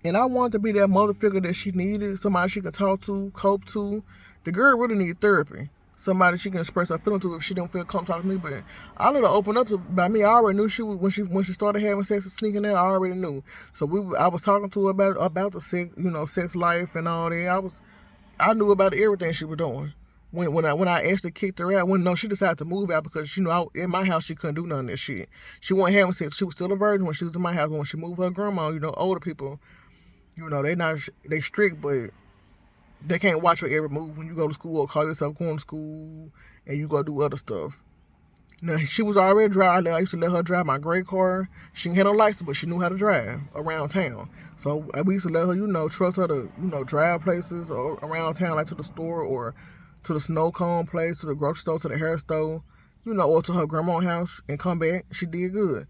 And I wanted to be that mother figure that she needed, somebody she could talk to, cope to. The girl really needed therapy. Somebody she can express her feelings to if she don't feel comfortable talking to me. But I let her open up about me. I already knew she was when she started having sex and sneaking out. I already knew. So I was talking to her about the sex, sex life and all that. I knew about everything she was doing. When I actually kicked her out, no, she decided to move out because in my house she couldn't do none of that shit. She wasn't having sex. She was still a virgin when she was in my house. When she moved her grandma, older people, they strict, but they can't watch your every move when you go to school or call yourself going to school and you go do other stuff. Now, she was already driving. I used to let her drive my gray car. She didn't have no license, but she knew how to drive around town. So we used to let her, trust her to, drive places or around town, like to the store or to the snow cone place, to the grocery store, to the hair store, or to her grandma's house and come back. She did good.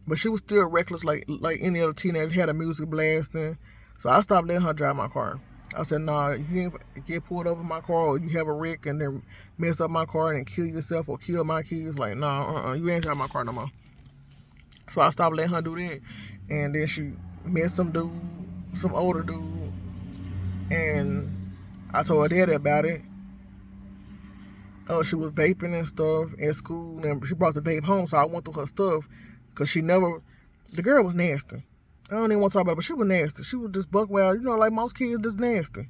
But she was still reckless like any other teenager, had a music blasting. So I stopped letting her drive my car. I said, nah, you ain't get pulled over my car or you have a wreck and then mess up my car and kill yourself or kill my kids. Like, nah, you ain't drive my car no more. So I stopped letting her do that. And then she met some older dude. And I told her daddy about it. She was vaping and stuff at school, and she brought the vape home, so I went through her stuff, because the girl was nasty. I don't even want to talk about it, but she was nasty. She was just buck wild, like most kids, just nasty.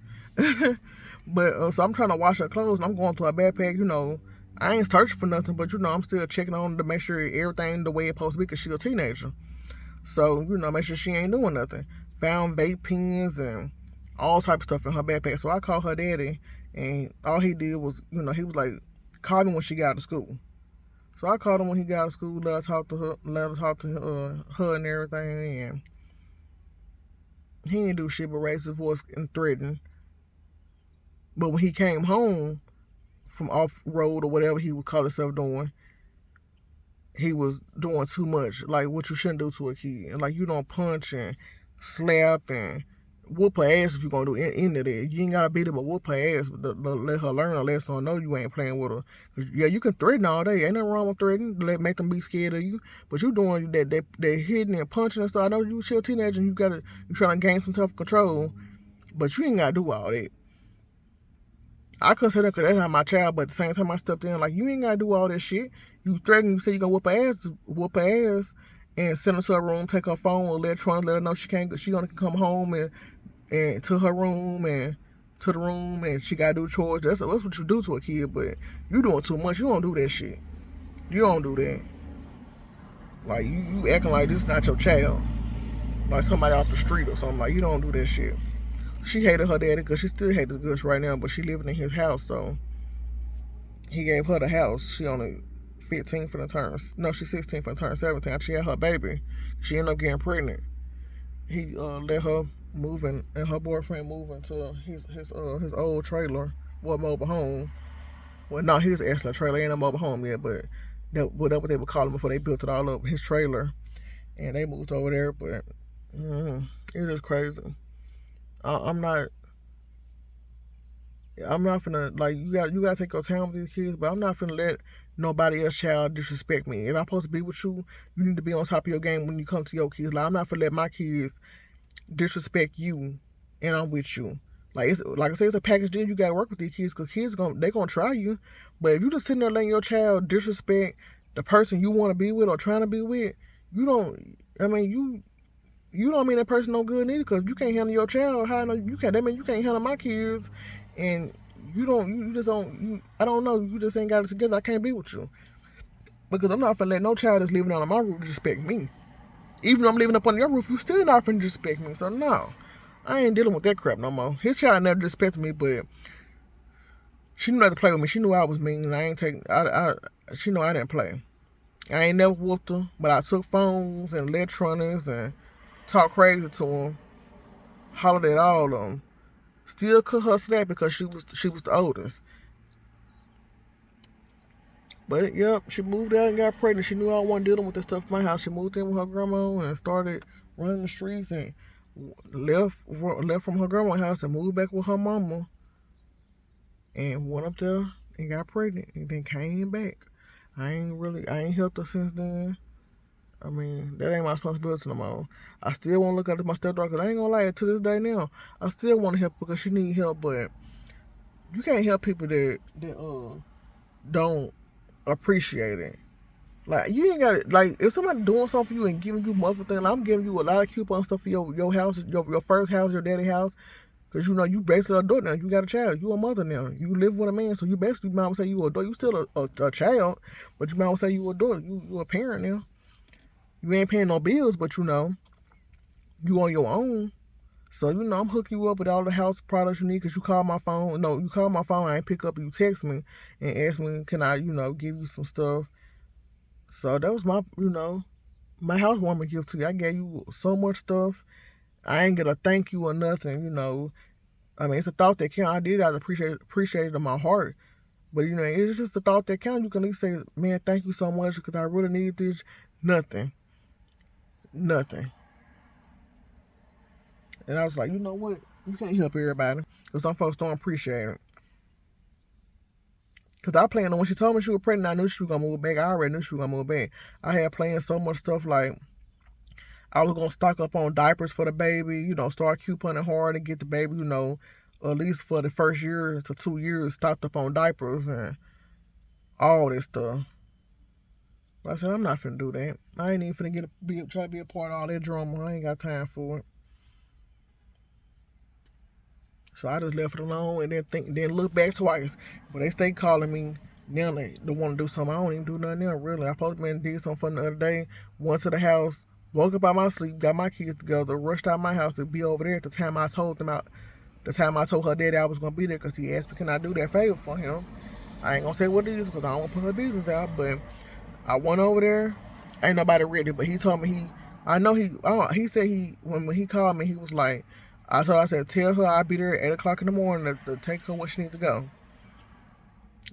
But, so I'm trying to wash her clothes, and I'm going through her backpack, I ain't searching for nothing, but, I'm still checking on to make sure everything the way it's supposed to be, because she's a teenager. So, make sure she ain't doing nothing. Found vape pens and all type of stuff in her backpack. So I called her daddy, and all he did was, he was like, call me when she got out of school. So I called him when he got out of school, let us talk to her and everything, and he didn't do shit but raise his voice and threaten. But when he came home from off road or whatever he would call himself doing, he was doing too much, like what you shouldn't do to a kid. And like, you don't punch and slap and whoop her ass if you're gonna do any of that. You ain't gotta beat her, but whoop her ass. But let her learn a lesson or know you ain't playing with her. Yeah, you can threaten all day. Ain't nothing wrong with threatening. Make them be scared of you. But you doing that hitting and punching and stuff. I know you still a teenager and you trying to gain some self-control, but you ain't gotta do all that. I couldn't say that because that's not my child, but at the same time I stepped in like, you ain't gotta do all that shit. You threaten, you say you gonna whoop her ass, and send her to her room, take her phone or electronics, let her know she gonna come home and to her room and to the room, and she gotta do chores. That's what you do to a kid, but you doing too much. You don't do that shit. You don't do that. Like you acting like this is not your child, like somebody off the street or something. Like, you don't do that shit. She hated her daddy because she still hates Gus right now, but she living in his house, so he gave her the house. She only 15 for the turn. No, she's 16 for the turn 17. After she had her baby, she ended up getting pregnant. He let her move and her boyfriend move into his old trailer, mobile home. Well, no, his actually a trailer, ain't a mobile home yet, but whatever they would call him before they built it all up, his trailer, and they moved over there. But it is crazy. I'm not finna, like, you gotta take your time with these kids, but I'm not finna let nobody else's child disrespect me. If I'm supposed to be with you, you need to be on top of your game when you come to your kids. Like, I'm not finna let my kids disrespect you and I'm with you. Like like I said, it's a package deal. You gotta work with these kids because they gonna try you. But if you just sitting there letting your child disrespect the person you want to be with or trying to be with, you don't. I mean, you don't mean that person no good neither. Because you can't handle your child. How I know you can't? That mean you can't handle my kids, and you don't. You just don't. I don't know. You just ain't got it together. I can't be with you because I'm not finna let no child that's living under my roof disrespect me. Even though I'm living up under your roof, you still not finna disrespect me. So no. I ain't dealing with that crap no more. His child never disrespected me, but she knew not to play with me. She knew I was mean, and I ain't taking. She knew I didn't play. I ain't never whooped her, but I took phones and electronics and talked crazy to them, hollered at all of them. Still cut her slack because she was the oldest. But yep, she moved out and got pregnant. She knew I wasn't dealing with that stuff in my house. She moved in with her grandma and started running the streets and left from her grandma's house and moved back with her mama and went up there and got pregnant and then came back. I ain't helped her since then. I mean, that ain't my responsibility no more. I still want to look after my stepdaughter because I ain't gonna lie, to this day now, I still want to help because she need help, but you can't help people that don't appreciate it. Like you ain't got it. Like if somebody doing something for you and giving you multiple things, like I'm giving you a lot of coupon stuff for your house, your first house, your daddy house. Cause you know you basically adult now. You got a child. You a mother now. You live with a man, so you basically might say you adult. You still a child, but you might say you adult. You a parent now. You ain't paying no bills, but you know you on your own. So you know I'm hooking you up with all the house products you need. Cause you call my phone. No, you call my phone. I ain't pick up. You text me and ask me, can I give you some stuff. So that was my housewarming gift to you. I gave you so much stuff. I ain't get a thank you or nothing. I mean, it's a thought that count. I did. I appreciate it in my heart. But it's just a thought that count. You can at least say, "Man, thank you so much because I really need this." Nothing, nothing. And I was like, you know what? You can't help everybody because some folks don't appreciate it. Because I planned on when she told me she was pregnant, I knew she was gonna move back. I already knew she was gonna move back. I had planned so much stuff like I was gonna stock up on diapers for the baby. Start couponing hard and get the baby. At least for the first year to 2 years, stocked up on diapers and all this stuff. But I said, I'm not finna do that. I ain't even finna try to be a part of all that drama. I ain't got time for it. So I just left it alone and then look back twice. But they stay calling me now. They want to do something. I don't even do nothing now, really. I supposed to did something for the other day. Went to the house, woke up out my sleep, got my kids together, rushed out my house to be over there at the time I told them out. The time I told her daddy I was gonna be there because he asked me, can I do that favor for him? I ain't gonna say what it is because I don't want to put her business out, but I went over there. Ain't nobody ready, but he told me he said when he called me, he was like, I said, tell her I'll be there at 8 o'clock in the morning to take her where she needs to go.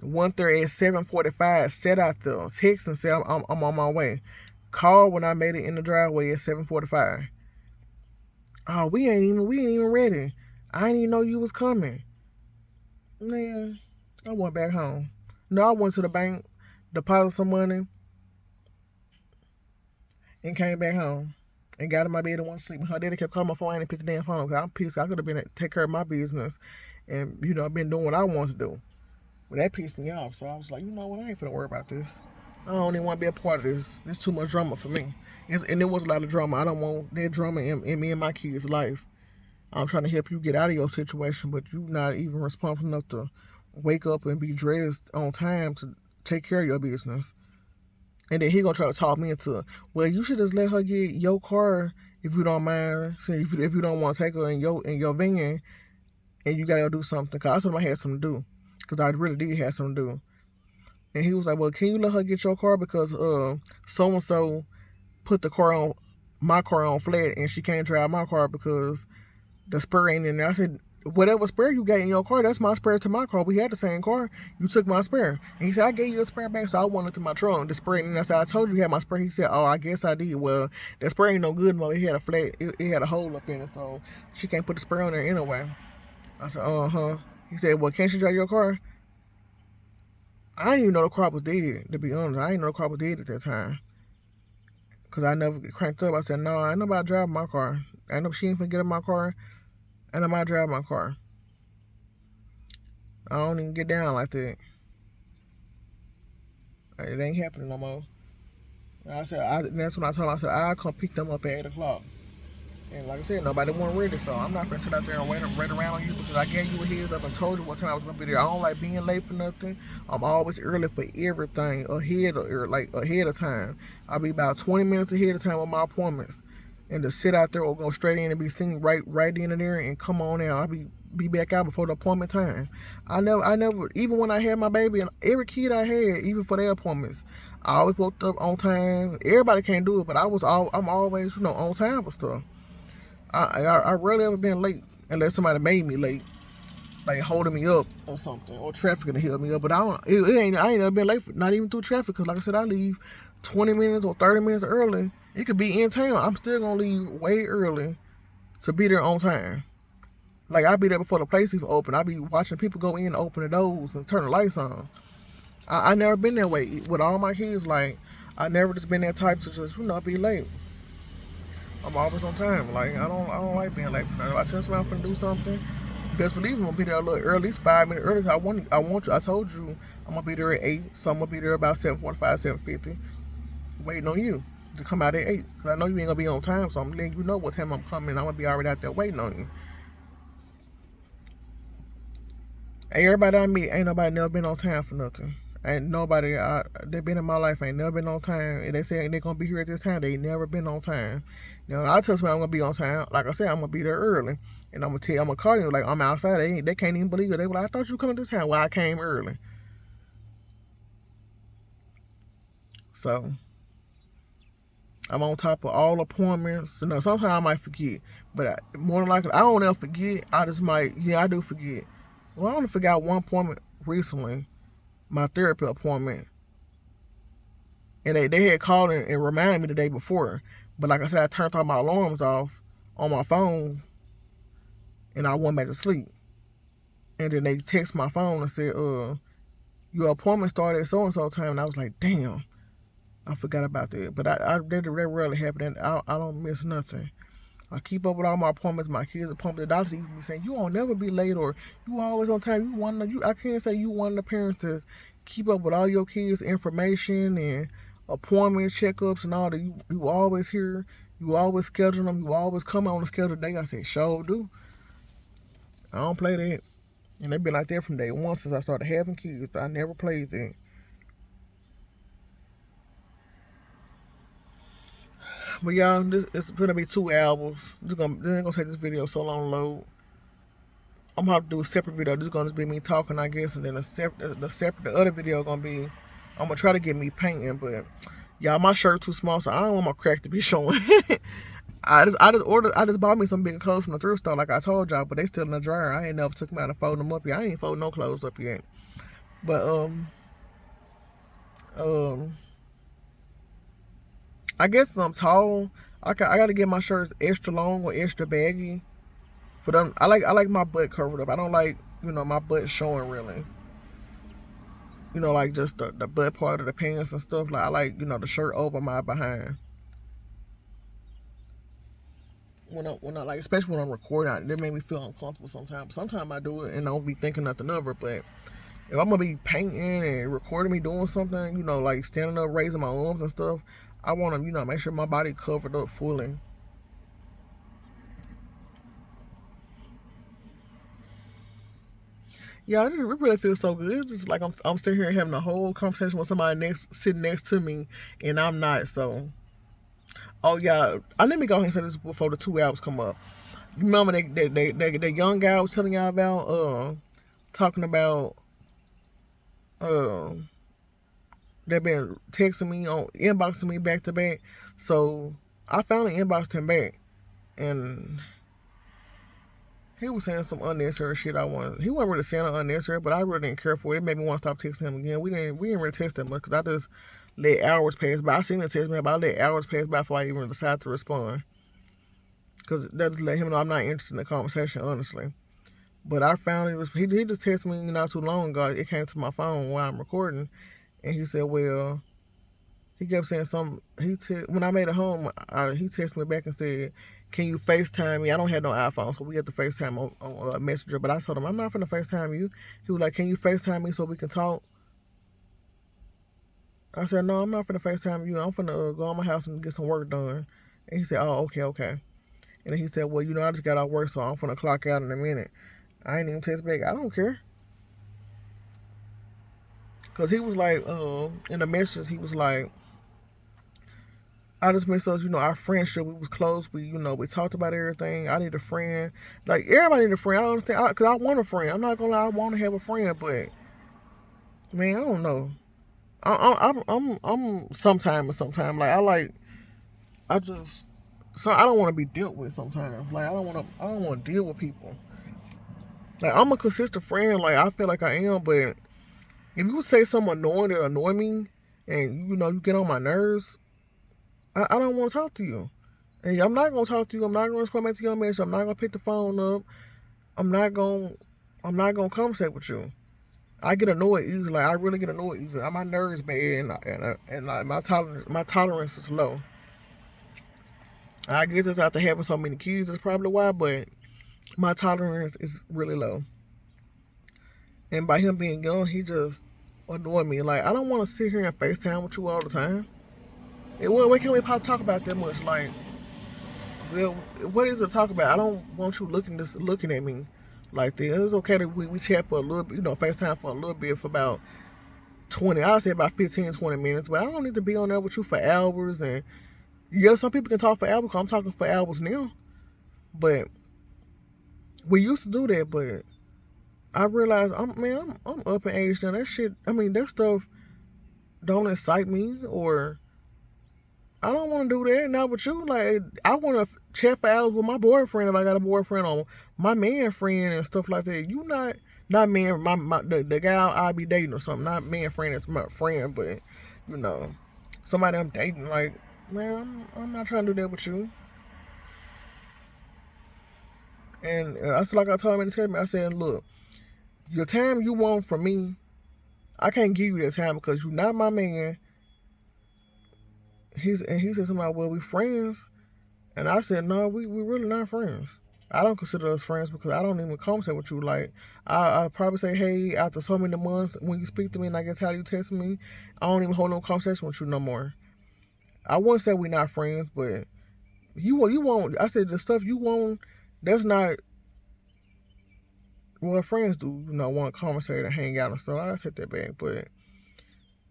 1:30 at 7:45, set out there, text and said I'm on my way. Called when I made it in the driveway at 7:45. Oh, we ain't even ready. I didn't even know you was coming. Man, I went back home. No, I went to the bank, deposited some money, and came back home. And got in my bed and went to sleep. And her daddy kept calling my phone. I didn't pick the damn phone up because I'm pissed. I could have been take care of my business and, been doing what I wanted to do. But that pissed me off. So I was like, you know what? I ain't finna worry about this. I don't even want to be a part of this. It's too much drama for me. And there was a lot of drama. I don't want that drama in me and my kids' life. I'm trying to help you get out of your situation, but you not even responsible enough to wake up and be dressed on time to take care of your business. And then he gonna try to talk me into, well, you should just let her get your car if you don't mind. So if you don't want to take her in your van, and you gotta go do something. Cause I told him I had something to do. Cause I really did have something to do. And he was like, well, can you let her get your car because so and so put my car on flat and she can't drive my car because the spur ain't in there. I said, whatever spare you got in your car, that's my spare to my car. We had the same car. You took my spare. And he said, I gave you a spare back, so I went into my trunk. The spare, and I said, I told you you had my spare. He said, oh, I guess I did. Well, that spare ain't no good, Mo. It had a flat, it had a hole up in it, so she can't put the spare on there anyway. I said, uh-huh. He said, well, can't she drive your car? I didn't even know the car was dead, to be honest. I didn't know the car was dead at that time. Because I never cranked up. I said, no, ain't nobody driving my car. I know she ain't finna get in my car. Ain't nobody driving my car. I don't even get down like that. It ain't happening no more. That's when I told him, I said, I'll come pick them up at 8 o'clock. And like I said, nobody wasn't ready, so I'm not gonna sit out there and wait around on you because I gave you a heads up and told you what time I was gonna be there. I don't like being late for nothing. I'm always early for everything, ahead of time. I'll be about 20 minutes ahead of time on my appointments, and to sit out there or go straight in and be seen right in and there and come on out. I'll be back out before the appointment time. I never, even when I had my baby and every kid I had, even for their appointments, I always woke up on time. Everybody can't do it, but I'm always on time for stuff. I rarely ever been late unless somebody made me late, like holding me up or something, or traffic to help me up. But I ain't never been late, not even through traffic, because like I said, I leave 20 minutes or 30 minutes early. It could be in town. I'm still gonna leave way early to be there on time. Like I'll be there before the place even open. I'll be watching people go in, open the doors, and turn the lights on. I never been that way with all my kids. Like I never just been that type to just be late. I'm always on time. Like I don't like being late for nothing. If I tell somebody I'm gonna do something, best believe I'm gonna be there a little early, at least 5 minutes early. I want you. I told you I'm gonna be there at 8, so I'm gonna be there about 7:45, 7:50, waiting on you to come out at 8. Cause I know you ain't gonna be on time, so I'm letting you know what time I'm coming. I'm gonna be already out there waiting on you. Everybody I meet, ain't nobody never been on time for nothing. Ain't nobody they been in my life ain't never been on time. And they say they gonna be here at this time. They ain't never been on time. I tell somebody I'm gonna be on time. Like I said, I'm gonna be there early, and I'm gonna call you like I'm outside. They can't even believe it. They were like, I thought you were coming this time. Well, I came early. So I'm on top of all appointments. Sometimes I might forget, but more than likely I don't ever forget. I just might. Yeah, I do forget. Well, I only forgot one appointment recently, my therapy appointment, and they had called and reminded me the day before. But like I said, I turned all my alarms off on my phone, and I went back to sleep. And then they text my phone and said, your appointment started at so and so time. And I was like, damn, I forgot about that. But that rarely happen. I don't miss nothing. I keep up with all my appointments, my kids' appointments. The doctors even be saying, you won't never be late, or you always on time. I can't say you one of the parents to keep up with all your kids' information and appointments, checkups, and all that. You always here. You always schedule them. You always come on the schedule day. I said, sure do. I don't play that. And they've been like that from day one since I started having kids. I never played that. But y'all, it's gonna be 2 hours. This ain't gonna take this video so long to load. I'm gonna have to do a separate video. This is gonna just be me talking, I guess, and then the other video gonna be, I'm gonna try to get me painting, but y'all, my shirt too small, so I don't want my crack to be showing. I just bought me some bigger clothes from the thrift store, like I told y'all, but they still in the dryer. I ain't never took them out and fold them up yet. I ain't fold no clothes up yet. But um, I guess I'm tall. I gotta get my shirts extra long or extra baggy. For them, I like my butt covered up. I don't like my butt showing really. Like just the butt part of the pants and stuff. Like I like the shirt over my behind. When I like, especially when I'm recording, that make me feel uncomfortable sometimes. Sometimes I do it and I don't be thinking nothing of it. But if I'm gonna be painting and recording me doing something, like standing up, raising my arms and stuff, I want to make sure my body covered up fully. Yeah, it really feels so good. It's just like I'm sitting here having a whole conversation with somebody sitting next to me, and I'm not. So, oh yeah, let me go ahead and say this before the 2 hours come up. You remember that young guy I was telling y'all about, talking about, uh, they been texting me inboxing me back to back. So I finally inboxed him back, and he was saying some unnecessary shit. He wasn't really saying unnecessary, but I really didn't care for it. It made me want to stop texting him again. We didn't really text that much because I just let hours pass by. I seen him text me, but I let hours pass by before I even decided to respond. Because that just let him know I'm not interested in the conversation, honestly. But I found he just texted me not too long ago. It came to my phone while I'm recording, and he said, well, he kept saying something. When I made it home, he texted me back and said, can you FaceTime me? I don't have no iPhone, so we had to FaceTime on Messenger. But I told him, I'm not finna FaceTime you. He was like, can you FaceTime me so we can talk? I said, no, I'm not finna FaceTime you. I'm finna go on my house and get some work done. And he said, oh, okay, okay. And then he said, well, I just got out of work, so I'm finna clock out in a minute. I ain't even text back. I don't care. Because he was like, in the messages, he was like, I just miss us, our friendship. We was close. We talked about everything. I need a friend. Like, everybody need a friend. I understand. Because I want a friend. I'm not going to lie. I want to have a friend. But, man, I don't know. I'm sometimes. Like, I just, so I don't want to be dealt with sometimes. Like, I don't want to deal with people. Like, I'm a consistent friend. Like, I feel like I am. But if you would say something annoying that annoy me, and, you get on my nerves, I don't want to talk to you. And I'm not gonna talk to you. I'm not gonna respond back to your message. I'm not gonna pick the phone up. I'm not gonna conversate with you. I get annoyed easily. Like, I really get annoyed easily. My nerves bad, and like my tolerance is low. I guess it's after having so many kids. That's probably why. But my tolerance is really low. And by him being young, he just annoyed me. Like, I don't want to sit here and FaceTime with you all the time. And why can't we talk about that much? Like, well, what is it to talk about? I don't want you looking at me like this. It's okay that we chat for a little bit, FaceTime for a little bit for about 20, I'll say about 15, 20 minutes, but I don't need to be on there with you for hours. And yeah, some people can talk for hours, because I'm talking for hours now. But we used to do that, but I realized, I'm up in age now. That shit, that stuff don't excite me, or I don't want to do that. Not with you. Like, I want to chat for hours with my boyfriend if I got a boyfriend, or my man friend and stuff like that. You not man, the guy I'll be dating or something. Not man friend that's my friend, but somebody I'm dating. Like, man, I'm not trying to do that with you. And that's like I told him in the text. I said, look, your time you want from me, I can't give you that time because you're not my man. He said something like, well, we friends. And I said, no, we really not friends. I don't consider us friends because I don't even conversate with you. Like, I probably say, hey, after so many months, when you speak to me and I get tired of you texting me, I don't even hold no conversation with you no more. I wouldn't say we not friends, but you want, I said, the stuff you want, that's not what friends do, want to conversate and hang out and stuff. I take that back, but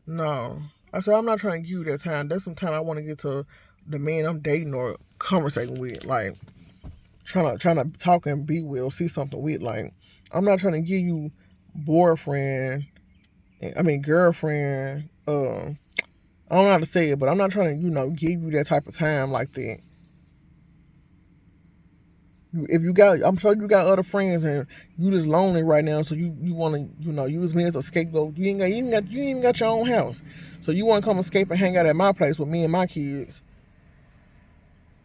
no. I said, I'm not trying to give you that time. That's some time I want to get to the man I'm dating or conversating with. Like, trying to talk and be with or see something with. Like, I'm not trying to give you boyfriend, girlfriend. I don't know how to say it, but I'm not trying to give you that type of time like that. If you got, I'm sure you got other friends and you just lonely right now, so you want to use me as a scapegoat. You ain't even got your own house, so you want to come escape and hang out at my place with me and my kids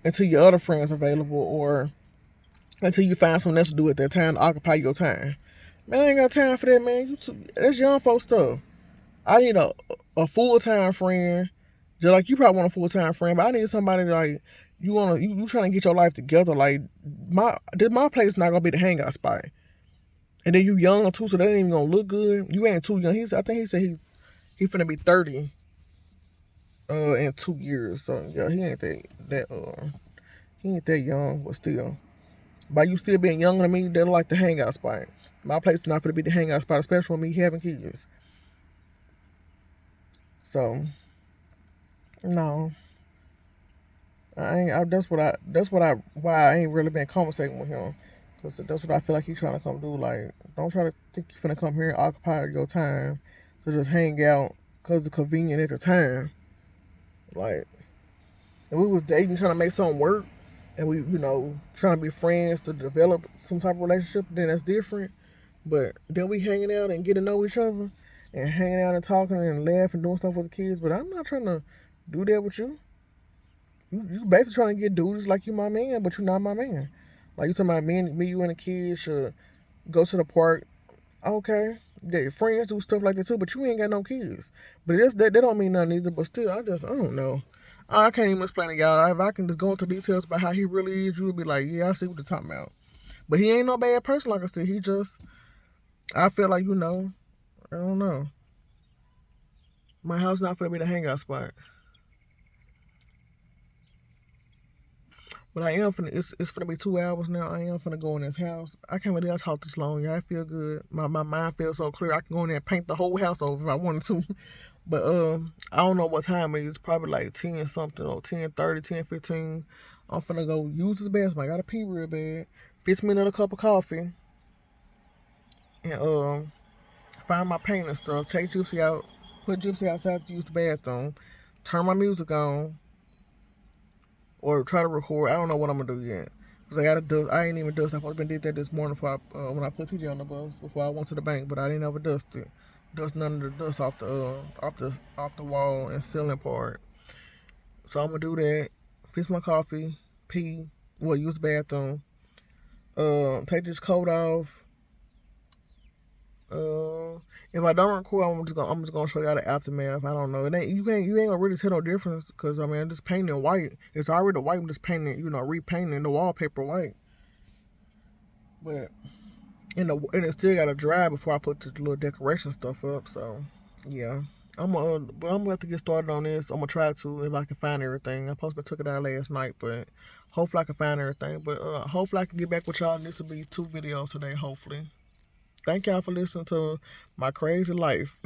until your other friends available, or until you find something else to do at that time to occupy your time. Man, I ain't got time for that, man. That's young folks stuff. I need a full-time friend. Just like you probably want a full-time friend, but I need somebody like you trying to get your life together. Like, my place not gonna be the hangout spot. And then you young too, so that ain't even gonna look good. You ain't too young. I think he said he finna be 30 in 2 years. So yeah, he ain't that young, but still. By you still being younger than me, they're like the hangout spot. My place is not going to be the hangout spot, especially with me having kids. So, no, I ain't. Why I ain't really been conversating with him, cause that's what I feel like he's trying to come do. Like, don't try to think you're finna come here and occupy your time to just hang out, cause it's convenient at the time. Like, if we was dating, trying to make something work, and we, trying to be friends to develop some type of relationship, then that's different. But then we hanging out and getting to know each other and hanging out and talking and laughing and doing stuff with the kids. But I'm not trying to do that with you. You basically trying to get dudes like you my man, but you're not my man. Like, you talking about me, you and the kids should go to the park. Okay. Yeah, friends do stuff like that too, but you ain't got no kids. But that don't mean nothing either. But still, I don't know. I can't even explain it, y'all. If I can just go into details about how he really is, you'll be like, yeah, I see what you're talking about. But he ain't no bad person, like I said. He just, I feel like, I don't know. My house not gonna be the hangout spot. But I am finna, it's finna be 2 hours now. I am finna go in this house. I can't believe I talked this long. Yeah, I feel good. My mind feels so clear. I can go in there and paint the whole house over if I wanted to. But I don't know what time it is. It's probably like 10 something or 10:30, 10:15. I'm finna go use this bathroom. I gotta pee real bad. Fix me another cup of coffee and find my paint and stuff. Take Gypsy out. Put Gypsy outside to use the bathroom. Turn my music on or try to record. I don't know what I'm gonna do yet. Cause I gotta dust. I ain't even dust. I supposed to did that this morning before when I put TJ on the bus before I went to the bank, but I didn't ever dust it. Dust none of the dust off the wall and ceiling part. So I'm gonna do that. Fix my coffee, pee, use the bathroom. Take this coat off. If I don't record, I'm just gonna show y'all the aftermath. I don't know. You ain't gonna really tell no difference because I mean I'm just painting white. It's already white. I'm just painting, repainting the wallpaper white. But and it still gotta dry before I put the little decoration stuff up. So yeah. But I'm gonna have to get started on this. I'm gonna try to if I can find everything. I possibly took it out last night, but hopefully I can find everything. But hopefully I can get back with y'all. This will be 2 videos today. Hopefully. Thank y'all for listening to my crazy life.